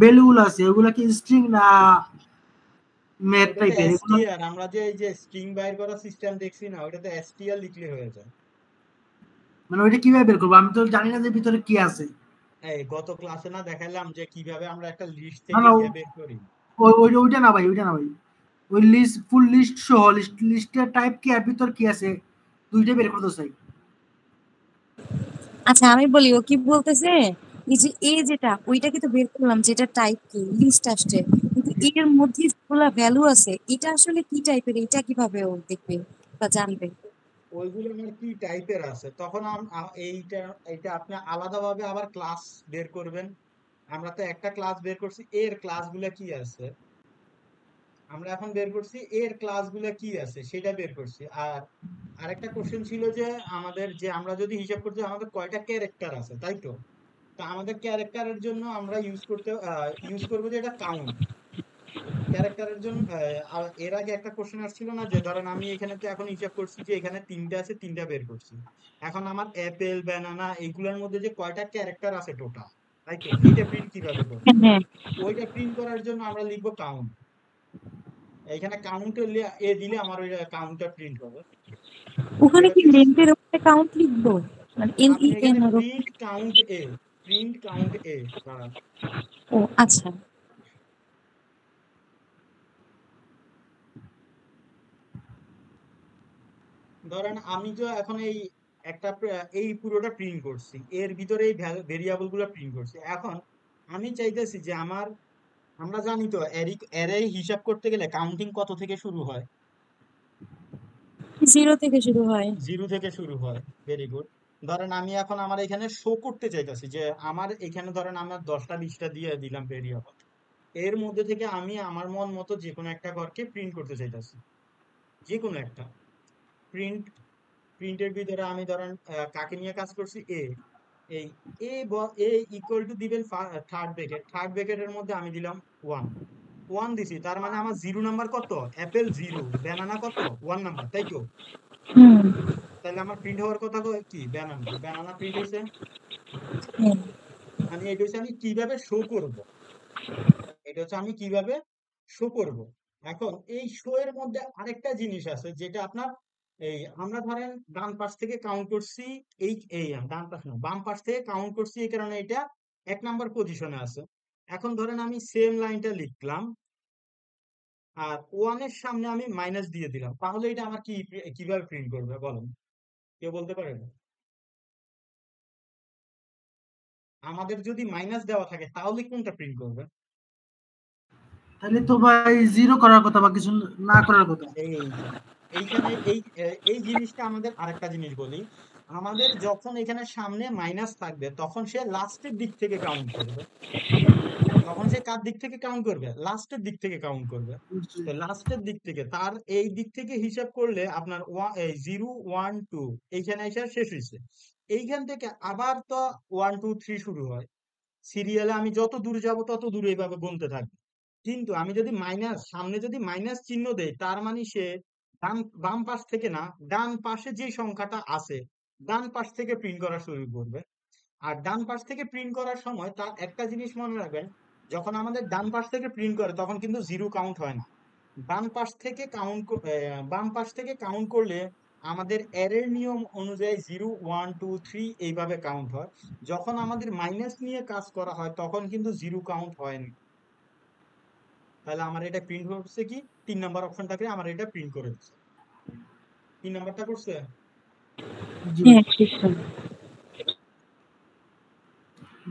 ভ্যালুগুলো আছে ওগুলা কি স্ট্রিং না ম্যাথ ওটা তো টাইপের এগুলো? এসটিআর, আমরা যে এই যে স্ট্রিং বাইর করার সিস্টেম দেখছি না, ওটা তো এসটিআর লিখলে হয়ে যায়। মানে ওইটা কিভাবে বের করবো? আমি তো জানি না যে ভিতরে কি আছে। এই গত ক্লাসে না দেখাইলাম যে কিভাবে আমরা একটা লিস্ট না থেকে না ইয়ে বের করি। ওইটা না ভাই, ওইটা না ভাই, ওই লিস্ট, ফুল লিস্ট সহ লিস্টের টাইপ কি আর ভিতর কি আছে দুইটা বের করতে চাই। আচ্ছা আমি বলি, ও কি বলতেছে, এই যে এ যেটা ওইটাকে তো বের করলাম, যেটা টাইপ কি লিস্ট আসছে, কিন্তু এর মধ্যে যেগুলা ভ্যালু আছে এটা আসলে কি টাইপের, এটা কিভাবে ও দেখবে বা জানবে? ওইগুলো আমার কি টাইপের আছে তখন এইটা এইটা আপনি আলাদাভাবে আবার ক্লাস বের করবেন। আমরা তো একটা ক্লাস বের করছি এর ক্লাসগুলো কি আছে, আমরা এখন বের করছি এর ক্লাসগুলো কি আছে সেটা বের করছি। আর আরেকটা কোশ্চেন ছিল যে আমাদের যে আমরা যদি হিসাব করতে আমাদের কয়টা ক্যারেক্টার আছে, তাই তো? তো আমাদের ক্যারেক্টারের জন্য আমরা ইউজ করবো যে এটা কাউন্ট ক্যারেক্টারের জন্য। আর এর আগে একটা কোশ্চেন আসছিল না যে ধরেন আমি এখানে তো এখন হিসাব করছি যে এখানে তিনটা আছে, তিনটা বের করছি। এখন আমার অ্যাপেল ব্যানানা এইগুলোর মধ্যে যে কয়টা ক্যারেক্টার আছে টোটাল, তাই তো? এইটা প্রিন্ট কিভাবে করবো? হ্যাঁ, ওইটা প্রিন্ট করার জন্য আমরা লিখবো কাউন্ট। এইখানে কাউন্ট এ দিলে আমার ওই কাউন্টটা প্রিন্ট হবে। ওখানে এটা কি হচ্ছে লেন্থের উপরে কাউন্ট লিখবো, মানে আপনি LEN এখানে এর উপরে? প্রিন্ট কাউন্ট এ দাঁড়ান। ও আচ্ছা। ধরেন আমি যে এখন এই পুরোটা প্রিন্ট করছি, এর ভিতরে এই ভেরিয়েবল গুলো প্রিন্ট করছি। এখন আমি চাইতেছি যে আমরা জানি তো অ্যারে হিসাব করতে গেলে কাউন্টিং কত থেকে শুরু হয়? 0 থেকে শুরু হয়। 0 থেকে শুরু হয়। Very good. ধরেন আমি এখন আমার এখানে শো করতে চাইতেছি যে আমার এখানে ধরেন আমার 10টা 20টা দিয়ে দিলাম ভেরিয়েবল। এর মধ্যে থেকে আমি আমার মন মতো যে কোনো একটা ঘরকে প্রিন্ট করতে চাইতেছি, যে কোনো একটা। প্রিন্ট প্রিন্টের ভিতরে আমি ধরেন কাকে নিয়ে কাজ করছি, এই এ ইকুয়াল টু দিবেন থার্ড ব্র্যাকেটের মধ্যে আমি দিলাম 1 1 দিছি, তার মানে আমার 0 নাম্বার কত? অ্যাপেল 0, ব্যানানা কত? 1 নাম্বার, তাই তো? হুম। তাহলে আমার প্রিন্ট হওয়ার কথা কি? ব্যানানা, ব্যানানা প্রিন্ট হয়েছে। হ্যাঁ। মানে এটা হচ্ছে আমি কিভাবে শো করব, এটা হচ্ছে আমি কিভাবে শো করব। এখন এই শো এর মধ্যে আরেকটা জিনিস আছে যেটা আপনার আমরা ধরেন ডান পাশ থেকে কাউন্ট করছি, এই ডান পাশ না বাম পাশ থেকে কাউন্ট করছি, এই কারণে এটা 1 নাম্বার পজিশনে আছে। এখন ধরেন আমি সেম লাইনটা লিখলাম আর 1 এর সামনে আমি মাইনাস দিয়ে দিলাম, তাহলে এটা আমার কিভাবে প্রিন্ট করবে বলেন? কেউ বলতে পারেন? আমাদের যদি মাইনাস দেওয়া থাকে তাহলে কোনটা প্রিন্ট করবে? তাহলে তো ভাই জিরো করার কথা বা কিছু না করার কথা। এই যে এইখানে এই জিনিসটা আমাদের আরেকটা জিনিস বলি, আমাদের যখন এখানে সামনে মাইনাস থাকবে তখন সে লাস্টের দিক থেকে কাউন্ট করবে। তখন সে কার দিক থেকে কাউন্ট করবে? লাস্টের দিক থেকে কাউন্ট করবে। তো লাস্টের দিক থেকে তার এই দিক থেকে হিসাব করলে আপনার 0 1 2 এইখানে এসে শেষ হয়েছে। এইখান থেকে আবার তো 1 2 3 শুরু হয়। সিরিয়ালে আমি যত দূর যাব তত দূর এইভাবে গুনতে থাকবে। কিন্তু আমি যদি সামনে যদি মাইনাস চিহ্ন দেই তার মানে সে বাম পাশ থেকে না, ডান পাশে যে সংখ্যাটা আছে ডান পাশ থেকে প্রিন্ট করা শুরু করবে। আর ডান পাশ থেকে প্রিন্ট করার সময় তার একটা জিনিস মনে রাখবেন, যখন আমাদের ডান পাশ থেকে প্রিন্ট করে তখন কিন্তু 0 কাউন্ট হয় না। ডান পাশ থেকে বাম পাশ থেকে কাউন্ট করলে আমাদের অ্যারের নিয়ম অনুযায়ী 0 1 2 3 এইভাবে কাউন্ট হয়। যখন আমাদের মাইনাস নিয়ে কাজ করা হয় তখন কিন্তু 0 কাউন্ট হয় না। তাহলে আমার এটা প্রিন্ট করছে কি? 3 নাম্বার অপশনটাকে আমার এটা প্রিন্ট করে দিচ্ছে। 3 নাম্বারটা করছে। জি হ্যাঁ ঠিক আছে।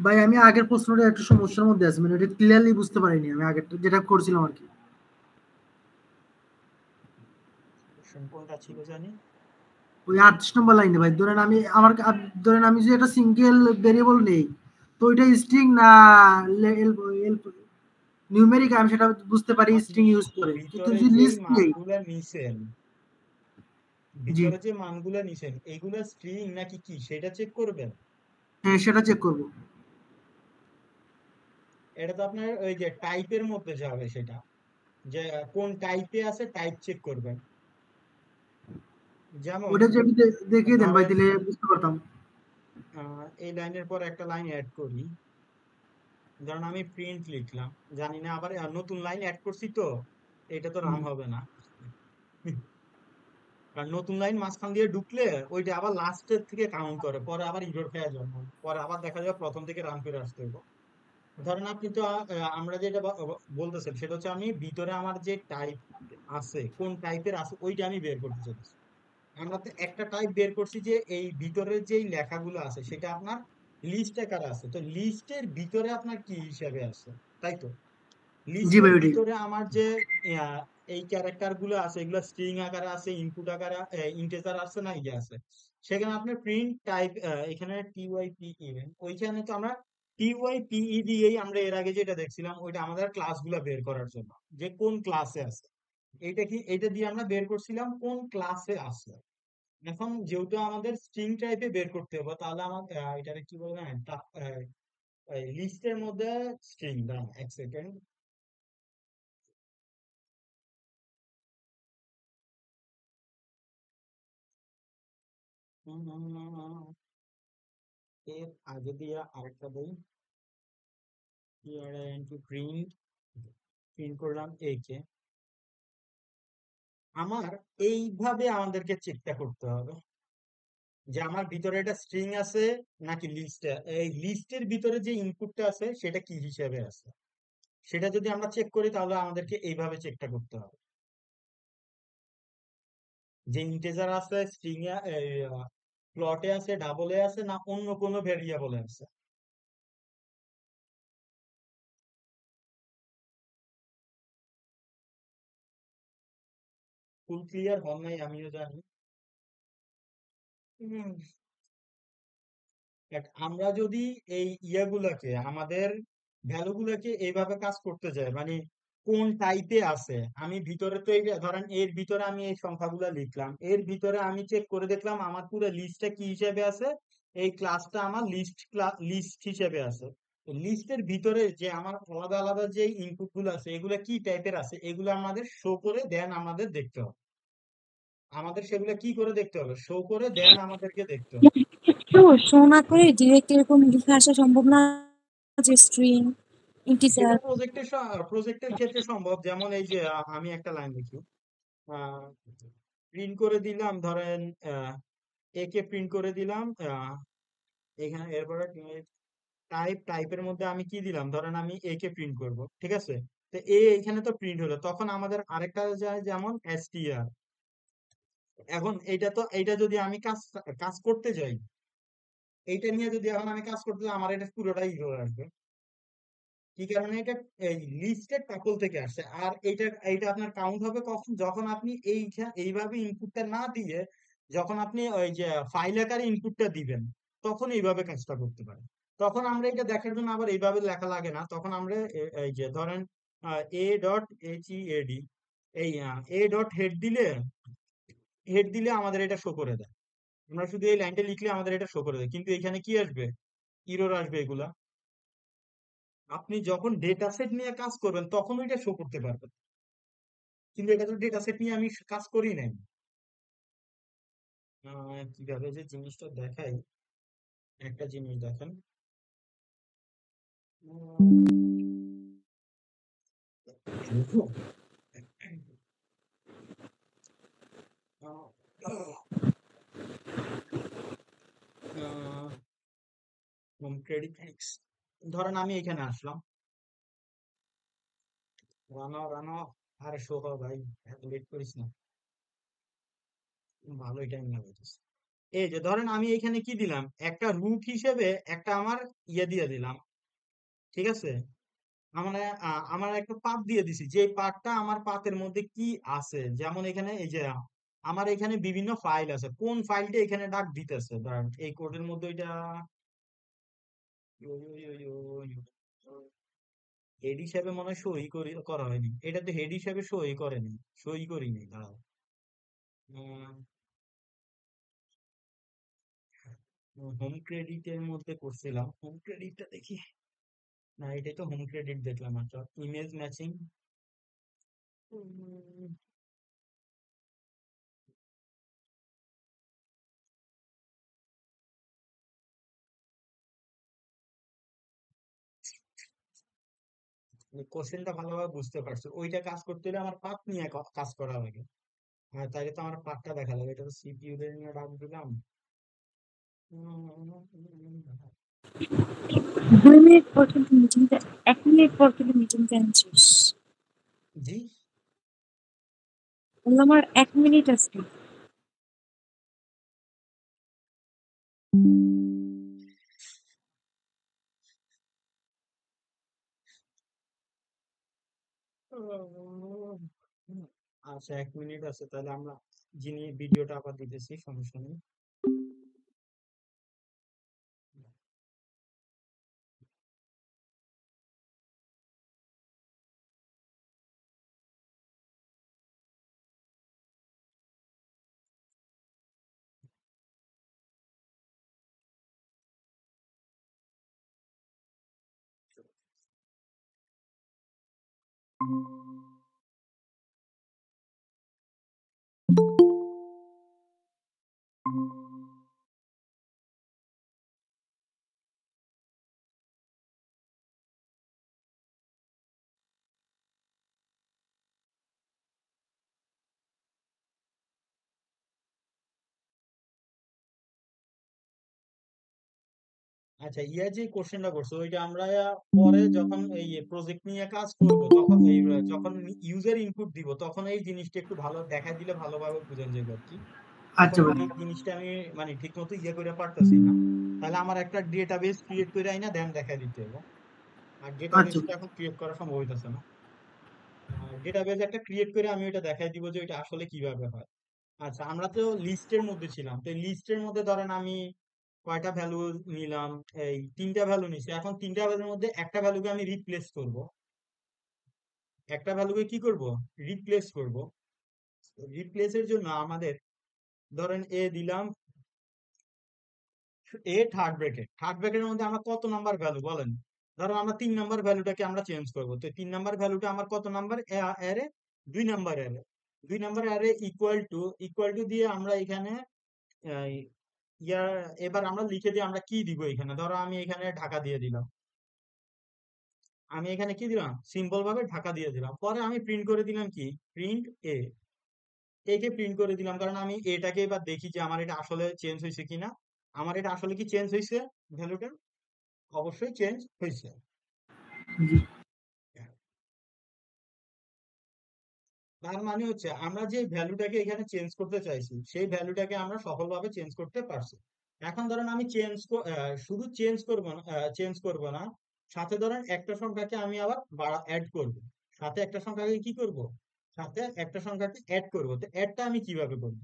ভাই, আমি আগের প্রশ্নটা একটু সমস্যার মধ্যে আছি, মানে এটা ক্লিয়ারলি বুঝতে পারিনি আমি আগের যেটা করছিলাম আর কি। কোশ্চেন কোনটা ছিল জানি? ওই 38 নম্বর লাইনে ভাই, ধরেন আমি যে একটা সিঙ্গেল ভেরিয়েবল নেই, তো ওইটা স্ট্রিং না নিউমেরিক, আমি সেটা বুঝতে পারি আপনি স্ট্রিং ইউজ করে, কিন্তু ভিতরে যদি যেই লিস্ট নেই। মানগুলা নিছেন, জি, ভিতরে যে মানগুলা নিছেন এইগুলা স্ট্রিং নাকি কি সেটা চেক করবেন। হ্যাঁ সেটা চেক করবো। এটা তো আপনার ওই যে টাইপের মধ্যে যাবে, সেটা যে কোন টাইপে আছে টাইপ চেক করবেন। যেমন ওইটা যদি দেখিয়ে দেন ভাই ধরেন তাহলে বুঝতে পারতাম। এই লাইনের পর একটা লাইন অ্যাড করি। ধরেন আমি প্রিন্ট লিখলাম, জানি না আবার নতুন লাইন অ্যাড করছি তো এটা তো রান হবে না। কারণ নতুন লাইন মাঝখান দিয়ে ঢুকলে ওইটা আবার লাস্টের থেকে কাউন্ট করে, পরে আবার ইরর খেয়ে জন্ম, পরে আবার দেখা যায় প্রথম থেকে রান করে আসতে হবে। ধরেন আপনি তো আমরা যেটা বলতেছেন সেটা হচ্ছে আমি ভিতরে আমার যে টাইপ আছে, কোন টাইপের আছে ওইটা আমি বের করতে চাইছি। আমরা তো একটা টাইপ বের করছি যে এই ভিতরের যেই লেখাগুলো আছে সেটা আপনার লিস্ট আকারে আছে, তো লিস্টের ভিতরে আপনার কি হিসাবে আছে, তাই তো? জি লিস্টের ভাই ওইটাই। ভিতরে আমার যে এই ক্যারেক্টার গুলো আছে এগুলো স্ট্রিং আকারে আছে, ইনপুট আকারে ইন্টিজার আছে না, ইয়ে আছে। সেখানে আপনার প্রিন্ট টাইপ, এখানে টিওয়াইপিই, ওইখানে তো আমরা টিওয়াইপিই দিয়েই আমরা এর আগে যেটা দেখছিলাম ওইটা আমাদের ক্লাসগুলো বের করার জন্য, যে কোন ক্লাসে আছে। এইটা কি, এইটা দিয়ে আমরা বের করছিলাম কোন ক্লাসে আছে। এখন যেহেতু আমাদের স্ট্রিং টাইপে বের করতে হবে, তাহলে আমার এটাকে কি বলবো, লিস্টের মধ্যে স্ট্রিং, দাঁড়ান এক সেকেন্ড। এর আগে দিয়ে আরেকটা বই, প্রিন্ট, প্রিন্ট করলাম এ কে। আমার এইভাবে আমাদেরকে চেকটা করতে হবে যে আমার ভিতরে একটা স্ট্রিং আছে নাকি লিস্ট, এই লিস্টের ভিতরে যে ইনপুটটা আছে সেটা কি হিসেবে আছে। সেটা যদি আমরা চেক করি তাহলে আমাদেরকে এইভাবে চেকটা করতে হবে যে ইন্টিজার আছে, স্ট্রিং এ, প্লটে আছে, ডাবলে আছে, না অন্য কোনো ভেরিয়েবলে আছে। ফুল ক্লিয়ার হন নাই আমিও জানি। হুম, আমরা যদি এই ইয়াগুলাকে, আমাদের ভ্যালুগুলাকে এইভাবে কাজ করতে যাই, মানে কোন টাইপে আছে, আমি ভিতরে তো এই ধরেন এর ভিতরে আমি এই সংখ্যাগুলো লিখলাম, এর ভিতরে আমি চেক করে দেখলাম আমার পুরো লিস্টটা কি হিসেবে আছে, এই ক্লাসটা আমার লিস্ট হিসেবে আছে। লিস্টের ভিতরে যে আমার আলাদা আলাদা যে ইনপুট গুলো আছে এগুলা কি টাইপের আছে এগুলো আমাদের শো করে দেন আমাদের দেখতে হবে। আমাদের সেগুলো কি করে দেখতে হবে, শো করে দেন আমাদেরকে দেখতে হবে। তো শো না করে ডিরেক্ট এরকম লিখে আসা সম্ভব না যে স্ট্রিং সেটা ইন্টিজার। প্রজেক্টের ক্ষেত্রে সম্ভব, যেমন এই যে আমি একটা লাইন লিখি, প্রিন্ট করে দিলাম, ধরেন এ কে প্রিন্ট করে দিলাম, এখানে এরপরে টাইপের মধ্যে আমি কি দিলাম, ধরেন আমি এ কে প্রিন্ট করব, ঠিক আছে। তো এখানে তো প্রিন্ট হলো, তখন আমাদের আরেকটা যায় যেমন এসটিআর। এখন এইটা যদি আমি কাজ কাজ করতে যাই, এইটা নিয়ে যদি এখন আমি কাজ করতে যাই আমার এটা পুরোটাই ইরর আসবে। কি কারণে, এটা এই লিস্টেড টাপল থেকে আসছে। আর এইটা আপনার কাউন্ট হবে কখন, যখন আপনি এইভাবে ইনপুটটা না দিয়ে যখন আপনি ওই যে ফাইল আকারে ইনপুটটা দিবেন, তখন এইভাবে কাজটা করতে পারেন। তখন আমরা এটা দেখার জন্য আবার এইভাবে লেখা লাগে না, তখন আমরা এই যে ধরেন a.head, এই a.head দিলে আমাদের এটা শো করে দেয়। আমরা শুধু এই লাইনটা লিখলে আমাদের এটা শো করে দেয়, কিন্তু এখানে কি আসবে, ইরর আসবে এগুলা। আপনি যখন ডেটা সেট নিয়ে কাজ করবেন তখন ওইটা শো করতে পারবেন, কিন্তু এটা তো ডেটা সেট নিয়ে আমি কাজ করি নাই। কিভাবে যে জিনিসটা দেখাই, একটা জিনিস দেখেন। হোম ক্রেডিট, ধরেন আমি এখানে আসলাম, রানা রানা, আরে শো কর ভাই, এত লেট করিস না, ভালোই টাইম লাগাইছিস। এই যে ধরেন আমি এখানে কি দিলাম, একটা রুট হিসেবে একটা আমার ইয়ে দিয়ে দিলাম, ঠিক আছে। আমার আমার একটা পাথ দিয়ে দিছি, যে পাথটা আমার পাথের মধ্যে কি আছে, যেমন এখানে এই যে আমার এখানে বিভিন্ন ফাইল আছে, কোন ফাইলটা এখানে ডাক দিতেছে, ধরেন এই কোডের মধ্যে ওইটা হেড হিসাবে মনে হয় সই করা হয়নি, এটা তো হেড হিসাবে সই করেনি, সই করিনি, দাঁড়াও। হোম ক্রেডিটের মধ্যে করছিলাম, হোম ক্রেডিটটা দেখি, না এটাই তো হোম ক্রেডিট দেখলাম, আচ্ছা ইমেজ ম্যাচিং। কোশ্চেনটা ভালোভাবে বুঝতে পারছো, ওইটা কাজ করতে হলে আমার পাথ নিয়ে কাজ করা লাগে। হ্যাঁ, তাইলে তো আমার পাক্কা দেখা যাবে। এটা তো সিপিইউ দের নিয়ে ডাক দিলাম। 2 মিনিট পর কিন্তু মিটিংটা, 1 মিনিট পর কিন্তু মিটিংটা আমি শেষ। জি। বললাম আমার 1 মিনিট আছে। আচ্ছা, 1 মিনিট আছে, তাহলে আমরা যিনি ভিডিওটা আবার দিতেছি, সমস্যা নেই। আচ্ছা, ইয়া যে কোশ্চেনটা করছো ওইটা আমরা পরে যখন এই প্রজেক্ট নিয়ে কাজ করব, তখন এই যখন ইউজার ইনপুট দিব, তখন এই জিনিসটা একটু ভালো দেখা দিলে ভালোভাবে বোঝা যাবে আর কি। এখন আচ্ছা ভাই। এই জিনিসটা আমি মানে ঠিক মতো ইয়ে করে পারতেছি না। তাহলে আমার একটা ডেটাবেস ক্রিয়েট করে আইনা দেন দেখা দিতে হবে। আর আচ্ছা ডেটাবেসটা এখন ক্রিয়েট করা সম্ভব হইতেছে না। ডেটাবেস একটা ক্রিয়েট করে আমি ওইটা দেখাই দিব যে এটা আসলে কিভাবে হয়। আচ্ছা, আমরা তো লিস্টের মধ্যে ছিলাম, তো লিস্টের মধ্যে ধরেন আমি কয়টা ভ্যালু নিলাম, এই 3টা ভ্যালু নিছি। এখন 3টা ভ্যালুর মধ্যে একটা ভ্যালুকে আমি রিপ্লেস করব। একটা ভ্যালুকে কি করব? রিপ্লেস করব। রিপ্লেসের জন্য আমাদের ধরেন এ দিলাম, এ থার্ড ব্র্যাকেটের মধ্যে আমরা কত নাম্বার ভ্যালু বলেন? ধরো আমরা 3 নাম্বার ভ্যালুটাকে আমরা চেঞ্জ করব, তো 3 নাম্বার ভ্যালুটা আমার কত number array? 2 number array. 2 number array equal to দিয়ে আমরা এখানে আহ, ইয়ার এবার আমরা লিখে দিয়ে আমরা কি দিব এখানে? ধরো আমি এখানে ঢাকা দিয়ে দিলাম। আমি এখানে কি দিলাম? সিম্পল ভাবে ঢাকা দিয়ে দিলাম। পরে আমি প্রিন্ট করে দিলাম কি? প্রিন্ট এ। একে প্রিন্ট করে দিলাম, কারণ আমি এটাকে এবার দেখি যে আমার এটা আসলে চেঞ্জ হয়েছে কিনা। আমার এটা আসলে কি চেঞ্জ হয়েছে? ভ্যালুটা অবশ্যই চেঞ্জ হয়েছে। জি। তার মানে হচ্ছে আমরা যে ভ্যালুটাকে এখানে চেঞ্জ করতে চাইছি, সেই ভ্যালুটাকে আমরা সফলভাবে চেঞ্জ করতে পারছি। এখন ধরেন আমি শুধু চেঞ্জ করব না, সাথে ধরেন একটা সংখ্যাকে আমি আবার অ্যাড করব। সাথে একটা সংখ্যাকে কি করব? সাথে একটা সংখ্যাকে অ্যাড করব। তো অ্যাডটা আমি কিভাবে করব?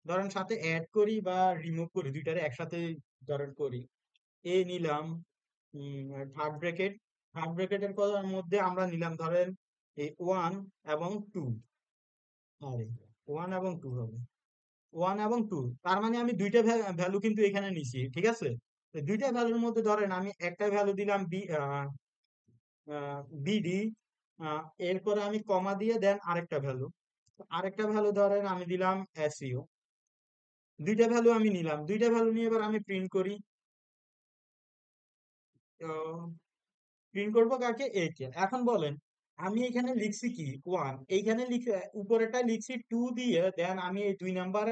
ধরেন সাথে অ্যাড করি বা রিমুভ করি, দুইটারে একসাথে ধরেন করি। এ নিলাম, থার্ড ব্র্যাকেট। থার্ড ব্র্যাকেটের মধ্যে আমরা নিলাম ধরেন এই 1 এবং 2। আরে 1 এবং 2 হবে। 1 এবং 2, তার মানে আমি দুইটা ভ্যালু কিন্তু এখানে নিছি, ঠিক আছে? তো দুইটা ভ্যালুর মধ্যে ধরেন আমি একটা ভ্যালু দিলাম বিডি, এরপরে আমি কমা দিয়ে দেন আরেকটা ভ্যালু। আরেকটা ভ্যালু ধরেন আমি দিলাম এসইও। দুইটা ভ্যালু আমি নিলাম, দুইটা ভ্যালু নিয়ে এবার আমি প্রিন্ট করি। প্রিন্ট করবো কাকে? এ কে। এখন বলেন, আমি এখানে লিখছি কি? 1, এইখানে লিখে উপরেটা লিখছি 2 দিয়ে, দেন আমি এই 2 নাম্বার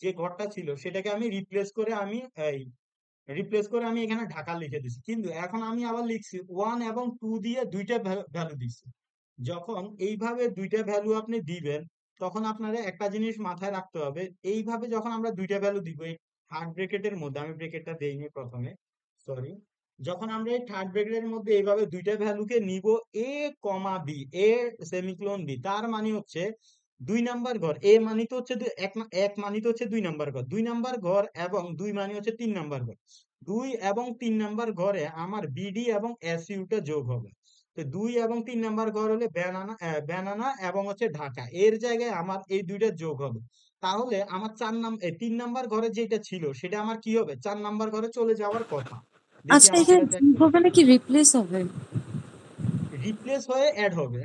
যে ঘরটা ছিল সেটাকে আমি রিপ্লেস করে আমি এখানে ঢাকা লিখে দিছি। কিন্তু এখন আমি আবার লিখছি 1 এবং 2 দিয়ে দুইটা ভ্যালু দিচ্ছি। যখন এইভাবে দুইটা ভ্যালু আপনি দিবেন, তখন আপনারা একটা জিনিস মাথায় রাখতে হবে। এইভাবে যখন আমরা দুইটা ভ্যালু দিব এই থার্ড ব্র্যাকেটের মধ্যে, আমি ব্র্যাকেটটা দেইনি প্রথমে, সরি। যখন আমরা এই থার্ড ব্র্যাকেটের মধ্যে এইভাবে দুইটা ভ্যালুকে নিব, এ কমা বি, এ সেমিকোলন বি, তার মানে হচ্ছে 2 নাম্বার ঘর। এ মানে তো হচ্ছে এক মানে তো হচ্ছে 2 নাম্বার ঘর, 2 নাম্বার ঘর, এবং 2 মানে হচ্ছে 3 নাম্বার ঘর। 2 এবং 3 নাম্বার ঘরে আমার বিডি এবং এসইউটা যোগ হবে। তো 2 এবং 3 নাম্বার ঘর হলে ব্যানানা এবং হচ্ছে ঢাকা, এর জায়গায় আমার এই দুইটা যোগ হবে। তাহলে আমার 3 নাম্বার ঘরে যেটা ছিল সেটা আমার কি হবে? 4 নাম্বার ঘরে চলে যাওয়ার কথা। দেখি আচ্ছা, আমাকে এখানে এটা যোগ দেখতে। হবে নাকি রিপ্লেস হবে? রিপ্লেস হয়ে অ্যাড হবে,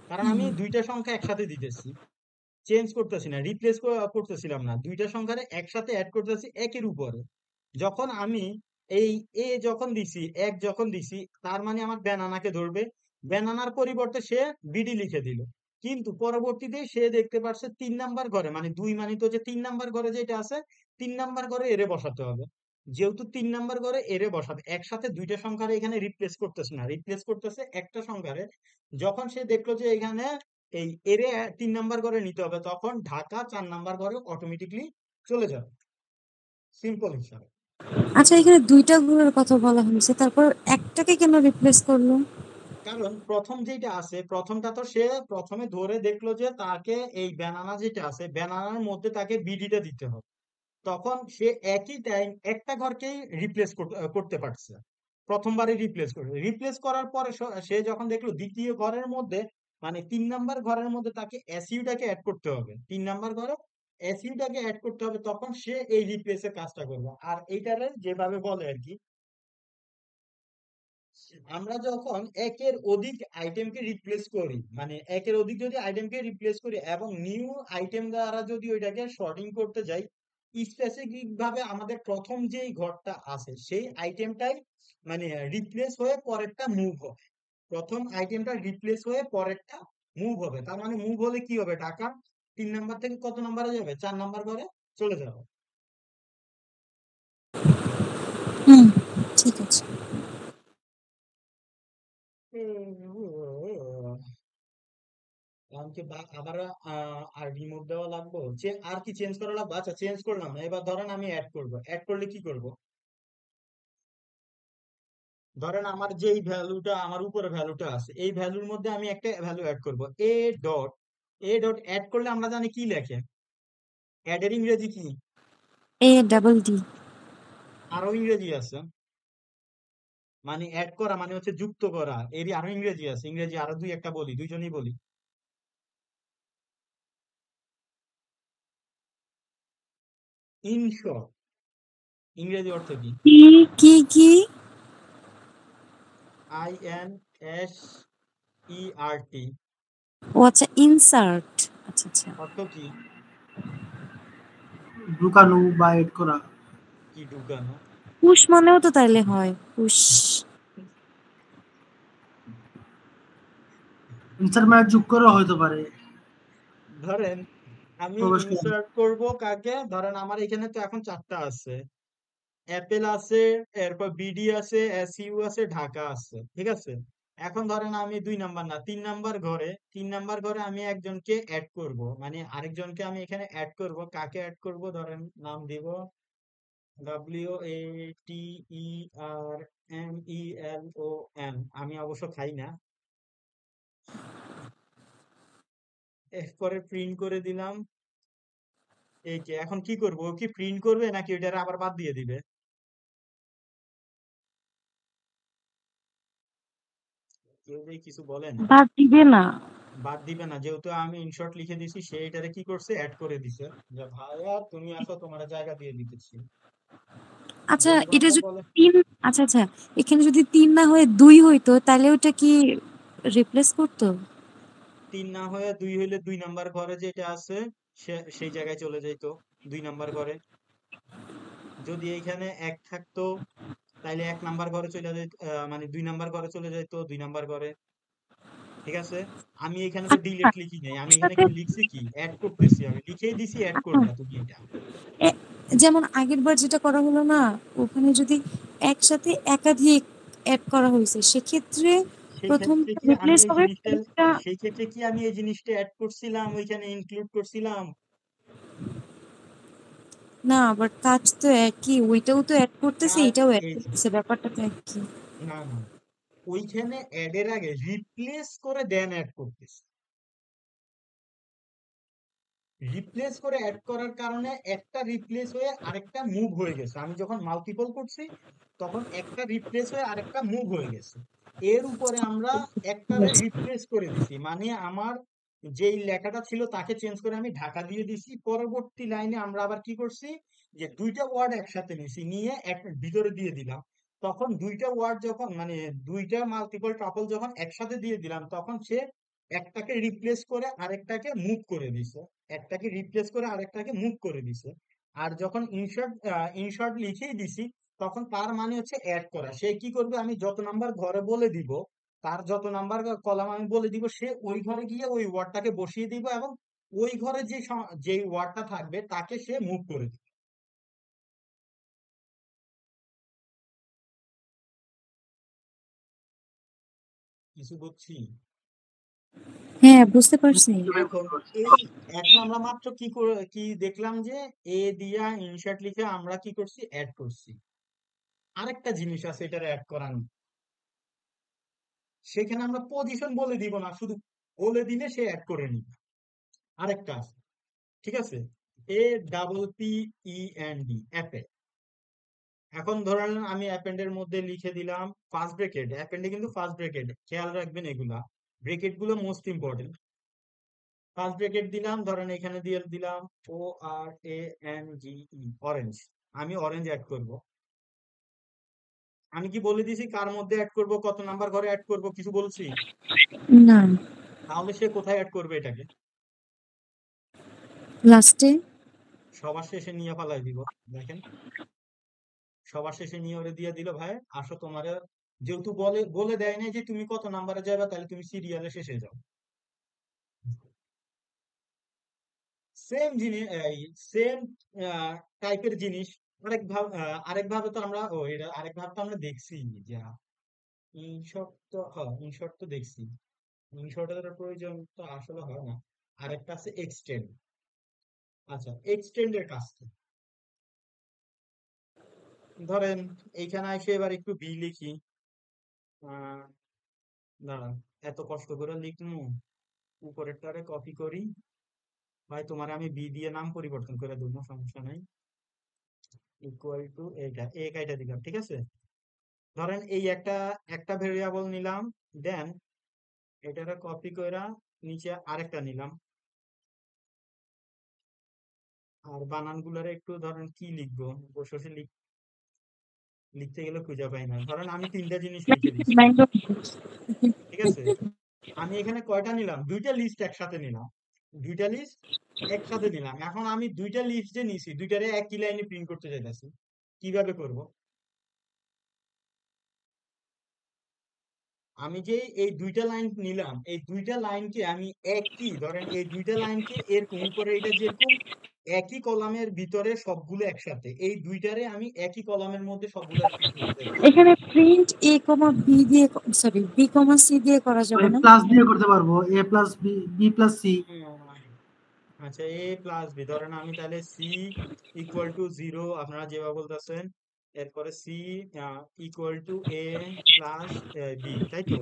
কারণ আমি দুইটা সংখ্যা একসাথে দিতেছি, চেঞ্জ করতেছি না, রিপ্লেস করতেছিলাম না, দুইটা সংখ্যারে একসাথে অ্যাড করতেছি একের উপরে। যখন আমি এই যখন দিছি, যখন দিছি, তার মানে আমার ব্যানানাকে ধরবে। ব্যানানার পরিবর্তে সে বিডি লিখে দিল। কিন্তু পরবর্তীতে সে দেখতে পারছে 3 নাম্বার ঘরে, মানে 2 মানে তো যে 3 নাম্বার ঘরে যেটা আছে, 3 নাম্বার ঘরে এরে বসাতে হবে। যেহেতু 3 নাম্বার ঘরে এরে বসাবে, একসাথে দুইটা সংখ্যারে এখানে রিপ্লেস করতেছে না, রিপ্লেস করতেছে একটা সংখ্যারে। যখন সে দেখলো যে এখানে এই এরে 3 নাম্বার ঘরে নিতে হবে, তখন ঢাকা 4 নাম্বার ঘরে অটোমেটিকলি চলে যাবে। সিম্পল হিসাব। আচ্ছা, এখানে 2টা ঘরের কথা বলা হয়েছে, তারপর একটাকে কেন রিপ্লেস করলো? কারণ প্রথম যেটা আছে, প্রথমটা তো সে প্রথমে ধরে দেখলো যে তাকে এই ব্যানানা যেটা আছে, ব্যানানার মধ্যে তাকে বিডিটা দিতে হবে। তখন সে একই টাইম একটা ঘরকেই রিপ্লেস করতে পারছে। প্রথমবারই রিপ্লেস করার পরে সে যখন দেখলো দ্বিতীয় ঘরের মধ্যে, মানে 3 নাম্বার ঘরের মধ্যে তাকে এসইউটাকে অ্যাড করতে হবে, 3 নাম্বার ঘরে এসইউটাকে অ্যাড করতে হবে, তখন সে এই রিপ্লেসের কাজটা করবে। আর এইটারে যেভাবে বলে আর কি, আমরা যখন একের অধিক আইটেমকে রিপ্লেস করি, মানে একের অধিক যদি আইটেমকে রিপ্লেস করি এবং নিউ আইটেম দ্বারা যদি ওইটাকে সর্টিং করতে যাই, স্পেসিফিক ভাবে আমাদের প্রথম যেই ঘরটা আছে সেই আইটেমটাই মানে রিপ্লেস হয়ে পরেরটা মুভ হবে। প্রথম আইটেমটা রিপ্লেস হয়ে পরেরটা মুভ হবে, তার মানে মুভ হলে কি হবে, টাকা 3 নাম্বার থেকে কত নাম্বারে যাবে, 4 নাম্বার ঘরে চলে যাবে। হুম, ঠিক আছে। কারণ কি আবার আর রিমুভ দেওয়া লাগবে, আর কি চেঞ্জ করা লাগবে? আচ্ছা, চেঞ্জ করলাম না, এবার ধরেন আমি অ্যাড করব। অ্যাড করলে কি করব? ধরেন আমার যেই ভ্যালুটা, আমার উপরে ভ্যালুটা আছে, এই ভ্যালুর মধ্যে আমি একটা ভ্যালু অ্যাড করব, এ ডট অ্যাড করলে আমরা জানি কি লেখে, অ্যাড এর ইংরেজি কি? ADD। আরো ইংরেজি আছে, মানে অ্যাড করা মানে হচ্ছে যুক্ত করা, এরই আরো ইংরেজি আছে, ইংরেজি আরো দুই একটা বলি, দুইজনেই বলি। ইনশর্ট ইংরেজি অর্থ কি? কি কি? INSERT ও আচ্ছা, ইনসার্ট। আচ্ছা আচ্ছা। অর্থ কি? ঢুকানো বা এড করা। কি ঢুকানো? পুশ মানেও তো তাইলে হয়, পুশ। ইনসার্ট মানে যোগ করা হতে পারে, ধরেন আমি প্রবেশ করা। ইনসার্ট করব কাকে, ধরেন আমার এখানে তো এখন 4টা আছে, অ্যাপেল আছে, এরপর বিডি আছে, এসইউ আছে, ঢাকা আছে, ঠিক আছে। এখন ধরেন আমি 2 নাম্বার না 3 নাম্বার ঘরে আমি একজনকে অ্যাড করব, মানে আরেকজনকে আমি এখানে অ্যাড করব। কাকে অ্যাড করব? ধরেন নাম দিব WATERMELON। আমি অবশ্য খাই না। এরপরে প্রিন্ট করে দিলাম। এই যে এখন কি করব, ও কি প্রিন্ট করবে নাকি ওইটারে আবার বাদ দিয়ে দিবে? কেউ যদি কিছু বলেন। বাদ দিবে না। বাদ দিবে না, যেহেতু আমি ইনশর্ট লিখে দিছি, সে এটারে কি করছে, অ্যাড করে দিছে, যে ভাইয়া তুমি আসো, তোমার জায়গা দিয়ে দিতেছি। আচ্ছা, যদি কোনো এটা কেউ যদি বলে 3, আচ্ছা আচ্ছা, এখানে যদি 3 না হয়ে 2 হইতো তাহলে ওটা কি রিপ্লেস করতো? 3 না হয়ে 2 হইলে 2 নাম্বার ঘরে যেটা আছে সেই জায়গায় চলে যাইতো, 2 নাম্বার ঘরে। যদি এইখানে 1 থাকতো তাইলে 1 নাম্বার ঘরে চলে যেত, মানে 2 নাম্বার ঘরে চলে যাইতো, 2 নাম্বার ঘরে। ঠিক আছে। আমি এখানে তো আচ্ছা, ডিলিট লিখি নাই, আমি এখানে একসাথে কি লিখছি, কি অ্যাড করতেছি, আমি লিখেই দিছি অ্যাড আচ্ছা, করবা তুমি এটা। এ- যেমন আগের বার যেটা করা হলো না, ওখানে যদি একসাথে একাধিক অ্যাড করা হয়েছে সেক্ষেত্রে সেই প্রথম ক্ষেত্রে কি আমি রিপ্লেস এই হবে জিনিসটা পরেরটা। সেই ক্ষেত্রে কি আমি এই জিনিসটা অ্যাড করছিলাম, ওইখানে ইনক্লুড করছিলাম? না, আবার কাজ তো একই, ওইটাও তো অ্যাড করতেছে, কাজ এটাও অ্যাড এই যে, করতেছে, ব্যাপারটা তো একই। না না, ওইখানে অ্যাড এর আগে রিপ্লেস করে দেন অ্যাড করতেছি। রিপ্লেস করে অ্যাড করার কারণে একটা রিপ্লেস হয়ে আরেকটা মুভ হয়ে গেছে, আমি যখন মাল্টিপল করছি তখন একটা রিপ্লেস হয়ে আরেকটা মুভ হয়ে গেছে। এর উপরে আমরা একটারে রিপ্লেস করে দিছি, মানে আমার যেই লেখাটা ছিল তাকে চেঞ্জ করে আমি ঢাকা দিয়ে দিছি। পরবর্তী লাইনে আমরা আবার কি করছি, যে দুইটা ওয়ার্ড একসাথে নিছি, নিয়ে এক ভিতরে দিয়ে দিলাম। তখন দুইটা ওয়ার্ড যখন, মানে দুইটা মাল্টিপল ট্রাপল যখন একসাথে দিয়ে দিলাম, তখন সে একটাকে রিপ্লেস করে আরেকটাকে মুভ করে দিছে, একটাকে রিপ্লেস করে আরেকটাকে মুভ করে দিছে। আর যখন ইনশর্ট লিখেই দিছি, তখন তার মানে হচ্ছে অ্যাড করা। সে কি করবে, আমি যত নাম্বার ঘরে বলে দিব তার যত নাম্বার কলাম আমি বলে দিব, সে ওই ঘরে গিয়ে ওই ওয়ার্ডটাকে বসিয়ে দিব এবং ওই ঘরে যে ওয়ার্ডটা থাকবে তাকে সে মুভ করে দিবে। কিছু বুঝছি? হ্যাঁ, বুঝতে পারছি। এখন আমরা মাত্র কি দেখলাম যে এ দিয়া ইনসার্ট লিখে আমরা কি করছি, অ্যাড করছি। আরেকটা জিনিস আছে এটার অ্যাড করানো, সেখানে আমরা পজিশন বলে দিব না, শুধু বলে দিলে সে অ্যাড করে নিবে। আরেকটা আছে, ঠিক আছে, APPEND, অ্যাপে। এখন ধরেন আমি অ্যাপেন্ডের মধ্যে লিখে দিলাম ফার্স্ট ব্রেকেট, অ্যাপেন্ডে কিন্তু ফার্স্ট ব্রেকেট, খেয়াল রাখবেন এগুলা ব্রেকেট গুলো মোস্ট ইম্পর্টেন্ট। ফার্স্ট ব্রেকেট দিলাম, ধরেন এখানে দিয়ে দিলাম ORANGE, অরেঞ্জ। আমি অরেঞ্জ অ্যাড করব। আমি কি বলে দিছি কার মধ্যে অ্যাড করব, কত নাম্বার ঘরে অ্যাড করব, কিছু বলছি? না, তাহলে সে কোথায় অ্যাড করবে এটাকে? লাস্টে। সবার শেষে নিয়ে পালাই দিব। দেখেন, সবার শেষে নিয়ে ওরে দিয়ে দিল, ভাই আসো তোমার, যেহেতু বলে বলে দেয় নাই যে তুমি কত নাম্বারে যাবে, তাহলে তুমি সিরিয়ালে শেষে যাও। সেম জিনিস, সেম টাইপের জিনিস আরেকভাবে তো আমরা, এটা আরেকভাবে তো আমরা দেখছি যে ইনশর্ট তো দেখছি। ইনশর্টের প্রয়োজন তো আসলে হয় না। আরেকটা আছে এক্সটেন্ড। আচ্ছা, এক্সটেন্ডের কাজটা ধরেন এইখানে এসে এবার একটু বি লিখি। আহ দাঁড়ান, এত কষ্ট করে লিখনু, উপরেরটারে কপি করি। ভাই তোমার আমি বি দিয়ে নাম পরিবর্তন করে দেবো, সমস্যা নাই। ইকুয়াল টু এইটা দিলাম, ঠিক আছে। ধরেন এই একটা একটা ভেরিয়েবল নিলাম, দেন এটারে কপি কইরা নিচে আরেকটা নিলাম। আর বানানগুলারে একটু ধরেন কি লিখবো, বসে বসে লিখতে গেলে খুঁজে পাই না। ধরেন আমি তিনটা জিনিস লিখে দিচ্ছি, ঠিক আছে। আমি এখানে কয়টা নিলাম, দুইটা লিস্ট একসাথে নিলাম, দুইটা লিস্ট একসাথে নিলাম। এখন আমি দুইটা লিস্ট যে নিছি, দুইটারে একই লাইনে প্রিন্ট করতে চাইতেছি, কিভাবে করব? আমি যে এই দুইটা লাইন নিলাম, এই দুইটা লাইনকে আমি একই, ধরেন এই দুইটা লাইনকে এরকম উপরে এটা যেরকম একই কলামের ভিতরে সবগুলো একসাথে, এই দুইটারে আমি একই কলামের মধ্যে সবগুলো প্রিন্ট করতে চাইতেছি। এখানে প্রিন্ট এ কমা বি দিয়ে, সরি বি কমা সি দিয়ে করা যাবে না? প্লাস দিয়ে করতে পারবো, A plus B plus C। আচ্ছা, A প্লাস বি, ধরেন আমি তাহলে সি ইকুয়াল টু 0, আপনারা যেভাবে বলতেছেন, এরপরে c equal to A plus b, তাই তো?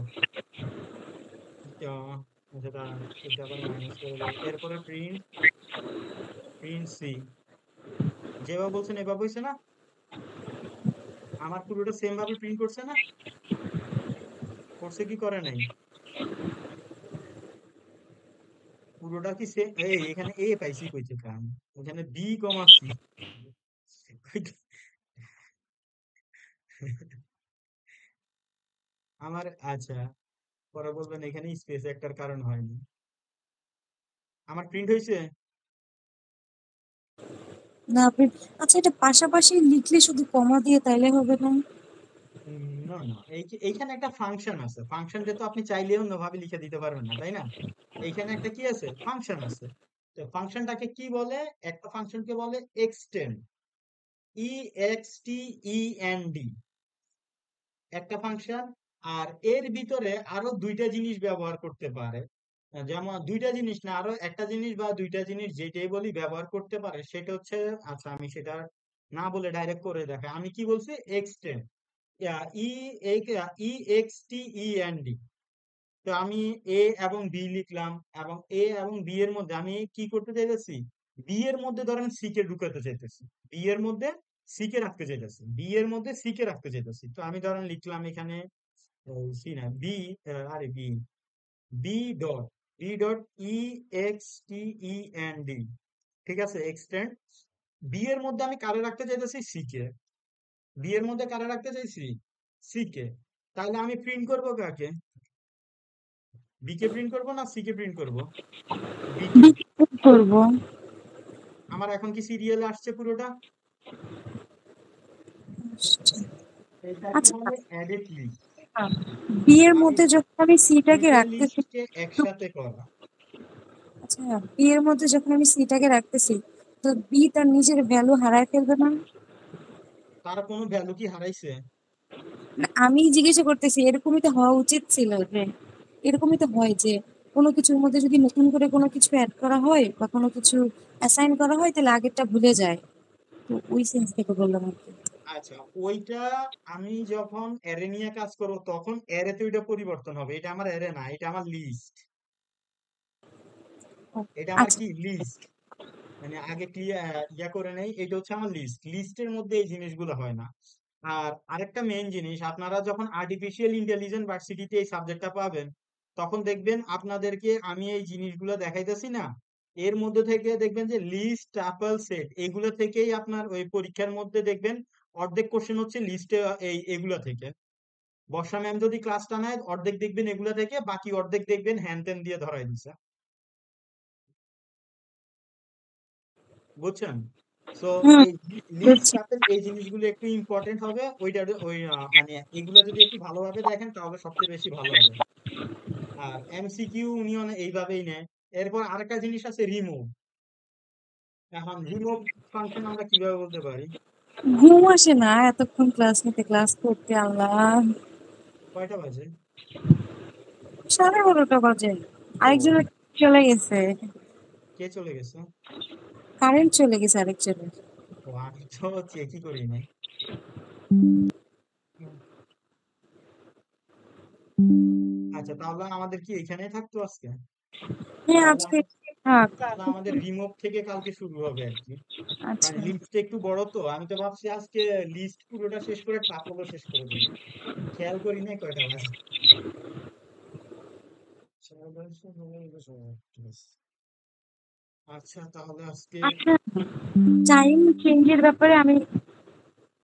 আচ্ছা দাঁড়ান, এটা আবার মাইনাস করে দেবো। এরপরে প্রিন্ট সি, যেভাবে বলছেন এভাবে হয়েছে না? আমার পুরোটা সেম ভাবে প্রিন্ট করছে না? করছে কি করে নাই? পুরোটা কি সেম? এই এখানে এ পাইছি কইছে কারণ এখানে বি কমা সি। আমার আচ্ছা, পরে বলবেন এখানে স্পেস একটার কারণ হয়নি। আমার প্রিন্ট হয়েছে। না আপনি, আচ্ছা এটা পাশাপাশি লিখলে শুধু কমা দিয়ে তাইলে হবে না? না না, এইখানে একটা ফাংশন আছে, ফাংশনটা তো আপনি চাইলেও অন্যভাবে লিখে দিতে পারবেন না, তাই না? এইখানে একটা কি আছে, ফাংশন আছে। তো ফাংশনটাকে কি বলে? একটা ফাংশনকে বলে এক্সটেন্ড, EXTEND, একটা ফাংশন। আর এর ভিতরে আরো দুইটা জিনিস ব্যবহার করতে পারে, যেমন দুইটা জিনিস না, আরো একটা জিনিস বা দুইটা জিনিস যেটাই বলি ব্যবহার করতে পারে, সেটা হচ্ছে, আচ্ছা আমি সেটা না বলে ডাইরেক্ট করে দেখাই। আমি কি বলছি, এক্সটেন্ড, EXTEND। তো আমি এ এবং বি লিখলাম, এবং এ এবং বি এর মধ্যে আমি কি করতে চাইতেছি, বি এর মধ্যে ধরেন সি কে ঢুকাতে চাইতেছি, বি এর মধ্যে সি কে রাখতে চাইতেছি, বি এর মধ্যে সি কে রাখতে চাইতেছি। তো আমি ধরেন লিখলাম এখানে সি না বি, আরে বি, বি ডট EXTEND, ঠিক আছে, এক্সটেন্ড। বি এর মধ্যে আমি কারে রাখতে চাইতেছি, সি কে। বি এর মধ্যে কারে রাখতে চাইছি, সি কে। তাহলে আমি প্রিন্ট করব কাকে, বি কে প্রিন্ট করব না সি কে প্রিন্ট করব? বি কে। বি করব। আমার এখন কি সিরিয়ালে আসছে পুরোটা? এটাকে আচ্ছা, বলে অ্যাডেড লিস্ট। বি এর আমি মধ্যে যখন আমি সিটাকে দুইটা রাখতেছি, লিস্টকে একসাথে করা। আচ্ছা বি এর মধ্যে যখন আমি সিটাকে রাখতেছি, তো বি তার নিজের ভ্যালু হারায় ফেলবে না? তার কোনো ভ্যালু কি হারাইছে? না, আমি জিজ্ঞাসা করতেছি, এরকমই তো হওয়া উচিত ছিল যে, এরকমই তো হয় যে কোনো কিছুর মধ্যে যদি নতুন করে কোনো কিছু অ্যাড করা হয় বা কোনো কিছু অ্যাসাইন করা হয় তাহলে আগেরটা ভুলে যায়। তো ওই সেন্স থেকে বললাম আর কি। আচ্ছা, ওইটা আমি যখন অ্যারে নিয়ে কাজ করব তখন অ্যারেতে ওইটা পরিবর্তন হবে। এটা আমার অ্যারে না, এটা আমার লিস্ট। ও, এটা আমার আচ্ছা কি লিস্ট, মানে আগে ইয়া করে নেই, এটা হচ্ছে আমার লিস্ট। লিস্টের মধ্যে এই জিনিসগুলো হয় না। আর আরেকটা মেইন জিনিস, আপনারা যখন আর্টিফিশিয়াল ইন্টেলিজেন্স ভার্সিটিতে এই সাবজেক্টটা পাবেন, তখন দেখবেন আপনাদেরকে আমি এই জিনিসগুলো দেখাইতেছি না, এর মধ্যে থেকে দেখবেন যে লিস্ট, টাপল, সেট, এগুলো থেকেই আপনার ওই পরীক্ষার মধ্যে দেখবেন অর্ধেক কোশ্চেন হচ্ছে লিস্টে, এগুলা থেকে। বর্ষা ম্যাম যদি ক্লাসটা নেয় অর্ধেক দেখবেন এগুলা থেকে, বাকি অর্ধেক দেখবেন হ্যান ত্যান দিয়ে ধরাই দিছে। বুঝছেন? সো হুম, এই লিস্ট, বুঝছি। টাপল, এই জিনিসগুলো একটু ইম্পর্টেন্ট হবে। ওইটা ওই মানে এগুলা যদি একটু ভালোভাবে দেখেন তাহলে সবচেয়ে বেশি ভালো হবে। আর এমসিকিউ উনিও এইভাবেই নেয়। এরপর আরেকটা জিনিস আছে রিমুভ। এখন রিমুভ ফাংশন আমরা কিভাবে বলতে পারি? ঘুম আসে না এতক্ষণ ক্লাস নিতে, ক্লাস করতে, আল্লাহ। কয়টা বাজে? 12:30 বাজে। ও, আরেকজনের চলে গেছে, কে চলে গেছে? কারেন্ট চলে গেছে আরেকজনের। ও, আমি তো চেকই করি নাই। আচ্ছা, তাহলে আমাদের কি এখানেই থাকতো আজকে? হ্যাঁ তাহলে আজকে থাক। তাহলে আমাদের রিমুভ থেকে কালকে শুরু হবে আর কি। আচ্ছা কারণ লিস্টটা একটু বড়, তো আমি তো ভাবছি আজকে লিস্ট পুরোটা শেষ করে টাপলও শেষ করে দেবো। খেয়াল করি নাই কয়টা বাজে। আচ্ছা, তাহলে আজকে আচ্ছা, টাইম চেঞ্জের ব্যাপারে আমি